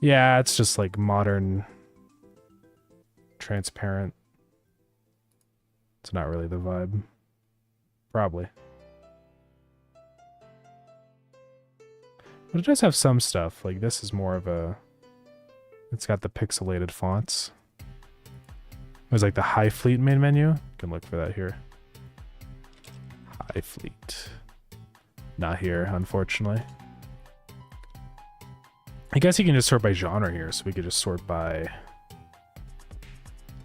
Yeah, it's just like modern, transparent. It's not really the vibe. Probably. But it does have some stuff. Like, this is more of a... It's got the pixelated fonts. It was like the High Fleet main menu. You can look for that here. High Fleet. Not here, unfortunately. I guess you can just sort by genre here, so we could just sort by,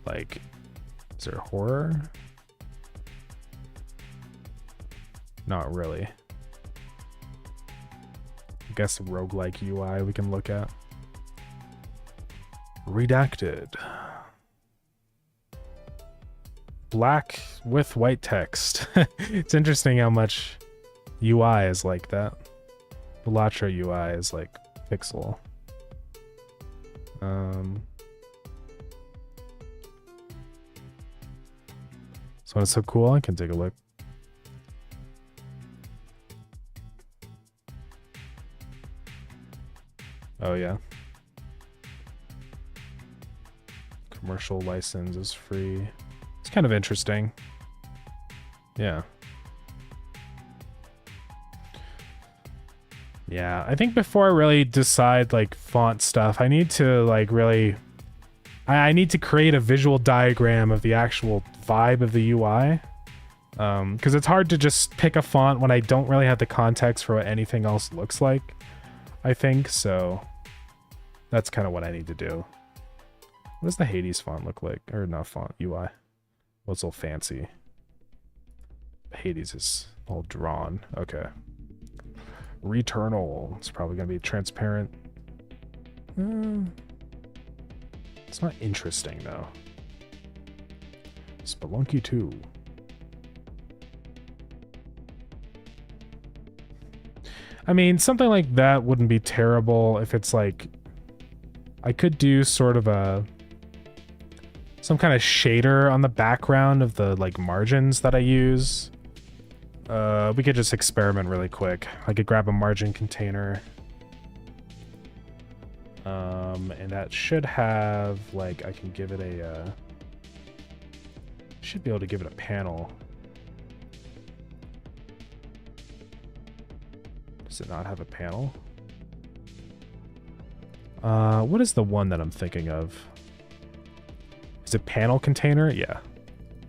like, is there horror? Not really. I guess roguelike UI we can look at. Redacted. Black with white text. It's interesting how much UI is like that. Elytra UI is like pixel. So it's so cool, I can take a look. Oh yeah. Commercial license is free. It's kind of interesting. Yeah. Yeah, I think before I really decide like font stuff, I need to like really... I need to create a visual diagram of the actual vibe of the UI. Because it's hard to just pick a font when I don't really have the context for what anything else looks like, I think. So that's kind of what I need to do. What does the Hades font look like? Or not font, UI. Well, it's all fancy. Hades is all drawn. Okay. Returnal. It's probably going to be transparent. It's not interesting, though. Spelunky 2. I mean, something like that wouldn't be terrible if it's like... I could do sort of a... some kind of shader on the background of the like margins that I use. We could just experiment really quick. I could grab a margin container. And that should have, like, I can give it a, should be able to give it a panel. Does it not have a panel? What is the one that I'm thinking of? Is it panel container? Yeah.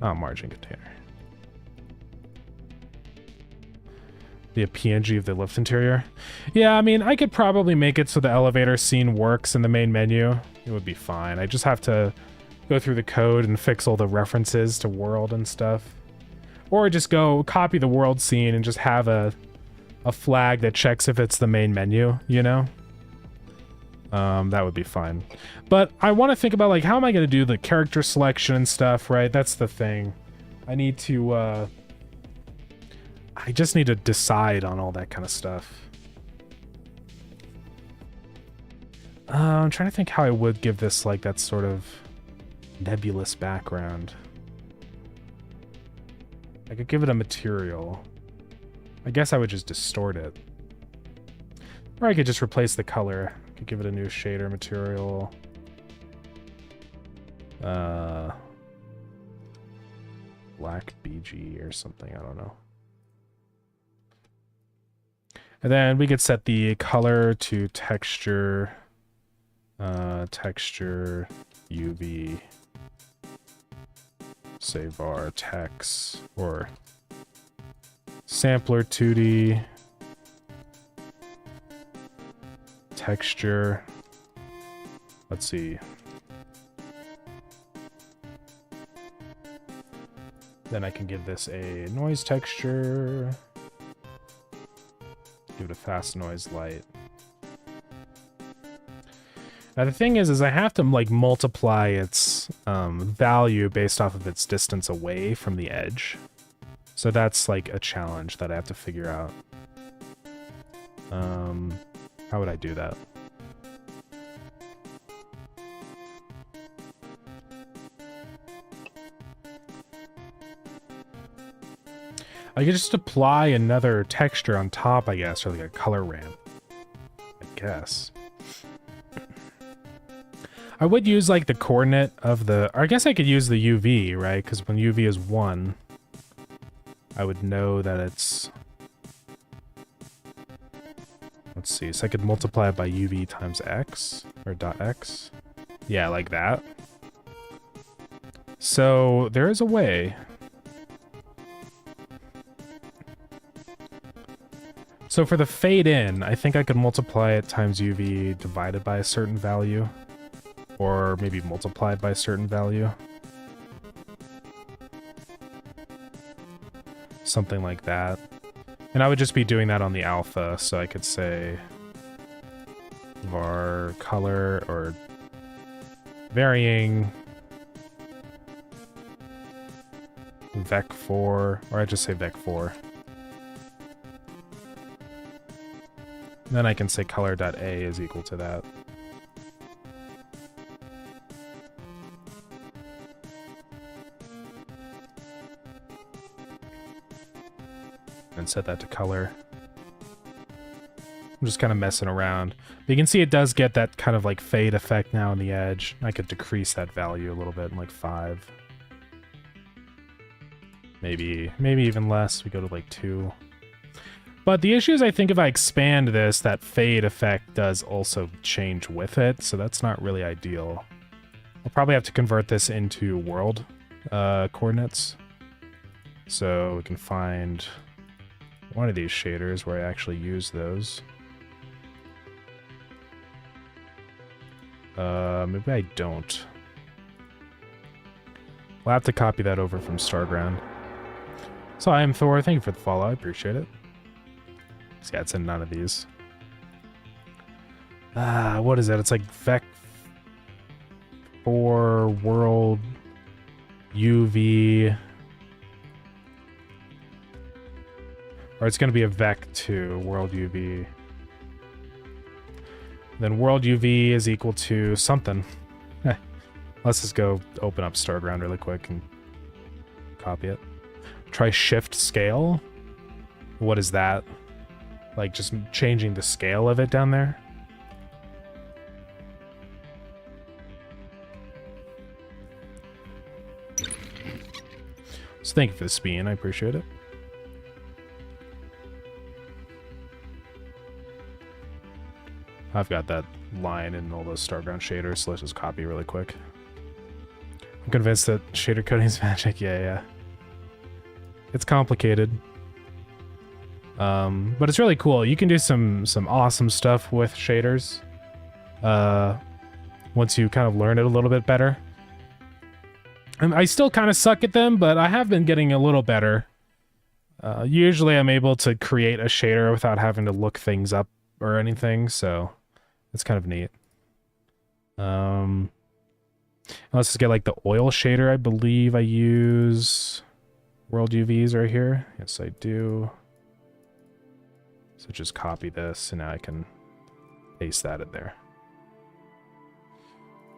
Oh, margin container. Be a PNG of the lift interior. Yeah, I mean, I could probably make it so the elevator scene works in the main menu. It would be fine. I just have to go through the code and fix all the references to world and stuff. Or just go copy the world scene and just have a flag that checks if it's the main menu, you know? That would be fine. But I want to think about, like, how am I going to do the character selection and stuff, right? That's the thing. I need to, I just need to decide on all that kind of stuff. I'm trying to think how I would give this, like, that sort of nebulous background. I could give it a material. I guess I would just distort it. Or I could just replace the color. I could give it a new shader material. Black BG or something, I don't know. And then we could set the color to texture, texture, UV, say var text, or sampler 2D, texture, let's see. Then I can give this a noise texture. Give it a fast noise light. Now the thing is I have to like multiply its value based off of its distance away from the edge. So that's like a challenge that I have to figure out. How would I do that? I could just apply another texture on top, I guess, or like a color ramp. I guess. I would use like the coordinate of the... Or I guess I could use the UV, right? Because when UV is 1, I would know that it's... Let's see. So I could multiply it by UV times X, or dot X. Yeah, like that. So there is a way... So for the fade in, I think I could multiply it times UV divided by a certain value. Or maybe multiplied by a certain value. Something like that. And I would just be doing that on the alpha, so I could say var color or varying vec4, or I just say vec4. Then I can say color.a is equal to that. And set that to color. I'm just kind of messing around. But you can see it does get that kind of like fade effect now on the edge. I could decrease that value a little bit, like 5. Maybe even less. We go to like 2. But the issue is, I think if I expand this, that fade effect does also change with it, so that's not really ideal. I'll probably have to convert this into world coordinates. So we can find one of these shaders where I actually use those. Maybe I don't. We'll have to copy that over from Starground. So I am Thor. Thank you for the follow. I appreciate it. So yeah, it's in none of these. What is that? It's like vec for world UV. Or it's going to be a vec2 world UV. Then world UV is equal to something. Let's just go open up Starground really quick and copy it. Try shift scale. What is that? Like just changing the scale of it down there? So thank you for the spin. I appreciate it. I've got that line in all those Starground shaders, so let's just copy really quick. I'm convinced that shader coding is magic. Yeah. It's complicated. But it's really cool. You can do some awesome stuff with shaders. Once you kind of learn it a little bit better. And I still kind of suck at them, but I have been getting a little better. Usually I'm able to create a shader without having to look things up or anything, so it's kind of neat. Let's just get like the oil shader. I believe I use world UVs right here. Yes, I do. So just copy this, and now I can paste that in there.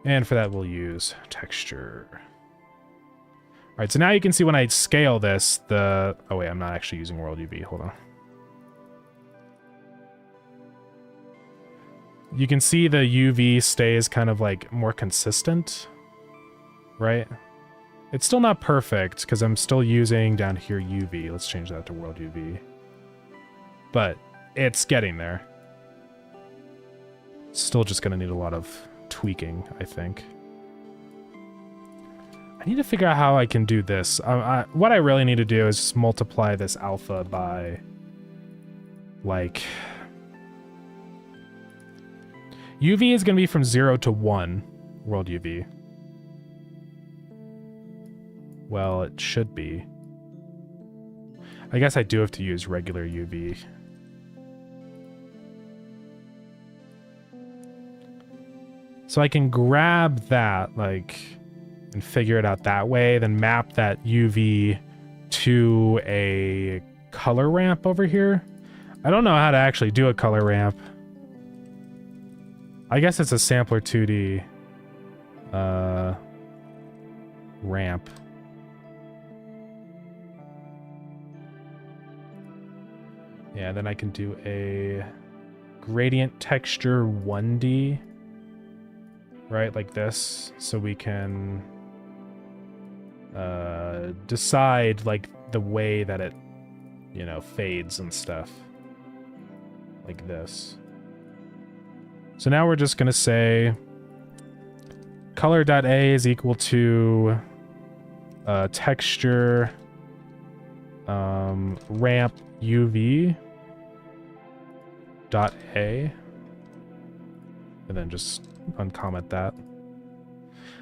And for that, we'll use texture. All right, so now you can see when I scale this, oh wait, I'm not actually using world UV. Hold on. You can see the UV stays kind of like more consistent, right? It's still not perfect because I'm still using down here UV. Let's change that to world UV. But it's getting there. Still just gonna need a lot of tweaking, I think. I need to figure out how I can do this. What I really need to do is just multiply this alpha by, like... UV is going to be from 0 to 1, world UV. Well, it should be. I guess I do have to use regular UV. So I can grab that, like, and figure it out that way, then map that UV to a color ramp over here. I don't know how to actually do a color ramp. I guess it's a sampler 2D ramp. Yeah, then I can do a gradient texture 1D, right, like this, so we can decide like the way that it, you know, fades and stuff, like this. So now we're just going to say color.a is equal to texture ramp UV. dot A, and then just uncomment that.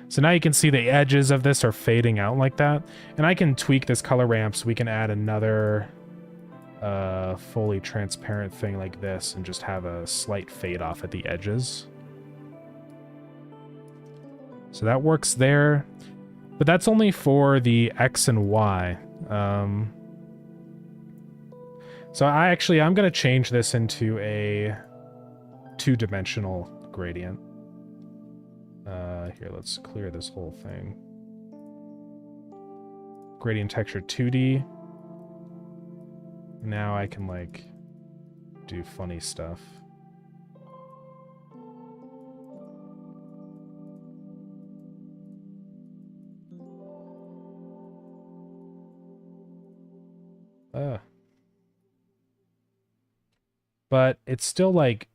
So now you can see the edges of this are fading out like that. And I can tweak this color ramp so we can add another fully transparent thing like this and just have a slight fade off at the edges. So that works there. But that's only for the X and Y. So I'm going to change this into a 2-dimensional gradient. Here, let's clear this whole thing. Gradient texture 2D. Now I can, like, do funny stuff. But it's still, like,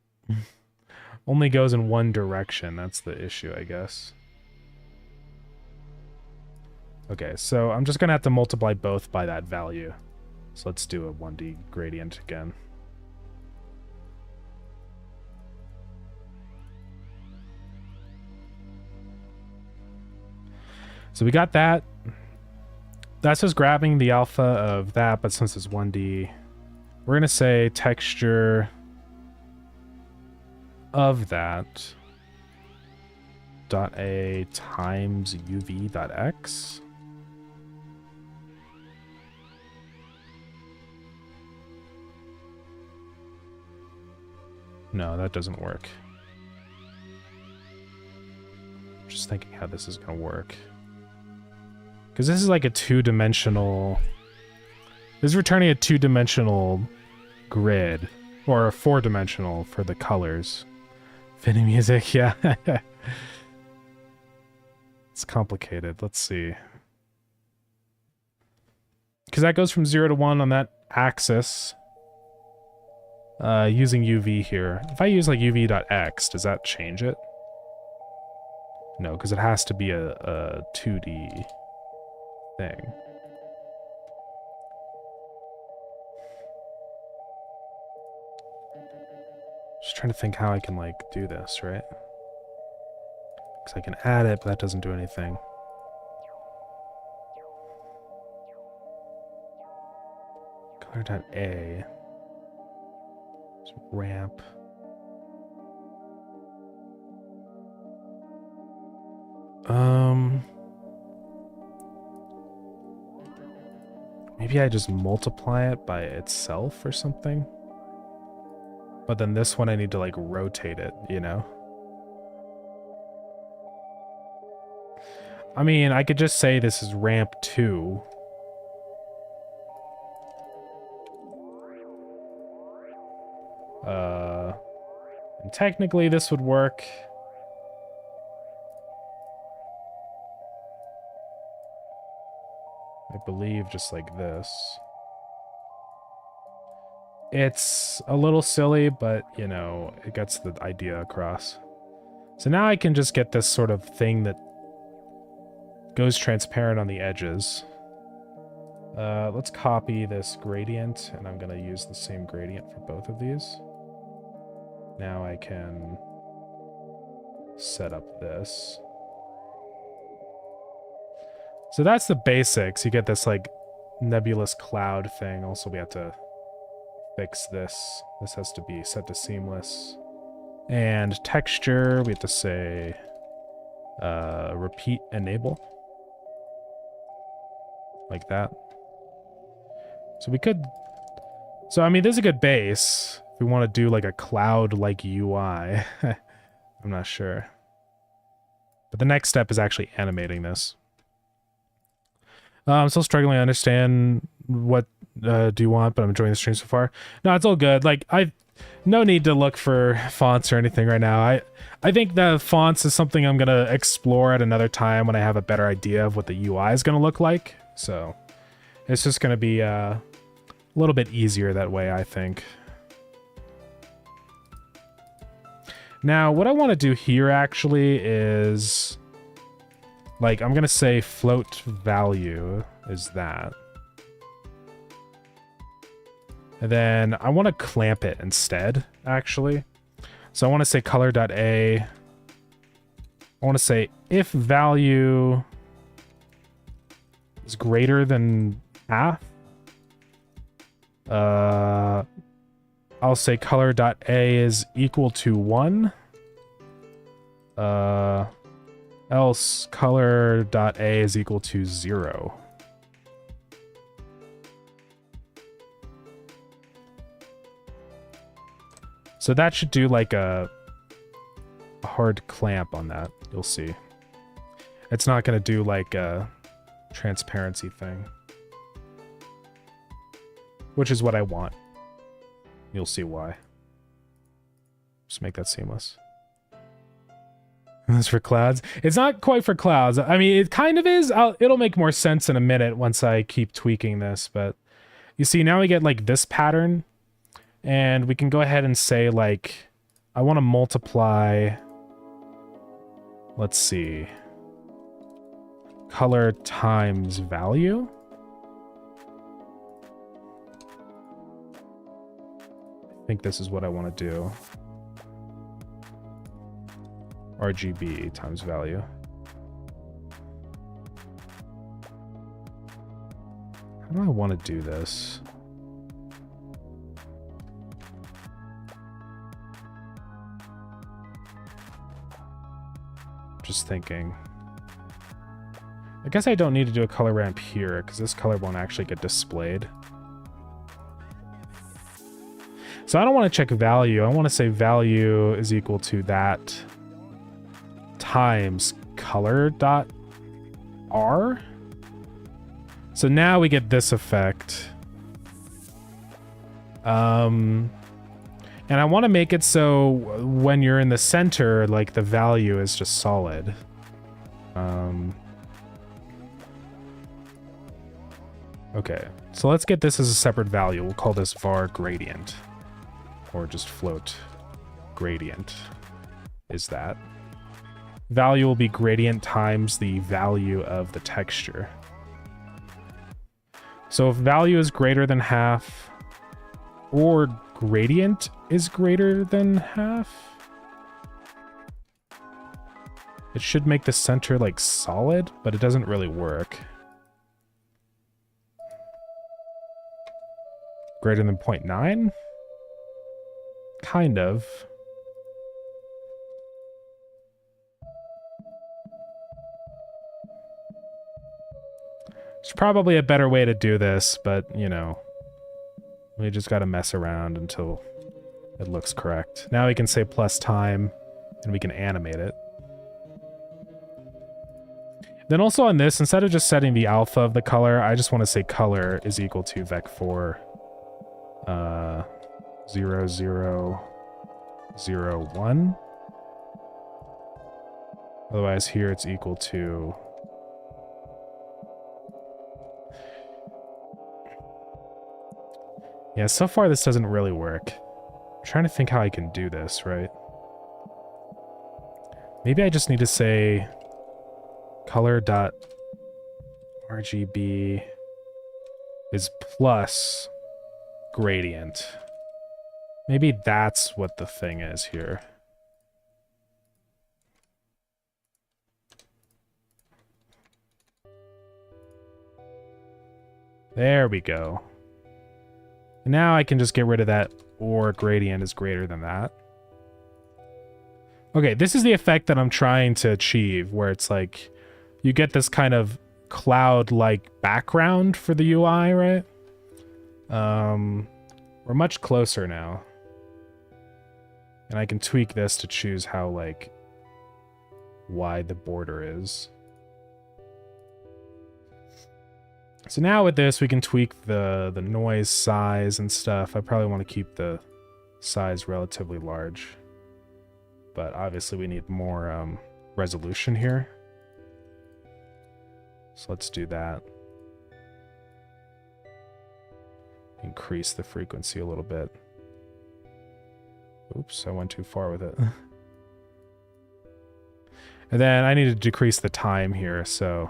only goes in one direction. That's the issue, I guess. Okay, so I'm just going to have to multiply both by that value. So let's do a 1D gradient again. So we got that. That's just grabbing the alpha of that, but since it's 1D, we're going to say texture of that dot A times UV dot X. No, that doesn't work. Just thinking how this is going to work. Because this is like a 2-dimensional... This is returning a 2-dimensional grid. Or a 4-dimensional for the colors. Fitting music, yeah. It's complicated. Let's see. Because that goes from 0 to 1 on that axis. Using UV here. If I use like UV.x, does that change it? No, because it has to be a 2D thing. Just trying to think how I can, like, do this, right? Because I can add it, but that doesn't do anything. Color.A. Ramp. Maybe I just multiply it by itself or something. But then this one I need to, like, rotate it, you know? I mean, I could just say this is ramp 2. And technically this would work. I believe just like this. It's a little silly, but, you know, it gets the idea across. So now I can just get this sort of thing that goes transparent on the edges. Let's copy this gradient, and I'm going to use the same gradient for both of these. Now I can set up this. So that's the basics. You get this, like, nebulous cloud thing. Also, we have to fix this. This has to be set to seamless. And texture, we have to say repeat enable. Like that. So we could... So, I mean, this is a good base. If we want to do, like, a cloud-like UI. I'm not sure. But the next step is actually animating this. I'm still struggling to understand what do you want, but I'm enjoying the stream so far. No, it's all good. Like, no need to look for fonts or anything right now. I think the fonts is something I'm going to explore at another time when I have a better idea of what the UI is going to look like. So it's just going to be a little bit easier that way, I think. Now, what I want to do here actually is, like, I'm going to say float value is that. And then I want to clamp it instead, actually. So I want to say color.a. I want to say if value is greater than half, I'll say color.a is equal to 1. Else color.a is equal to 0. So that should do like a hard clamp on that. You'll see. It's not going to do like a transparency thing, which is what I want. You'll see why. Just make that seamless. That's for clouds. It's not quite for clouds. I mean, it kind of is. It'll make more sense in a minute once I keep tweaking this. But you see, now we get like this pattern. And we can go ahead and say, like, I want to multiply, let's see, color times value. I think this is what I want to do. RGB times value. How do I want to do this? Just thinking. I guess I don't need to do a color ramp here because this color won't actually get displayed. So I don't want to check value. I want to say value is equal to that times color dot R. So now we get this effect. And I want to make it so when you're in the center, like the value is just solid. Okay, so let's get this as a separate value. We'll call this var gradient, or just float gradient is that. Value will be gradient times the value of the texture. So if value is greater than half, or gradient is greater than half, it should make the center like solid, but it doesn't really work. Greater than 0.9? Kind of. There's probably a better way to do this, but you know, we just got to mess around until it looks correct. Now we can say plus time, and we can animate it. Then also on this, instead of just setting the alpha of the color, I just want to say color is equal to vec4 0, 0, 0, 1. Otherwise here it's equal to yeah, so far this doesn't really work. I'm trying to think how I can do this, right? Maybe I just need to say color.rgb is plus gradient. Maybe that's what the thing is here. There we go. Now I can just get rid of that or gradient is greater than that. Okay, this is the effect that I'm trying to achieve, where it's like you get this kind of cloud-like background for the UI, right? We're much closer now. And I can tweak this to choose how, like, wide the border is. So now with this, we can tweak the noise size and stuff. I probably want to keep the size relatively large. But obviously we need more resolution here. So let's do that. Increase the frequency a little bit. Oops, I went too far with it. And then I need to decrease the time here, so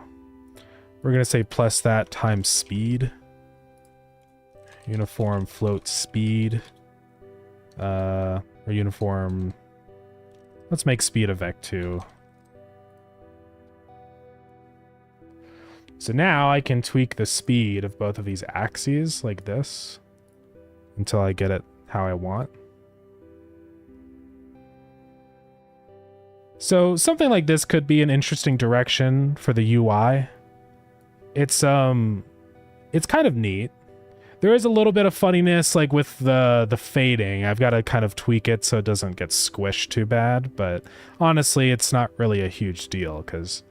we're going to say plus that times speed Uniform float speed. Or uniform. Let's make speed a vec2. So now I can tweak the speed of both of these axes like this until I get it how I want. So something like this could be an interesting direction for the UI. It's kind of neat. There is a little bit of funniness like with the fading. I've got to kind of tweak it so it doesn't get squished too bad, but honestly, it's not really a huge deal because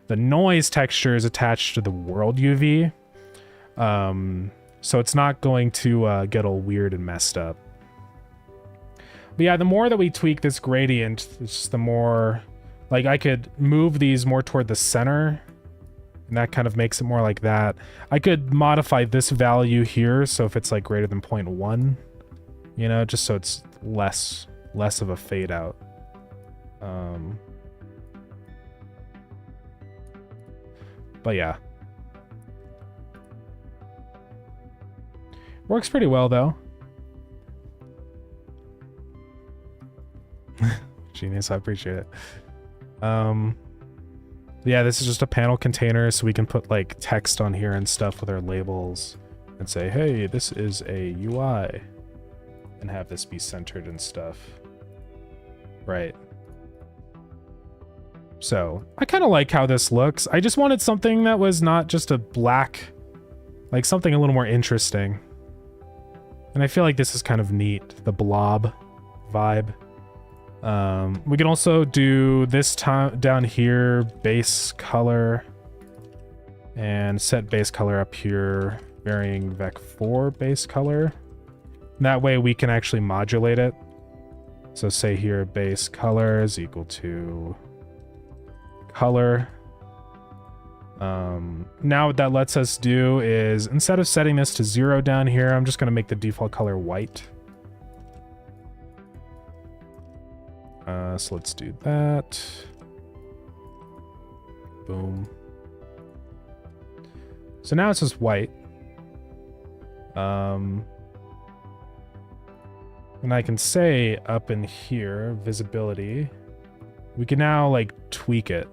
the noise texture is attached to the world UV. So it's not going to get all weird and messed up. But yeah, the more that we tweak this gradient, it's just the more, like, I could move these more toward the center, and that kind of makes it more like that. I could modify this value here, so if it's like greater than 0.1, you know, just so it's less of a fade out. But yeah. Works pretty well though. Genius, I appreciate it. Yeah, this is just a panel container, so we can put like text on here and stuff with our labels and say, hey, this is a UI, and have this be centered and stuff. Right. So I kind of like how this looks. I just wanted something that was not just a black, like something a little more interesting. And I feel like this is kind of neat, the blob vibe. We can also do this time down here, base color, and set base color up here, varying vec4 base color. And that way we can actually modulate it. So say here base color is equal to color. Now what that lets us do is, instead of setting this to 0 down here, I'm just going to make the default color white. So let's do that. Boom. So now it's just white. And I can say up in here, visibility, we can now like tweak it.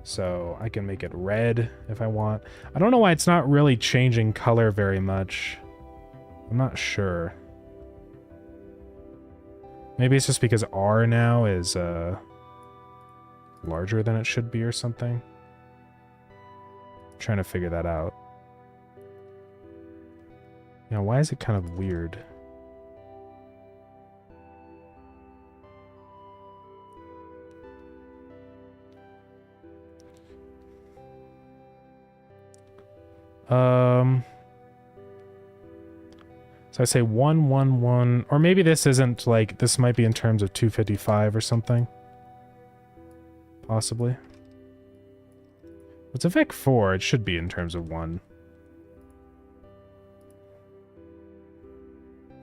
So I can make it red if I want. I don't know why it's not really changing color very much. I'm not sure. Maybe it's just because R now is larger than it should be or something. I'm trying to figure that out. You know, why is it kind of weird? So I say 1, 1, 1, or maybe this isn't like, this might be in terms of 255 or something. Possibly. It's a vec4, it should be in terms of 1.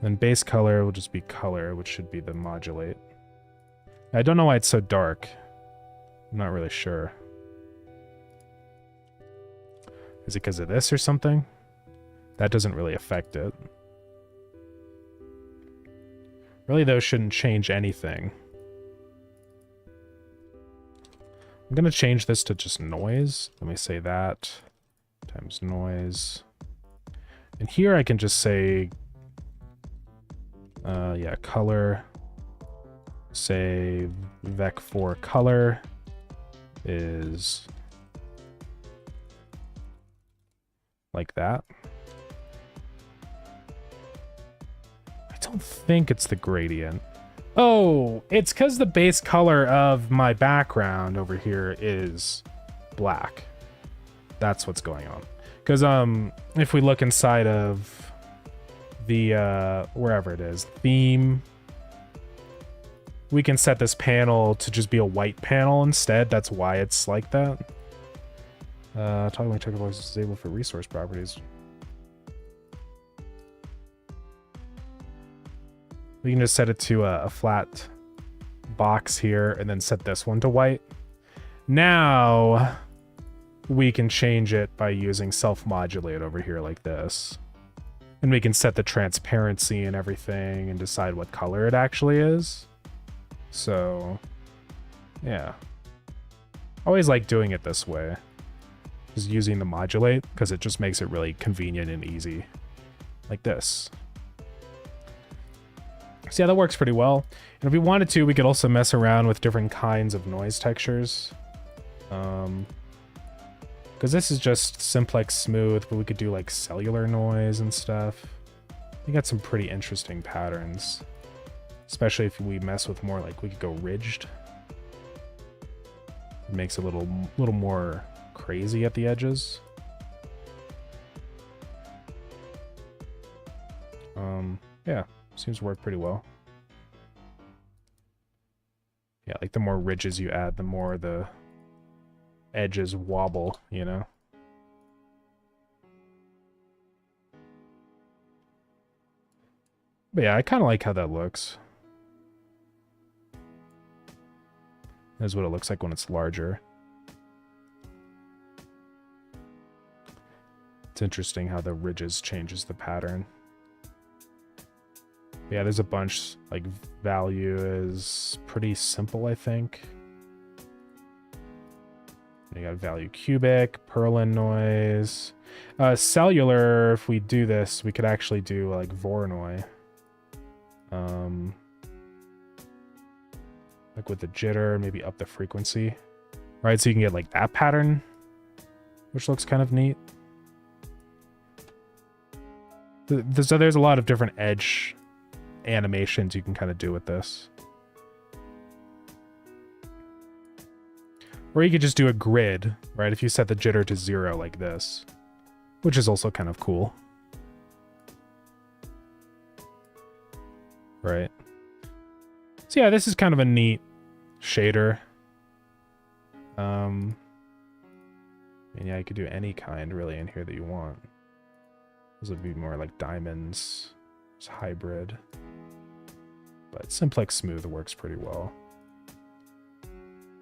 Then base color will just be color, which should be the modulate. I don't know why it's so dark. I'm not really sure. Is it because of this or something? That doesn't really affect it. Really, those shouldn't change anything. I'm going to change this to just noise. Let me say that times noise. And here I can just say, yeah, color. Say vec4 color is like that. I don't think it's the gradient. Oh, it's because the base color of my background over here is black. That's what's going on. Because if we look inside of the wherever it is, theme, we can set this panel to just be a white panel instead. That's why it's like that. Toggling checkbox is disabled for resource properties. We can just set it to a flat box here and then set this one to white. Now we can change it by using self-modulate over here like this. And we can set the transparency and everything and decide what color it actually is. So, yeah. I always like doing it this way. Just using the modulate, because it just makes it really convenient and easy. Like this. So yeah, that works pretty well. And if we wanted to, we could also mess around with different kinds of noise textures. Because this is just simplex smooth, but we could do like cellular noise and stuff. We got some pretty interesting patterns. Especially if we mess with more, like we could go ridged. It makes it a little more crazy at the edges. Yeah, seems to work pretty well. Yeah, like the more ridges you add, the more the edges wobble, you know? But yeah, I kind of like how that looks. That's what it looks like when it's larger. It's interesting how the ridges changes the pattern. Yeah, there's a bunch, like value is pretty simple, I think. You got value cubic, Perlin noise. Cellular, if we do this, we could actually do like Voronoi. Like with the jitter, maybe up the frequency. Right, so you can get like that pattern, which looks kind of neat. So there's a lot of different edge animations you can kind of do with this. Or you could just do a grid, right? If you set the jitter to 0 like this, which is also kind of cool. Right. So yeah, this is kind of a neat shader. And yeah, you could do any kind really in here that you want. This would be more like diamonds, it's hybrid. But simplex smooth works pretty well.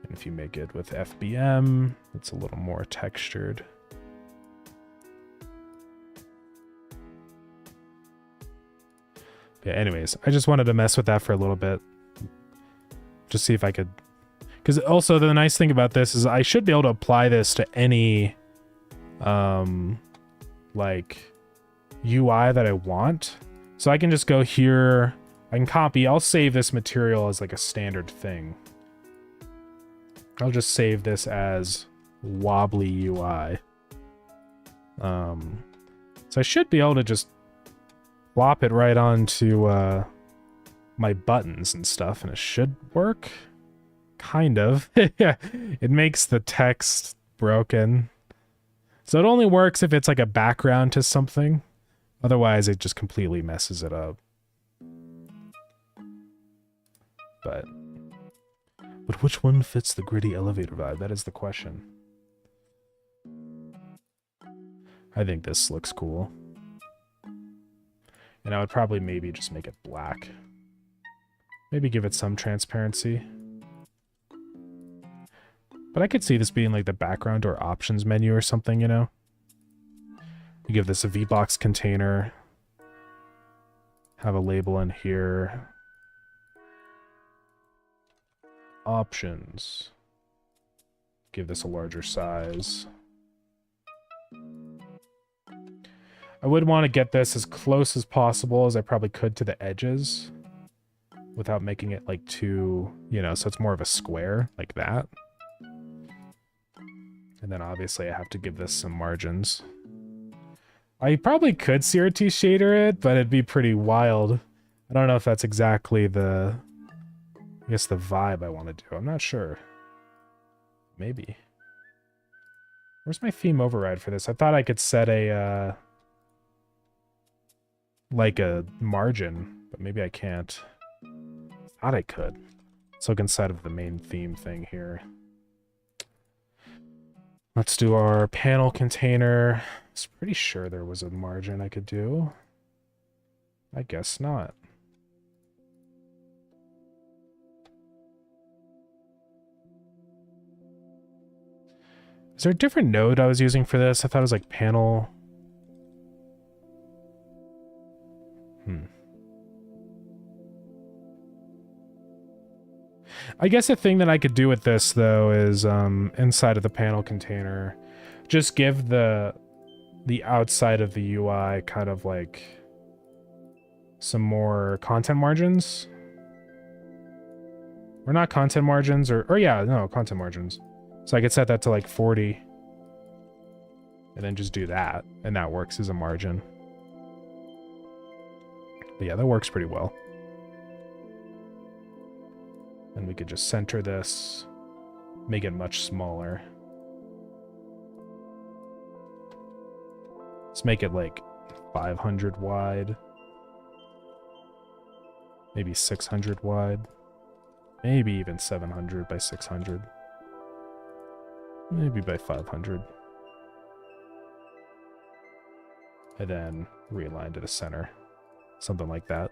And if you make it with FBM, it's a little more textured. Yeah, anyways, I just wanted to mess with that for a little bit. Just see if I could... Because also the nice thing about this is I should be able to apply this to any, like, UI that I want. So I can just go here, I can copy, I'll save this material as like a standard thing. I'll just save this as wobbly UI. So I should be able to just plop it right onto my buttons and stuff, and it should work. Kind of. It makes the text broken. So it only works if it's like a background to something. Otherwise, it just completely messes it up. But which one fits the gritty elevator vibe? That is the question. I think this looks cool. And I would probably maybe just make it black. Maybe give it some transparency. But I could see this being like the background or options menu or something, you know? You give this a VBox container. Have a label in here. Options. Give this a larger size. I would want to get this as close as possible as I probably could to the edges without making it like too, you know, so it's more of a square like that. And then obviously I have to give this some margins. I probably could CRT shader it, but it'd be pretty wild. I don't know if that's exactly the, I guess the vibe I want to do. I'm not sure. Maybe. Where's my theme override for this? I thought I could set a, like a margin, but maybe I can't. Thought I could. Let's look inside of the main theme thing here. Let's do our panel container. I was pretty sure there was a margin I could do. I guess not. Is there a different node I was using for this? I thought it was like panel. I guess a thing that I could do with this though is inside of the panel container, just give the outside of the UI kind of like some more content margins. Or not content margins, or yeah, no, content margins. So I could set that to like 40. And then just do that, and that works as a margin. But yeah, that works pretty well. And we could just center this, make it much smaller. Let's make it like 500 wide. Maybe 600 wide. Maybe even 700 by 600. Maybe by 500. And then realign to the center. Something like that.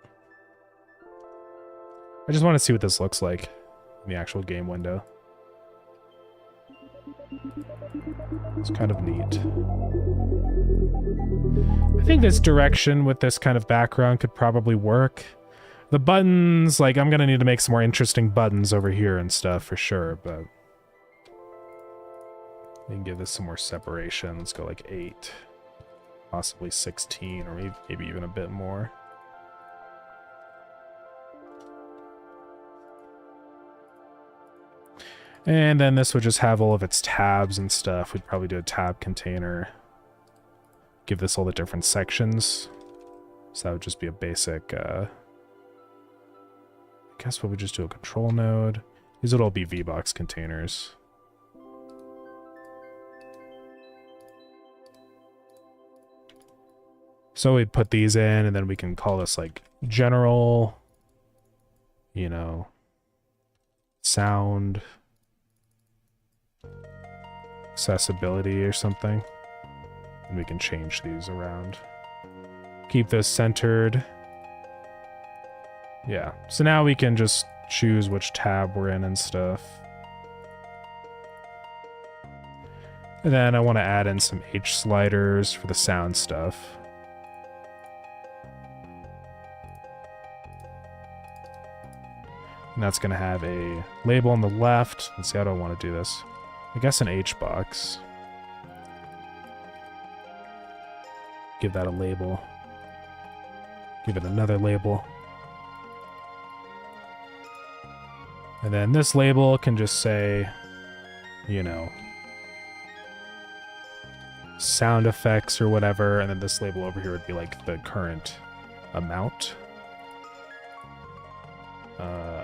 I just want to see what this looks like in the actual game window. It's kind of neat. I think this direction with this kind of background could probably work. The buttons, like, I'm gonna need to make some more interesting buttons over here and stuff for sure, but we can give this some more separation. Let's go like 8. Possibly 16, or maybe even a bit more. And then this would just have all of its tabs and stuff. We'd probably do a tab container. Give this all the different sections. So that would just be a basic, I guess what we just do a control node. These would all be VBox containers. So we'd put these in, and then we can call this like general, you know, sound, accessibility or something. And we can change these around. Keep this centered. Yeah, so now we can just choose which tab we're in and stuff. And then I want to add in some H sliders for the sound stuff. And that's going to have a label on the left. Let's see, how do I want to do this? I guess an H box. Give that a label. Give it another label. And then this label can just say, you know, sound effects or whatever. And then this label over here would be like the current amount.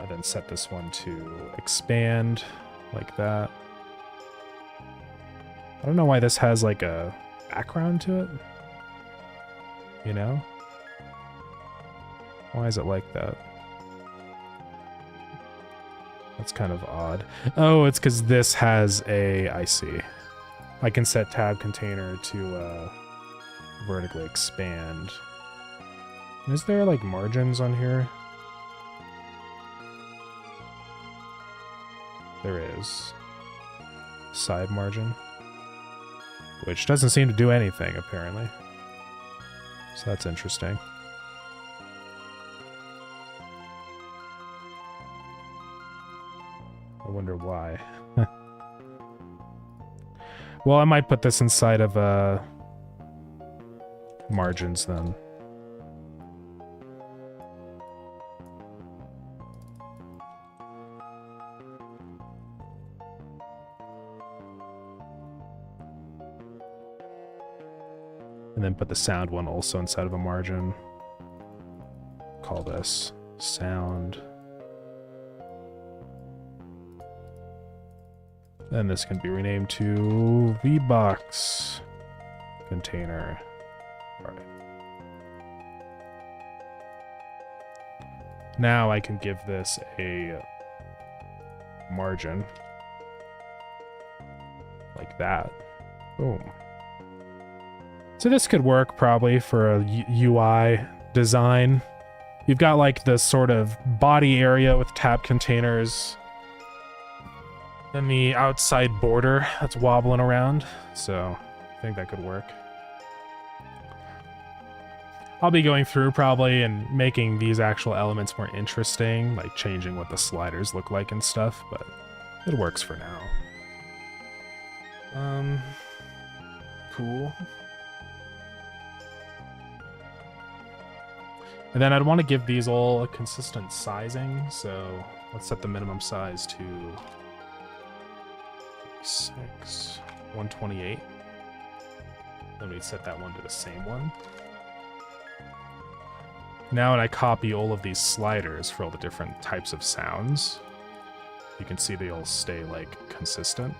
Then set this one to expand like that. I don't know why this has like a background to it. You know? Why is it like that? That's kind of odd. Oh, it's because this has a... I see. I can set tab container to vertically expand. Is there like margins on here? There is. Side margin. Which doesn't seem to do anything, apparently. So that's interesting. I wonder why. Well, I might put this inside of margins then. And then put the sound one also inside of a margin. Call this sound. Then this can be renamed to VBox container. All right. Now I can give this a margin. Like that. Boom. So this could work probably for a UI design. You've got like the sort of body area with tab containers. Then the outside border that's wobbling around. So I think that could work. I'll be going through probably and making these actual elements more interesting, like changing what the sliders look like and stuff, but it works for now. Cool. And then I'd want to give these all a consistent sizing, so let's set the minimum size to 128. Then we'd set that one to the same one. Now when I copy all of these sliders for all the different types of sounds, you can see they all stay like consistent.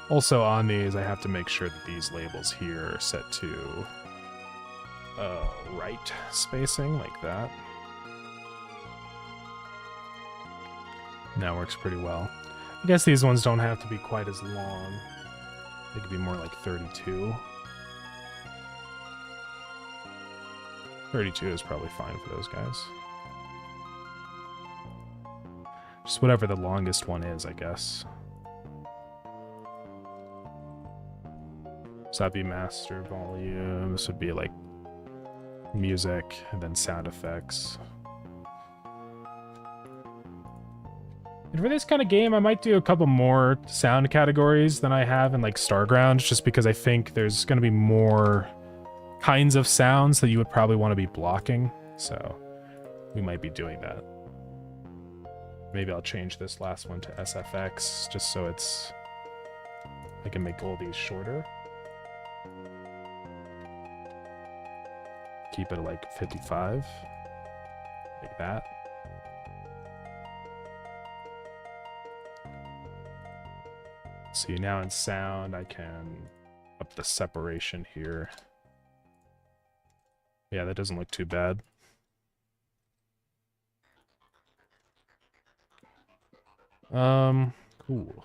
Also on these, I have to make sure that these labels here are set to right spacing, like that. That works pretty well. I guess these ones don't have to be quite as long. They could be more like 32. 32 is probably fine for those guys. Just whatever the longest one is, I guess. So that'd be master volume. This would be like music and then sound effects. And for this kind of game, I might do a couple more sound categories than I have in like Starground, just because I think there's going to be more kinds of sounds that you would probably want to be blocking. So we might be doing that. Maybe I'll change this last one to SFX just so it's... I can make all these shorter. Keep it at like 55. Like that. See, now in sound, I can up the separation here. Yeah, that doesn't look too bad. Cool.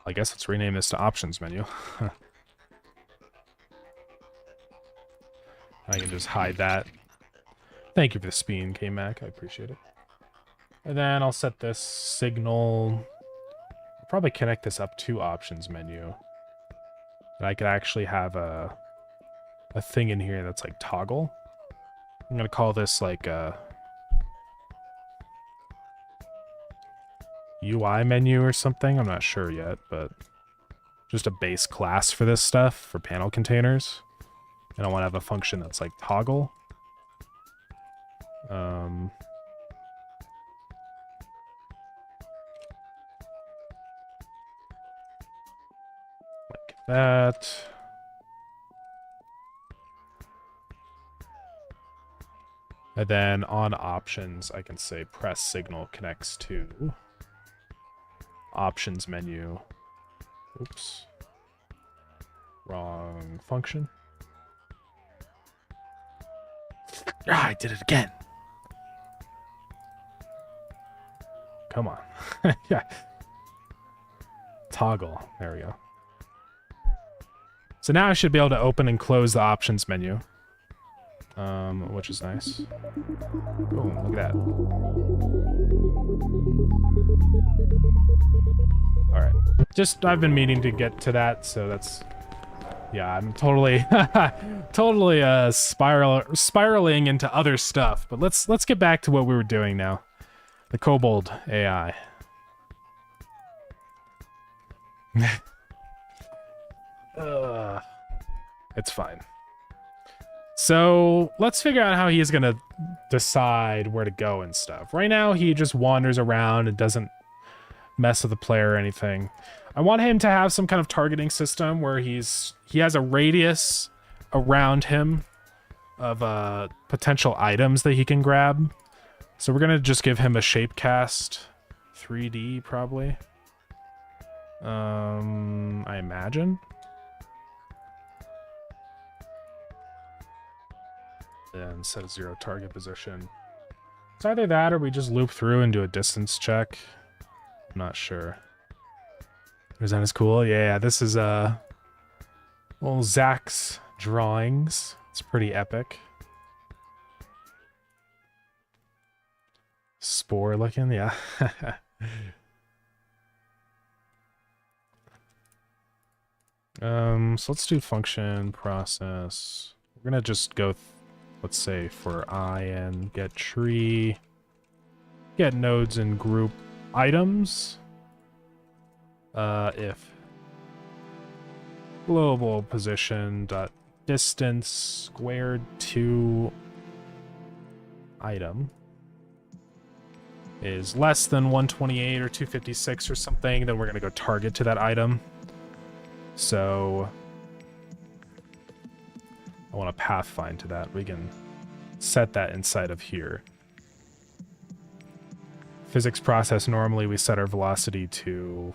I guess let's rename this to options menu. I can just hide that. Thank you for the spin, K-Mac. I appreciate it. And then I'll set this signal. I'll probably connect this up to options menu. And I could actually have a thing in here that's like toggle. I'm gonna call this like a UI menu or something. I'm not sure yet, but just a base class for this stuff for panel containers. And I want to have a function that's like toggle. Like that. And then on options, I can say press signal connects to options menu. Oops. Wrong function. Ah, I did it again. Come on. Yeah. Toggle. There we go. So now I should be able to open and close the options menu. Which is nice. Boom, look at that. Alright. I've been meaning to get to that, so that's... Yeah, I'm totally... totally, spiraling into other stuff. But let's get back to what we were doing now. The Kobold AI. It's fine. So let's figure out how he's gonna decide where to go and stuff. Right now, he just wanders around and doesn't mess with the player or anything. I want him to have some kind of targeting system where he has a radius around him of potential items that he can grab. So we're gonna just give him a shape cast 3D probably. I imagine. And set a 0 target position. It's either that or we just loop through and do a distance check. I'm not sure. Is that as cool? Yeah, this is well, Zach's drawings. It's pretty epic. Spore looking, yeah. So let's do function process. We're gonna just go, let's say for in get tree, get nodes and group items. If global position dot distance squared to item is less than 128 or 256 or something, then we're gonna go target to that item. So I want to path find to that. We can set that inside of here. Physics process, normally we set our velocity to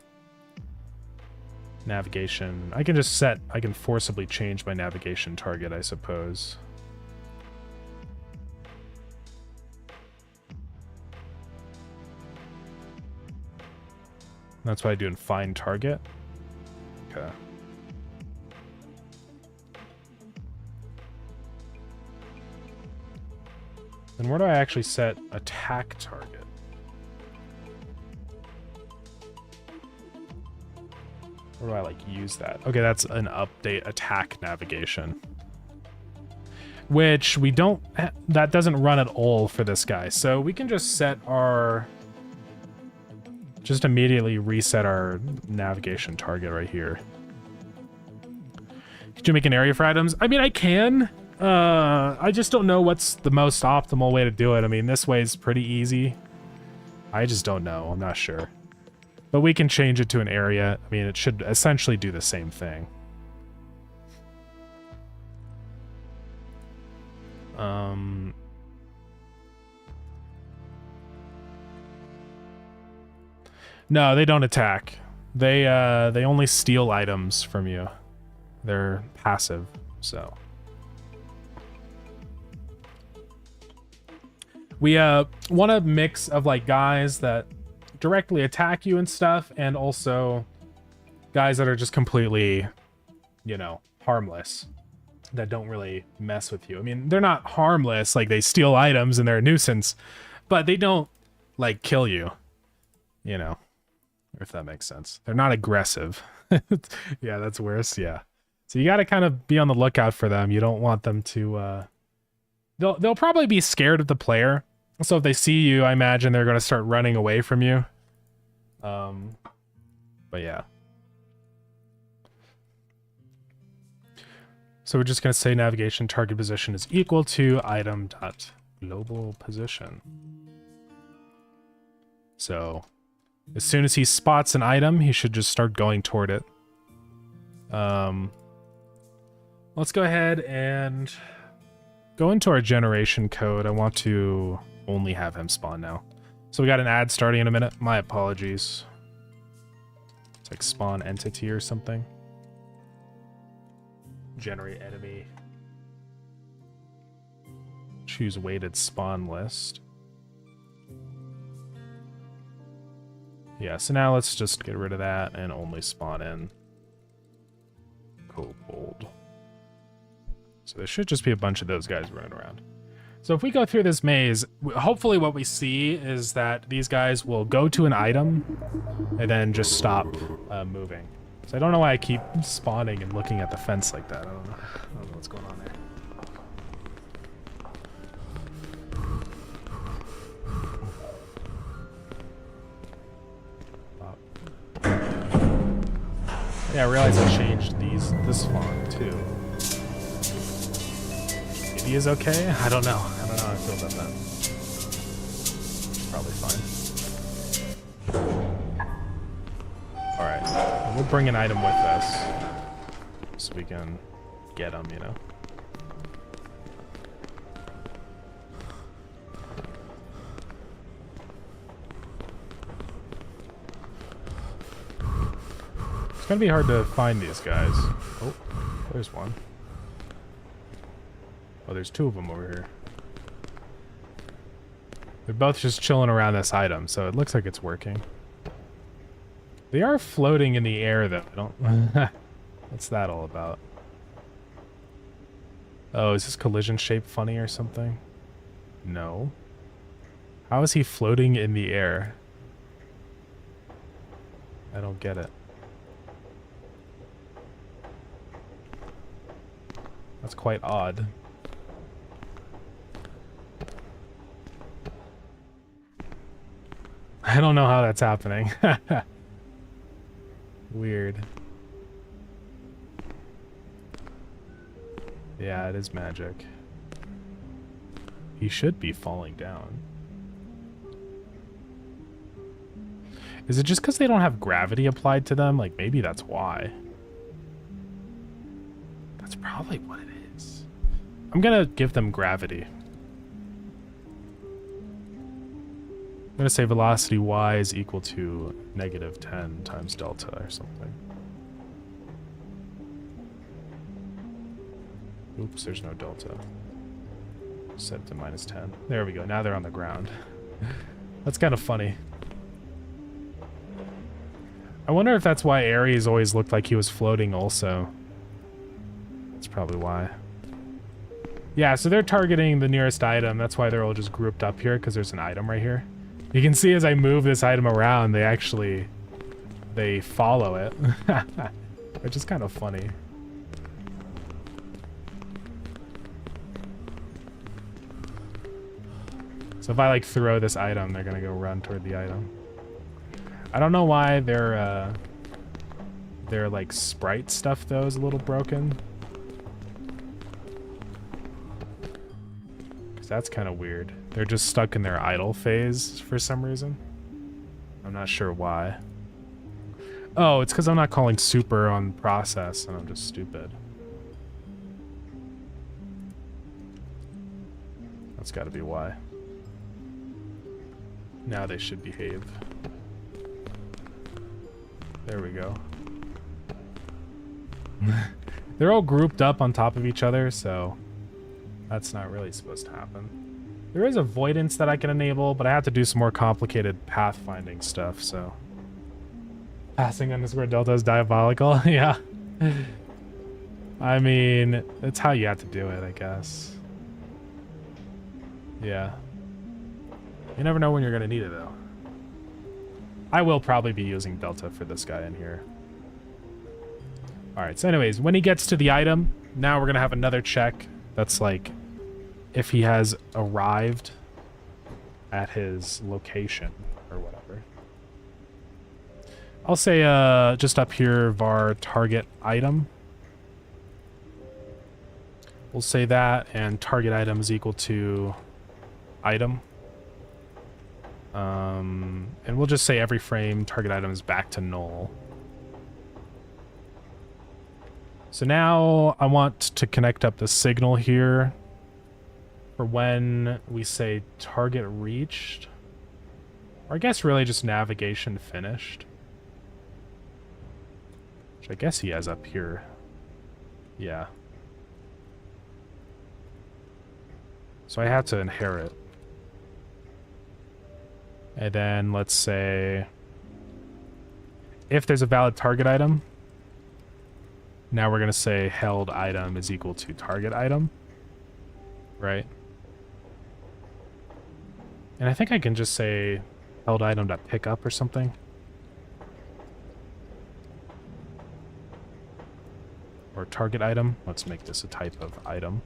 navigation. I can forcibly change my navigation target, I suppose. That's what I do in find target. Okay. Then where do I actually set attack target? Where do I like use that? Okay, that's an update attack navigation. Which we don't, that doesn't run at all for this guy. So we can just set our, just immediately reset our navigation target right here. Could you make an area for items? I mean, I can. I just don't know what's the most optimal way to do it. I mean, this way is pretty easy. I just don't know. I'm not sure. But we can change it to an area. I mean, it should essentially do the same thing. No, they don't attack. They only steal items from you. They're passive, so. We want a mix of like guys that directly attack you and stuff, and also guys that are just completely, you know, harmless, that don't really mess with you. I mean, they're not harmless, like they steal items and they're a nuisance, but they don't like kill you, you know, if that makes sense. They're not aggressive. Yeah, that's worse. Yeah. So you got to kind of be on the lookout for them. You don't want them to, they'll probably be scared of the player. So if they see you, I imagine they're going to start running away from you. But yeah. So we're just going to say navigation target position is equal to item dot global position. So as soon as he spots an item, he should just start going toward it. Let's go ahead and go into our generation code. I want to only have him spawn now. So we got an ad starting in a minute. My apologies. It's like spawn entity or something. Generate enemy. Choose weighted spawn list. Yeah, so now let's just get rid of that and only spawn in Kobold. So there should just be a bunch of those guys running around. So if we go through this maze, hopefully what we see is that these guys will go to an item and then just stop moving. So I don't know why I keep spawning and looking at the fence like that. I don't know what's going on there. Yeah, I realized I changed this font too. Maybe is okay? I don't know. I don't know how I feel about that. Probably fine. Alright. We'll bring an item with us. So we can get them, you know? It's gonna be hard to find these guys. Oh, there's one. Oh, there's two of them over here. They're both just chilling around this item, so it looks like it's working. They are floating in the air, though. I don't... What's that all about? Oh, is this collision shape funny or something? No. How is he floating in the air? I don't get it. That's quite odd. I don't know how that's happening. Weird. Yeah, it is magic. He should be falling down. Is it just because they don't have gravity applied to them? Like, maybe that's why. That's probably what it is. I'm gonna give them gravity. I'm gonna say velocity y is equal to -10 times delta or something. Oops, there's no delta. Set it to -10. There we go. Now they're on the ground. That's kind of funny. I wonder if that's why Ares always looked like he was floating also. That's probably why. Yeah, so they're targeting the nearest item. That's why they're all just grouped up here, because there's an item right here. You can see as I move this item around, they follow it. Which is kind of funny. So if I like throw this item, they're gonna go run toward the item. I don't know why their like sprite stuff though is a little broken. Cause that's kind of weird. They're just stuck in their idle phase for some reason. I'm not sure why. Oh, it's because I'm not calling super on process and I'm just stupid. That's got to be why. Now they should behave. There we go. They're all grouped up on top of each other, so that's not really supposed to happen. There is avoidance that I can enable, but I have to do some more complicated pathfinding stuff, so. Passing underscore delta is diabolical. Yeah. I mean, it's how you have to do it, I guess. Yeah. You never know when you're going to need it, though. I will probably be using delta for this guy in here. Alright, so anyways, when he gets to the item, now we're going to have another check that's like if he has arrived at his location or whatever. I'll say just up here var target item. We'll say that, and target item is equal to item. And we'll just say every frame target item is back to null. So now I want to connect up the signal here for when we say target reached, or I guess really just navigation finished, which I guess he has up here. Yeah. So I have to inherit. And then let's say if there's a valid target item, now we're going to say held item is equal to target item, right? And I think I can just say held item.pickup or something. Or target item. Let's make this a type of item.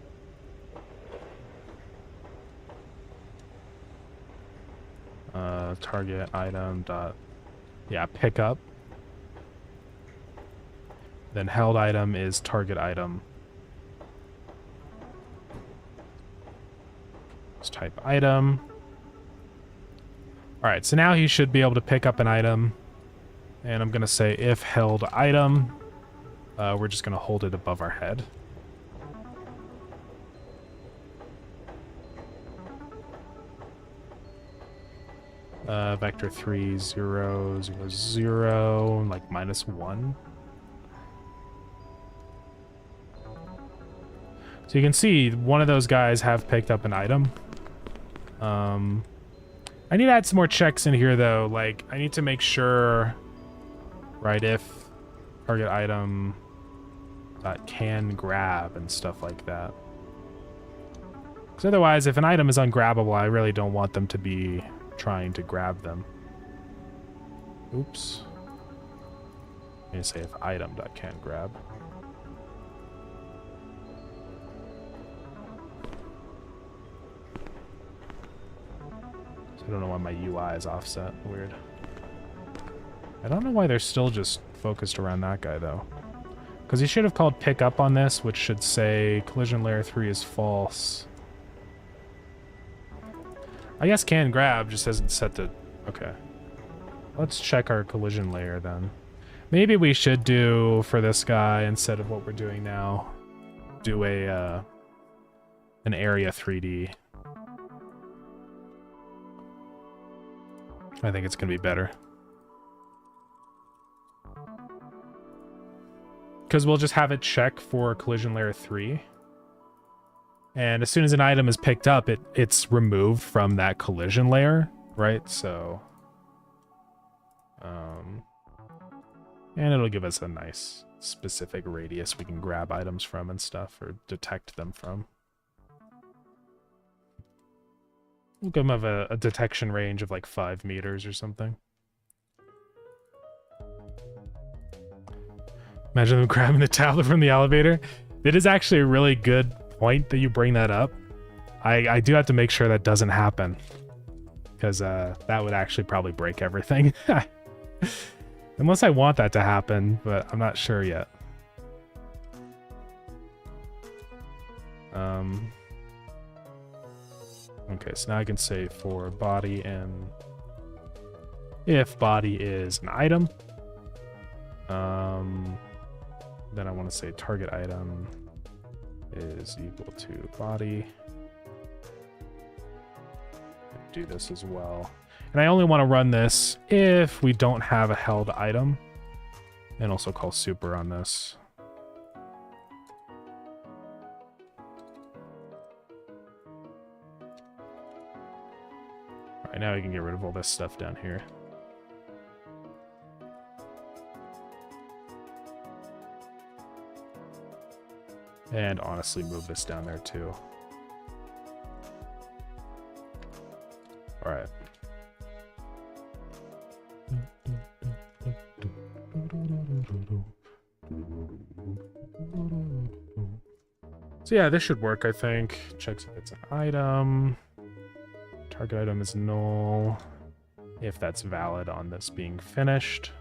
Target item dot, yeah, pickup. Then held item is target item. Let's type item. All right, so now he should be able to pick up an item. And I'm going to say if held item, we're just going to hold it above our head. Vector 3, 0, 0, 0, like -1. So you can see one of those guys have picked up an item. I need to add some more checks in here though. Like I need to make sure, right, if target item that can grab and stuff like that. Because otherwise, if an item is ungrabbable, I really don't want them to be trying to grab them. Oops. I'm gonna say if item.canGrab. I don't know why my UI is offset. Weird. I don't know why they're still just focused around that guy, though. Because he should have called pick up on this, which should say collision layer 3 is false. I guess can grab just isn't set to... Okay. Let's check our collision layer then. Maybe we should do, for this guy, instead of what we're doing now, do a an area 3D. I think it's going to be better. Because we'll just have it check for collision layer 3. And as soon as an item is picked up, it's removed from that collision layer, right? So... and it'll give us a nice specific radius we can grab items from and stuff, or detect them from. We'll give them a detection range of like 5 meters or something. Imagine them grabbing the tablet from the elevator. It is actually a really good point that you bring that up. I do have to make sure that doesn't happen, because that would actually probably break everything. Unless I want that to happen, but I'm not sure yet. Okay, so now I can say for body, and if body is an item, then I want to say target item is equal to body. Do this as well. And I only want to run this if we don't have a held item. And also call super on this. Alright, now we can get rid of all this stuff down here. And honestly, move this down there too. Alright. So yeah, this should work, I think. Checks if it's an item. Target item is null. If that's valid on this being finished.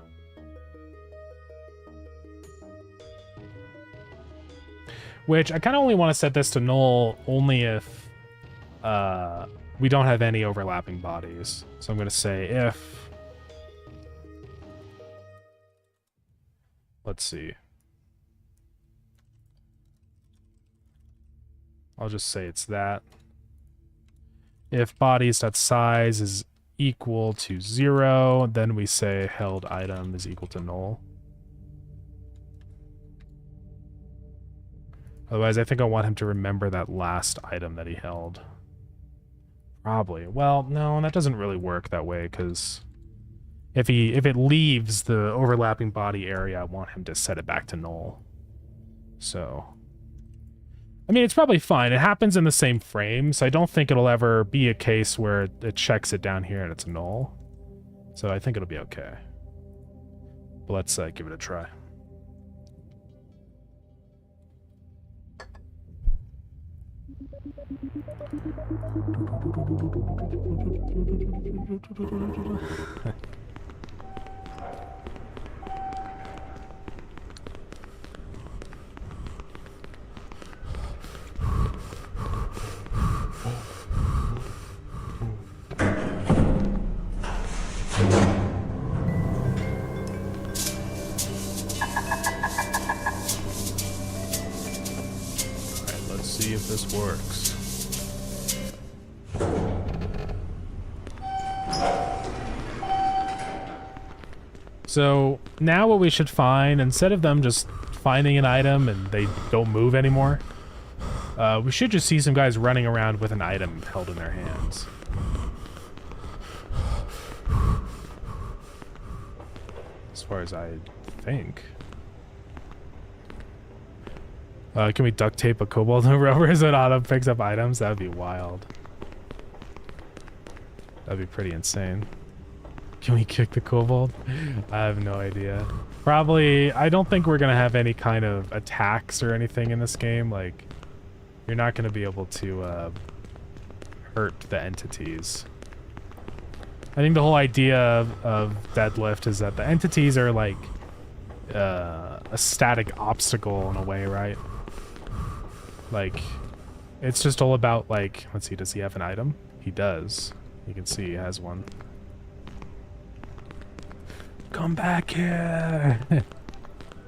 Which, I kind of only want to set this to null only if we don't have any overlapping bodies. So I'm going to say if... Let's see. I'll just say it's that. If bodies.size is equal to 0, then we say held item is equal to null. Otherwise, I think I want him to remember that last item that he held. Probably. Well, no, that doesn't really work that way, because if it leaves the overlapping body area, I want him to set it back to null. So, I mean, it's probably fine. It happens in the same frame, so I don't think it'll ever be a case where it checks it down here and it's null. So I think it'll be okay. But let's give it a try. See if this works. So now what we should find, instead of them just finding an item and they don't move anymore, we should just see some guys running around with an item held in their hands. As far as I think. Can we duct tape a kobold over so it auto picks up items? That would be wild. That'd be pretty insane. Can we kick the kobold? I have no idea. Probably, I don't think we're going to have any kind of attacks or anything in this game. Like, you're not going to be able to hurt the entities. I think the whole idea of Deadlift is that the entities are like a static obstacle in a way, right? Like, it's just all about, like, let's see, does he have an item? He does. You can see he has one. Come back here!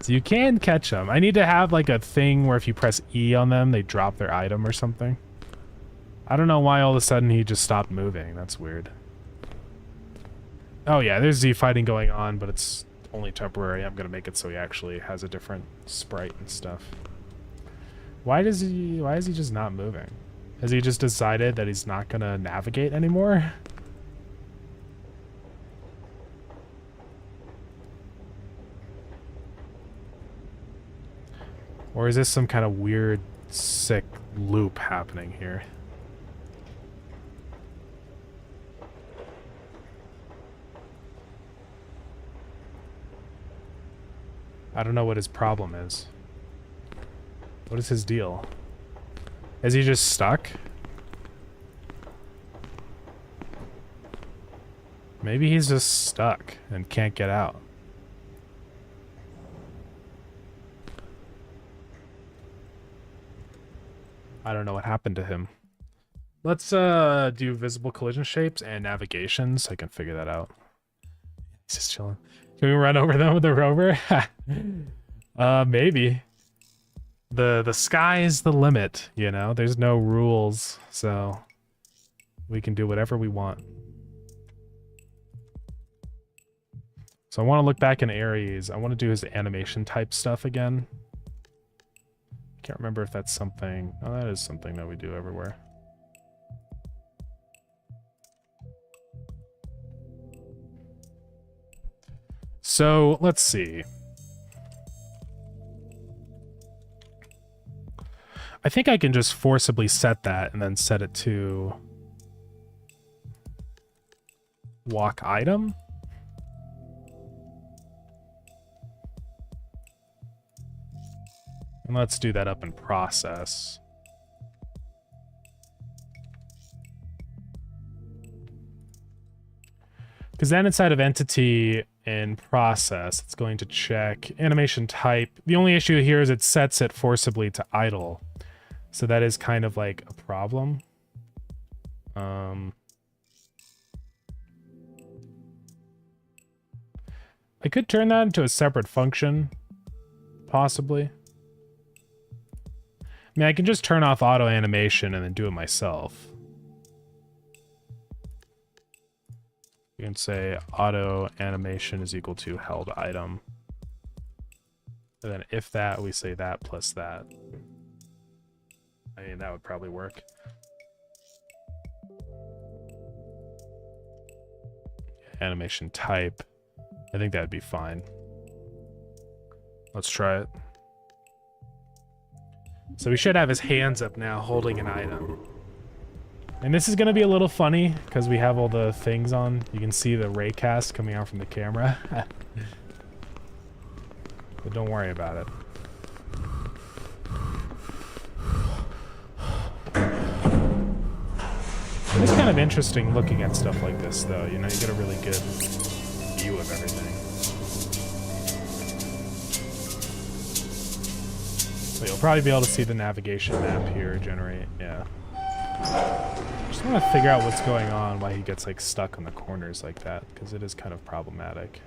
So you can catch them. I need to have, like, a thing where if you press E on them, they drop their item or something. I don't know why all of a sudden he just stopped moving. That's weird. Oh yeah, there's Z fighting going on, but it's only temporary. I'm gonna make it so he actually has a different sprite and stuff. Why is he just not moving? Has he just decided that he's not gonna navigate anymore? Or is this some kind of weird, sick loop happening here? I don't know what his problem is. What is his deal? Is he just stuck? Maybe he's just stuck and can't get out. I don't know what happened to him. Let's do visible collision shapes and navigation so I can figure that out. He's just chilling. Can we run over them with the rover? Maybe. The sky's the limit, you know? There's no rules, so we can do whatever we want. So I want to look back in Ares. I want to do his animation type stuff again. Can't remember if that's something. Oh, that is something that we do everywhere. So let's see. I think I can just forcibly set that and then set it to walk item. And let's do that up in process. Because then inside of entity in process, it's going to check animation type. The only issue here is it sets it forcibly to idle. So that is kind of like a problem. I could turn that into a separate function, possibly. I mean, I can just turn off auto animation and then do it myself. You can say auto animation is equal to held item. And then if that, we say that plus that. I mean, that would probably work. Animation type. I think that'd be fine. Let's try it. So we should have his hands up now holding an item. And this is going to be a little funny because we have all the things on. You can see the raycast coming out from the camera. But don't worry about it. It's kind of interesting looking at stuff like this, though. You know, you get a really good view of everything. So you'll probably be able to see the navigation map here generate. Yeah. Just want to figure out what's going on, why he gets like stuck on the corners like that, because it is kind of problematic.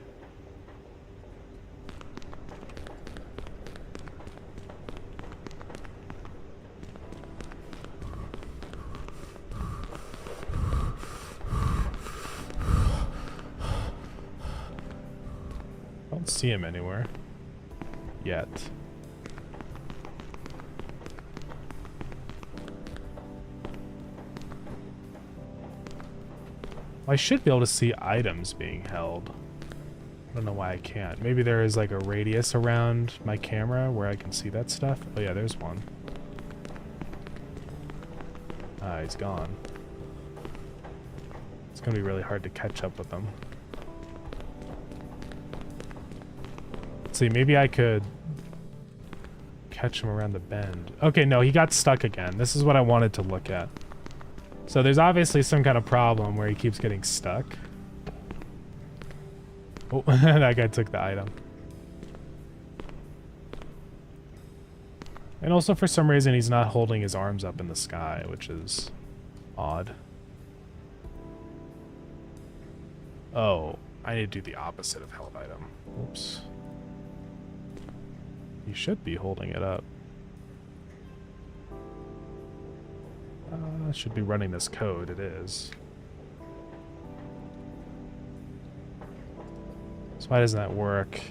I don't see him anywhere yet. I should be able to see items being held. I don't know why I can't. Maybe there is like a radius around my camera where I can see that stuff. Oh yeah, there's one. Ah, he's gone. It's gonna be really hard to catch up with them. Let's see, maybe I could catch him around the bend. Okay, no, he got stuck again. This is what I wanted to look at. So there's obviously some kind of problem where he keeps getting stuck. Oh, that guy took the item. And also, for some reason, he's not holding his arms up in the sky, which is odd. Oh, I need to do the opposite of held item. Oops. He should be holding it up. Should be running this code. It is. So why doesn't that work?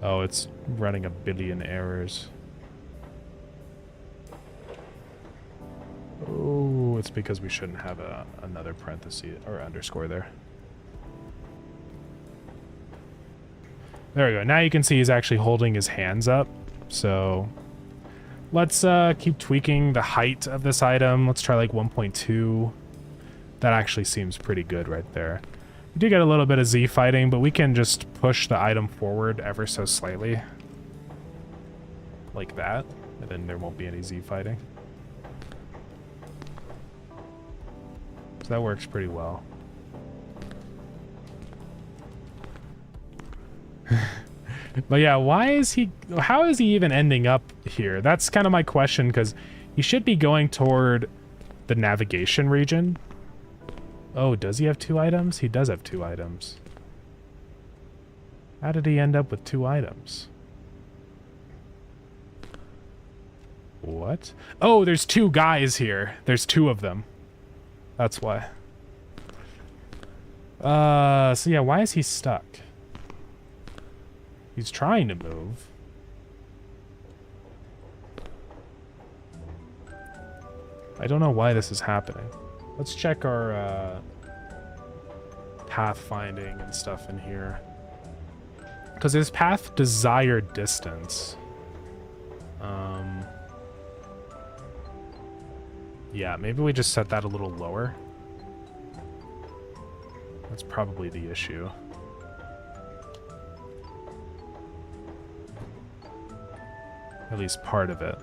Oh, it's running a billion errors. Oh, it's because we shouldn't have another parenthesis or underscore there. There we go. Now you can see he's actually holding his hands up. So let's keep tweaking the height of this item. Let's try like 1.2. That actually seems pretty good right there. We do get a little bit of Z fighting, but we can just push the item forward ever so slightly. Like that. And then there won't be any Z fighting. So that works pretty well. But yeah, how is he even ending up here? That's kind of my question, because he should be going toward the navigation region. Oh, does he have 2 items? He does have 2 items. How did he end up with 2 items? What? Oh, there's 2 guys here. There's 2 of them. That's why. So yeah, why is he stuck? He's trying to move. I don't know why this is happening. Let's check our path finding and stuff in here. Because his path desired distance. Yeah, maybe we just set that a little lower. That's probably the issue. At least part of it.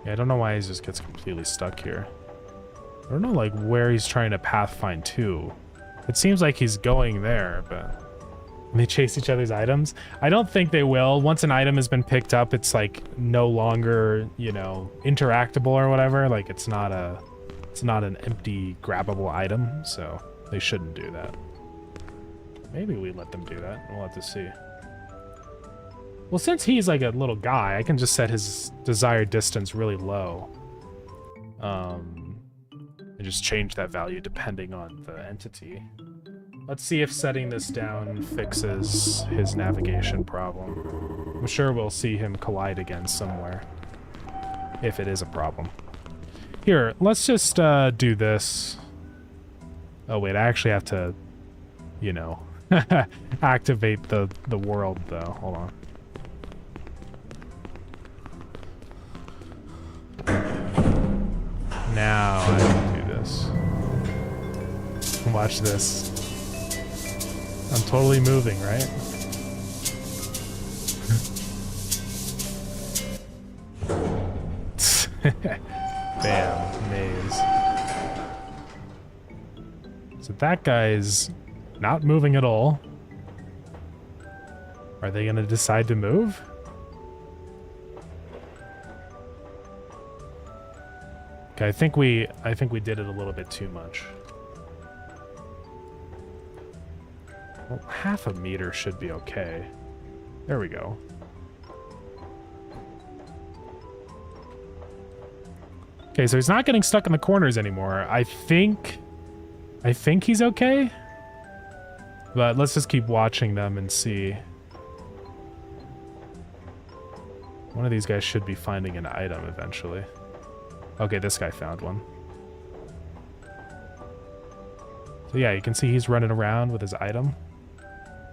Yeah, I don't know why he just gets completely stuck here. I don't know, like, where he's trying to pathfind to. It seems like he's going there, but... They chase each other's items? I don't think they will. Once an item has been picked up, it's, like, no longer, you know, interactable or whatever. Like, it's not an empty, grabbable item, so they shouldn't do that. Maybe we let them do that. We'll have to see. Well, since he's like a little guy, I can just set his desired distance really low. And just change that value depending on the entity. Let's see if setting this down fixes his navigation problem. I'm sure we'll see him collide again somewhere, if it is a problem. Here, let's just do this. Oh wait, I actually have to, you know, activate the world though. Hold on. Now I can do this. Watch this. I'm totally moving, right? Bam, maze. So that guy's not moving at all. Are they gonna decide to move? Okay, I think we did it a little bit too much. Well, half a meter should be okay. There we go. Okay, so he's not getting stuck in the corners anymore. I think he's okay. But let's just keep watching them and see. One of these guys should be finding an item eventually. Okay, this guy found one. So yeah, you can see he's running around with his item.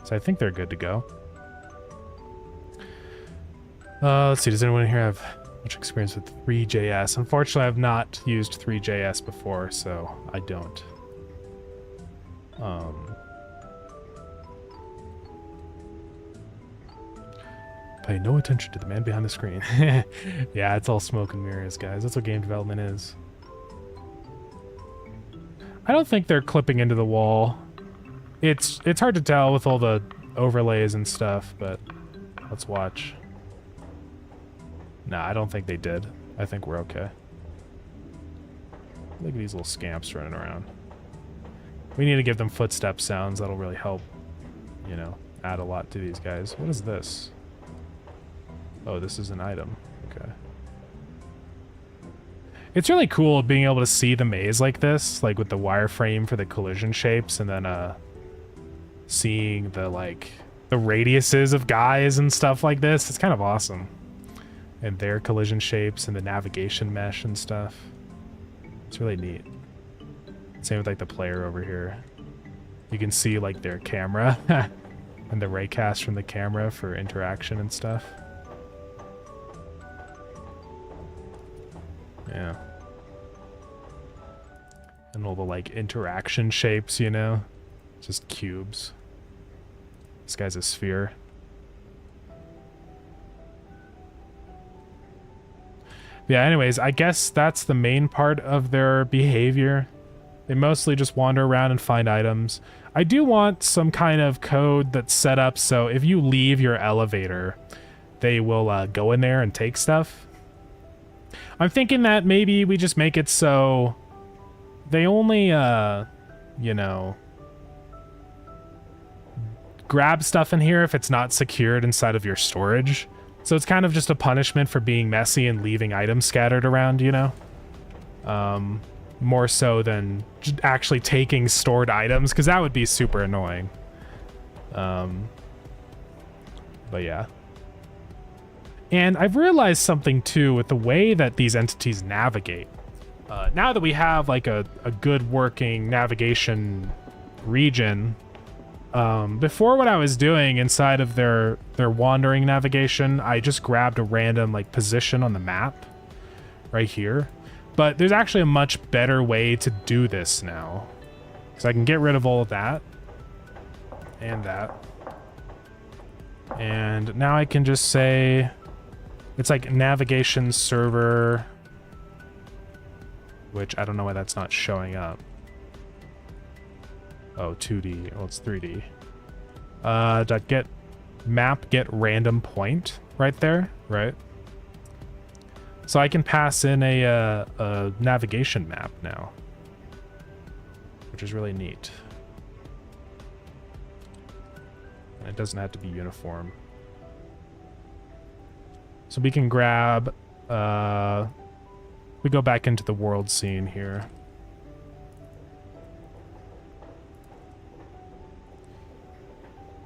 So I think they're good to go. Let's see, does anyone here have much experience with Three.js? Unfortunately, I've not used Three.js before, so I don't. Pay no attention to the man behind the screen. Yeah, it's all smoke and mirrors, guys. That's what game development is. I don't think they're clipping into the wall. It's hard to tell with all the overlays and stuff, but let's watch. Nah, I don't think they did. I think we're okay. Look at these little scamps running around. We need to give them footstep sounds. That'll really help, you know, add a lot to these guys. What is this? Oh, this is an item. Okay. It's really cool being able to see the maze like this, like with the wireframe for the collision shapes, and then seeing the like the radiuses of guys and stuff like this. It's kind of awesome. And their collision shapes and the navigation mesh and stuff. It's really neat. Same with like the player over here. You can see like their camera and the raycast from the camera for interaction and stuff. Yeah. And all the like interaction shapes, you know? Just cubes. This guy's a sphere. Yeah, anyways, I guess that's the main part of their behavior. They mostly just wander around and find items. I do want some kind of code that's set up so if you leave your elevator, they will go in there and take stuff. I'm thinking that maybe we just make it so they only, you know, grab stuff in here if it's not secured inside of your storage. So it's kind of just a punishment for being messy and leaving items scattered around, you know? More so than actually taking stored items, because that would be super annoying. But yeah. And I've realized something too with the way that these entities navigate. Now that we have like a good working navigation region, before what I was doing inside of their wandering navigation, I just grabbed a random like position on the map right here. But there's actually a much better way to do this now. Because I can get rid of all of that. And that. And now I can just say, it's like navigation server, which I don't know why that's not showing up. Oh, 2D. Well, it's 3D. Get map get random point right there, right? So I can pass in a navigation map now, which is really neat. And it doesn't have to be uniform. So we can grab, we go back into the world scene here.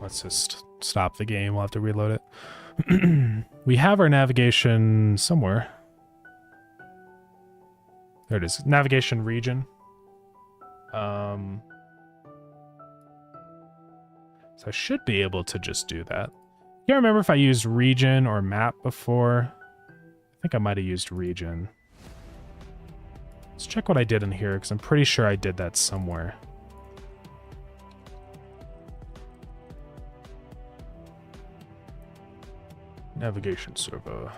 Let's just stop the game. We'll have to reload it. We have our navigation somewhere. There it is. Navigation region. So I should be able to just do that. Can't remember if I used region or map before. I think I might have used region. Let's check what I did in here, because I'm pretty sure I did that somewhere. Navigation server.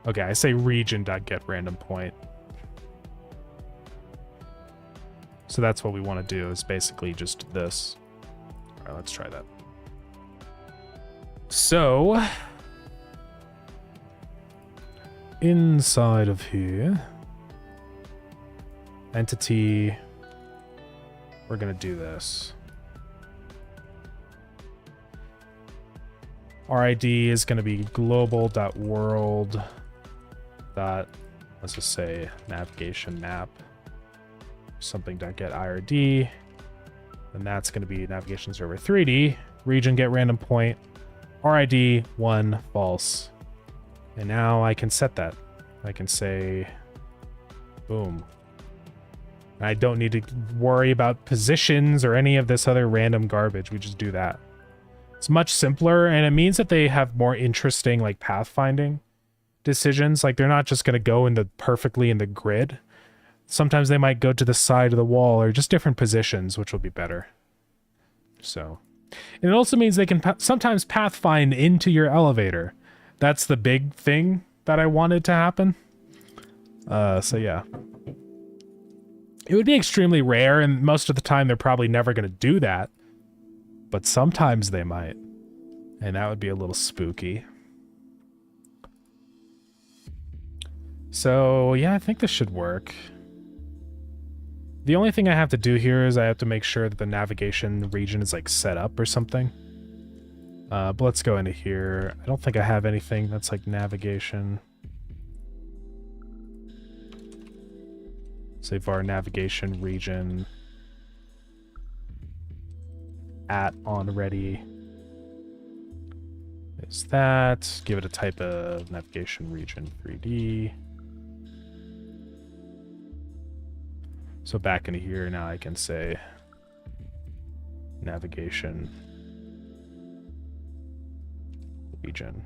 Okay, I say region.getRandomPoint. So that's what we want to do, is basically just this. All right, let's try that. So, inside of here, entity, we're going to do this. RID is going to be global.world. Let's just say navigation map. Something.get IRD. And that's going to be navigation server 3D. Region get random point. RID 1 false. And now I can set that. I can say boom. I don't need to worry about positions or any of this other random garbage. We just do that. It's much simpler, and it means that they have more interesting like pathfinding decisions. Like they're not just going to go perfectly in the grid. Sometimes they might go to the side of the wall or just different positions, which will be better. So, and it also means they can sometimes pathfind into your elevator. That's the big thing that I wanted to happen. So yeah. It would be extremely rare, and most of the time they're probably never going to do that. But sometimes they might. And that would be a little spooky. So, yeah, I think this should work. The only thing I have to do here is I have to make sure that the navigation region is like set up or something. But let's go into here. I don't think I have anything that's like navigation. Save our navigation region at on ready. Is that. Give it a type of navigation region 3D. So back into here now I can say navigation region.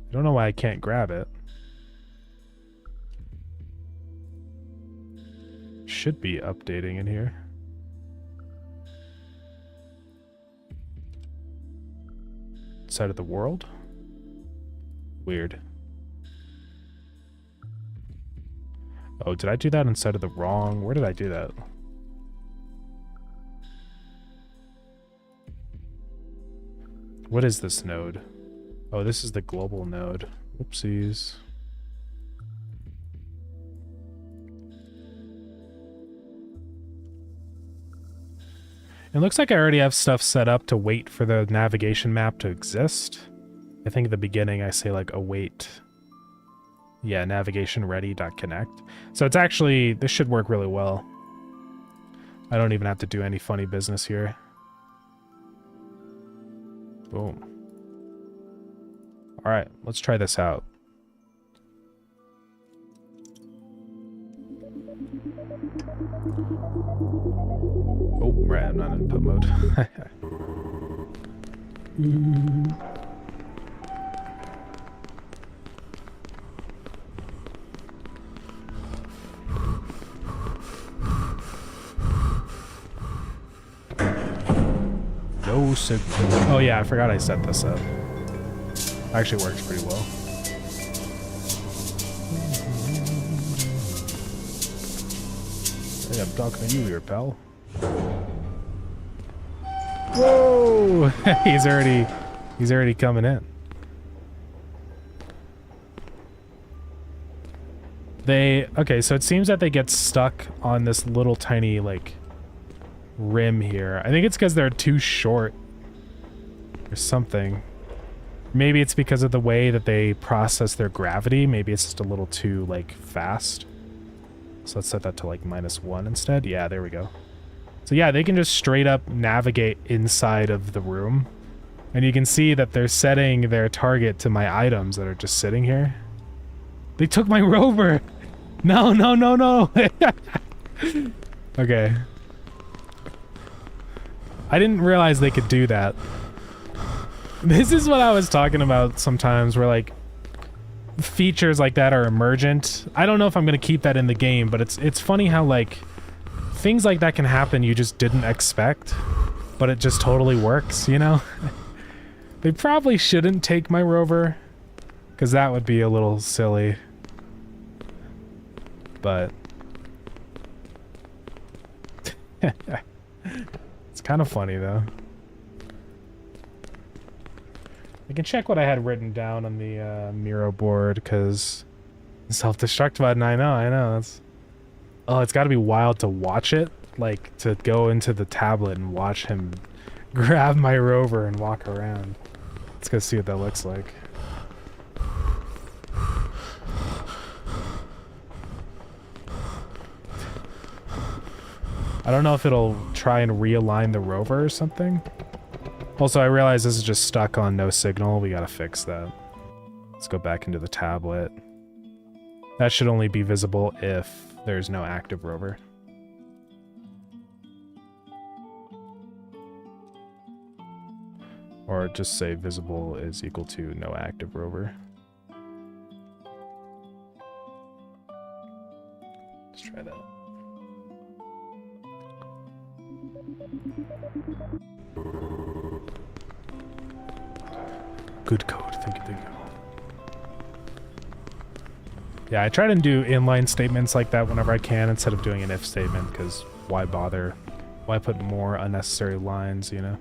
I don't know why I can't grab it. Should be updating in here. Side of the world? Weird. Oh, did I do that inside of the wrong? Where did I do that? What is this node? Oh, this is the global node. Whoopsies. It looks like I already have stuff set up to wait for the navigation map to exist. I think at the beginning I say like await. Yeah, navigation ready.connect. So it's actually, this should work really well. I don't even have to do any funny business here. Boom. All right, let's try this out. Oh, right, I'm not in input mode. No signal. Oh yeah, I forgot I set this up. Actually works pretty well. Hey, I'm talking to you here, pal. Whoa! he's already coming in. Okay, so it seems that they get stuck on this little tiny like rim here. I think it's because they're too short or something. Maybe it's because of the way that they process their gravity. Maybe it's just a little too like fast. So let's set that to like -1 instead. Yeah, there we go. So yeah, they can just straight up navigate inside of the room. And you can see that they're setting their target to my items that are just sitting here. They took my rover! No, no, no, no! Okay. I didn't realize they could do that. This is what I was talking about sometimes, where like features like that are emergent. I don't know if I'm gonna keep that in the game, but it's funny how like things like that can happen you just didn't expect, but it just totally works, you know? They probably shouldn't take my rover, because that would be a little silly. But it's kind of funny though. I can check what I had written down on the Miro board, because self-destruct button, I know, that's... Oh, it's gotta be wild to watch it, like, to go into the tablet and watch him grab my rover and walk around. Let's go see what that looks like. I don't know if it'll try and realign the rover or something. Also, I realize this is just stuck on no signal. We gotta fix that. Let's go back into the tablet. That should only be visible if there's no active rover. Or just say visible is equal to no active rover. Let's try that. Good code. Thank you, thank you. Yeah, I try to do inline statements like that whenever I can instead of doing an if statement, because why bother? Why put more unnecessary lines, you know?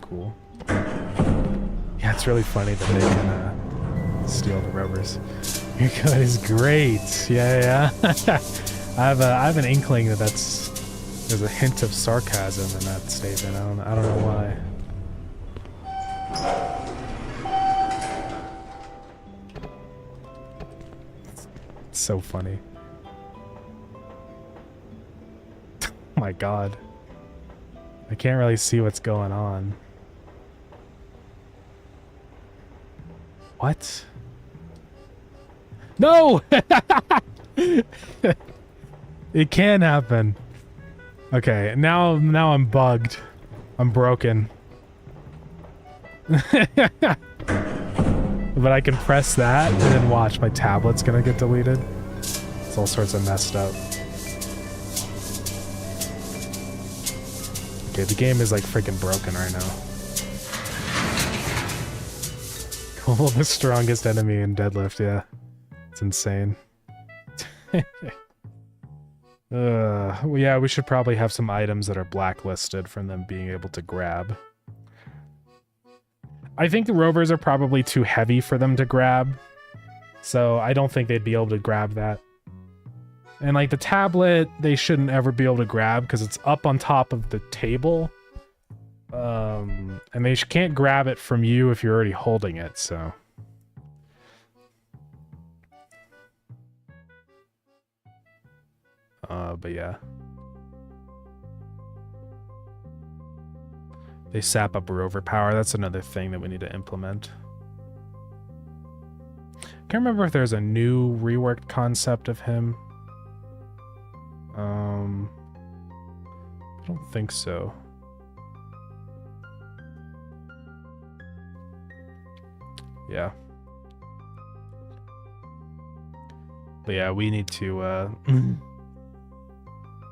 Cool. Yeah, it's really funny that they can steal the rubbers. Your code is great. Yeah. I have an inkling that there's a hint of sarcasm in that statement. I don't know why. It's so funny. Oh my god. I can't really see what's going on. What? No! It can happen. Okay, now I'm bugged. I'm broken. But I can press that and then watch, my tablet's gonna get deleted. It's all sorts of messed up. Okay, the game is like freaking broken right now. Kobold, the strongest enemy in Deadlift, yeah. It's insane. Well, yeah, we should probably have some items that are blacklisted from them being able to grab. I think the rovers are probably too heavy for them to grab, so I don't think they'd be able to grab that. And like the tablet, they shouldn't ever be able to grab because it's up on top of the table. And they can't grab it from you if you're already holding it, so... but yeah. They sap up rover power. That's another thing that we need to implement. Can't remember if there's a new reworked concept of him. I don't think so. Yeah. But yeah, we need to,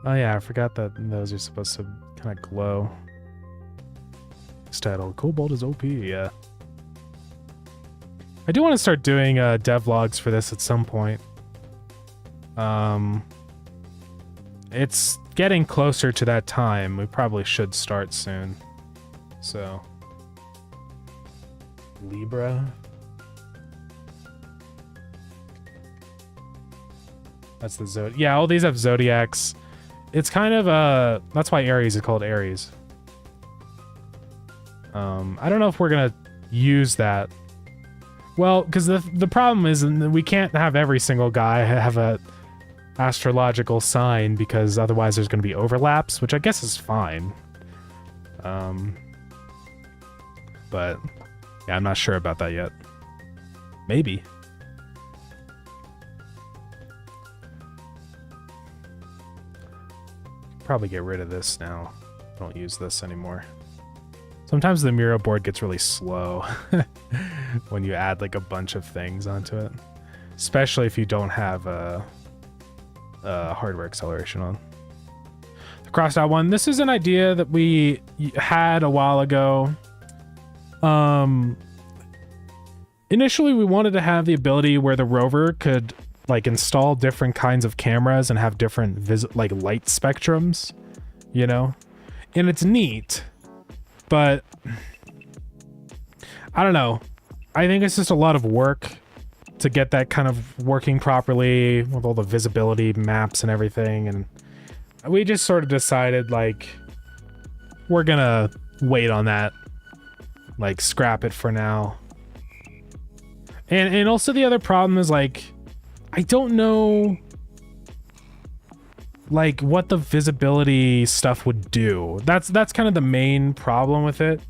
Oh yeah, I forgot that those are supposed to kind of glow. This title, Kobold is OP, yeah. I do want to start doing devlogs for this at some point. It's getting closer to that time. We probably should start soon. So. Libra. That's the Zodiac. Yeah, all these have Zodiacs. It's kind of, that's why Aries is called Aries. I don't know if we're gonna use that. Well, because the problem is we can't have every single guy have a astrological sign because otherwise there's gonna be overlaps, which I guess is fine. But yeah, I'm not sure about that yet. Maybe. Probably get rid of this now. Don't use this anymore. Sometimes the Miro board gets really slow when you add like a bunch of things onto it, especially if you don't have a hardware acceleration on. The crossed out one. This is an idea that we had a while ago. Initially, we wanted to have the ability where the rover could like install different kinds of cameras and have different like light spectrums, you know, and it's neat, but I don't know. I think it's just a lot of work to get that kind of working properly with all the visibility maps and everything, and we just sort of decided like we're gonna wait on that, like scrap it for now. And also the other problem is like I don't know like what the visibility stuff would do. That's kind of the main problem with it.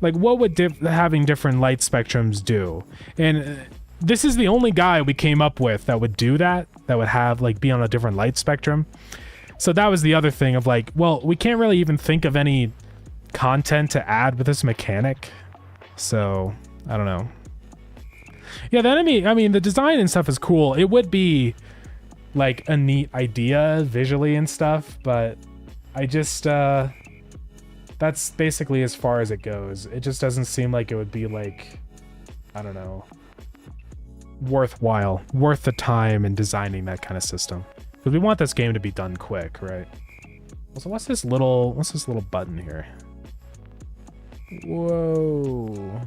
Like what would having different light spectrums do? And this is the only guy we came up with that would do that, that would have like be on a different light spectrum. So that was the other thing of like, well, we can't really even think of any content to add with this mechanic. So I don't know. Yeah, the enemy, I mean, the design and stuff is cool. It would be like a neat idea visually and stuff, but I just that's basically as far as it goes. It just doesn't seem like it would be like, I don't know, worth the time in designing that kind of system. Because we want this game to be done quick, right? So what's this little button here? Whoa.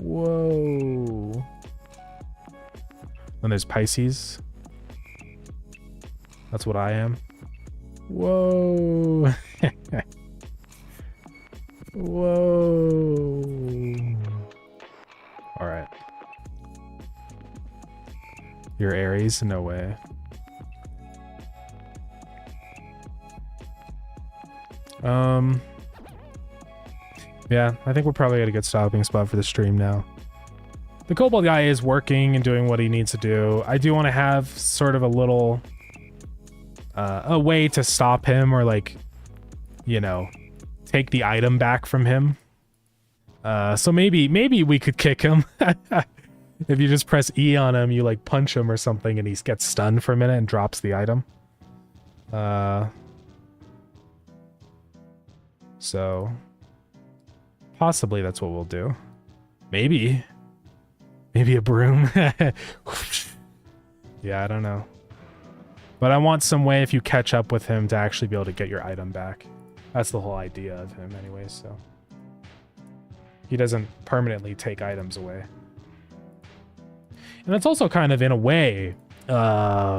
Whoa. Then there's Pisces. That's what I am. Whoa. Whoa. All right. You're Aries? No way. Yeah, I think we're probably at a good stopping spot for the stream now. The Kobold AI is working and doing what he needs to do. I do want to have sort of a little a way to stop him, or like, you know, take the item back from him. So maybe we could kick him. If you just press E on him, you like punch him or something and he gets stunned for a minute and drops the item. So possibly that's what we'll do. Maybe a broom. Yeah, I don't know. But I want some way, if you catch up with him, to actually be able to get your item back. That's the whole idea of him anyway, so. He doesn't permanently take items away. And that's also kind of, in a way,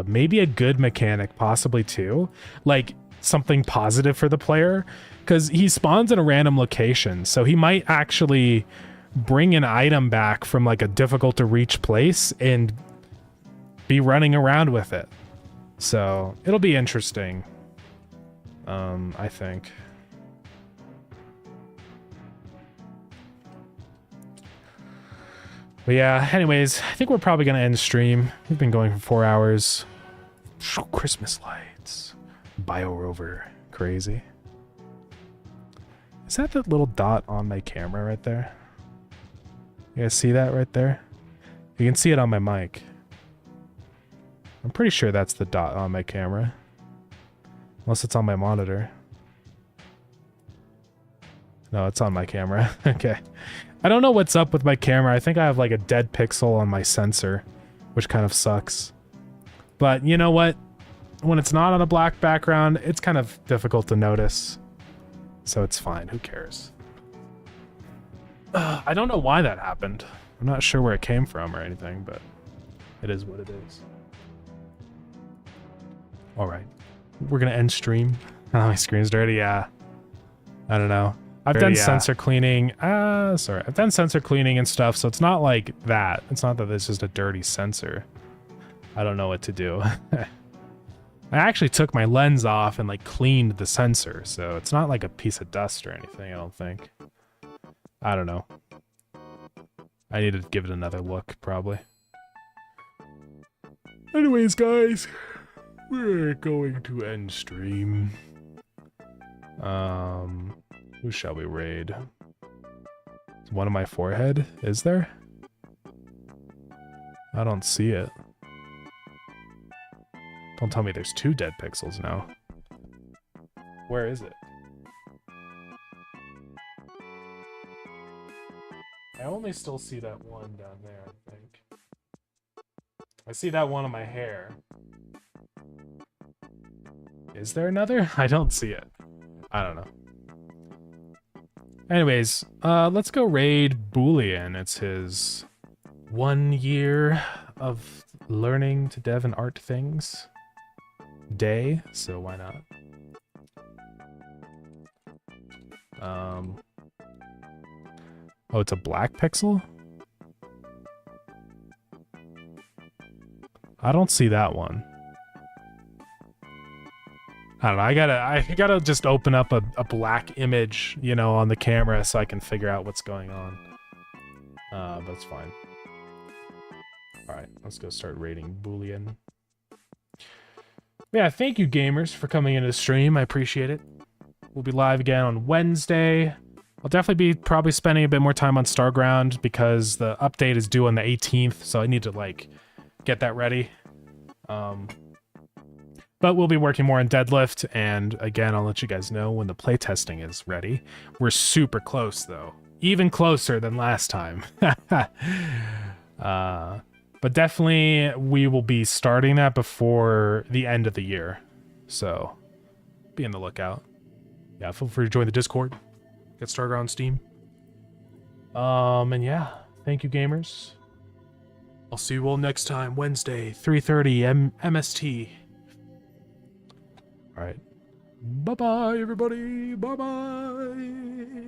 maybe a good mechanic, possibly too. Like, something positive for the player. Because he spawns in a random location, so he might actually bring an item back from like a difficult to reach place and be running around with it. So it'll be interesting. I think. But yeah, anyways, I think we're probably gonna end the stream. We've been going for 4 hours. Christmas lights. Bio rover. Crazy. Is that the little dot on my camera right there? You guys see that right there? You can see it on my mic. I'm pretty sure that's the dot on my camera. Unless it's on my monitor. No, it's on my camera. Okay. I don't know what's up with my camera. I think I have like a dead pixel on my sensor, which kind of sucks. But you know what? When it's not on a black background, it's kind of difficult to notice. So it's fine. Who cares? I don't know why that happened. I'm not sure where it came from or anything, but it is what it is. All right. We're going to end stream. Oh, my screen's dirty. Yeah. I don't know. I've done sensor cleaning. Sorry. I've done sensor cleaning and stuff, so it's not like that. It's not that it's just a dirty sensor. I don't know what to do. I actually took my lens off and like cleaned the sensor, so it's not like a piece of dust or anything, I don't think. I don't know. I need to give it another look, probably. Anyways, guys, we're going to end stream. Who shall we raid? Is one on my forehead? Is there? I don't see it. Don't tell me there's 2 dead pixels now. Where is it? I only still see that one down there, I think. I see that one on my hair. Is there another? I don't see it. I don't know. Anyways, let's go raid Boolean. It's his 1 year of learning to dev and art things day, so why not? Oh, it's a black pixel? I don't see that one. I don't know, I gotta just open up a black image, you know, on the camera so I can figure out what's going on. That's fine. Alright, let's go start rating Boolean. Yeah, thank you gamers for coming into the stream. I appreciate it. We'll be live again on Wednesday. I'll definitely be probably spending a bit more time on Starground because the update is due on the 18th, so I need to like get that ready. But we'll be working more on Deadlift, and again, I'll let you guys know when the playtesting is ready. We're super close, though. Even closer than last time. But definitely, we will be starting that before the end of the year. So, be on the lookout. Yeah, feel free to join the Discord. Get Starground on Steam. And yeah, thank you, gamers. I'll see you all next time, Wednesday, 3:30 MST. All right. Bye-bye, everybody. Bye-bye.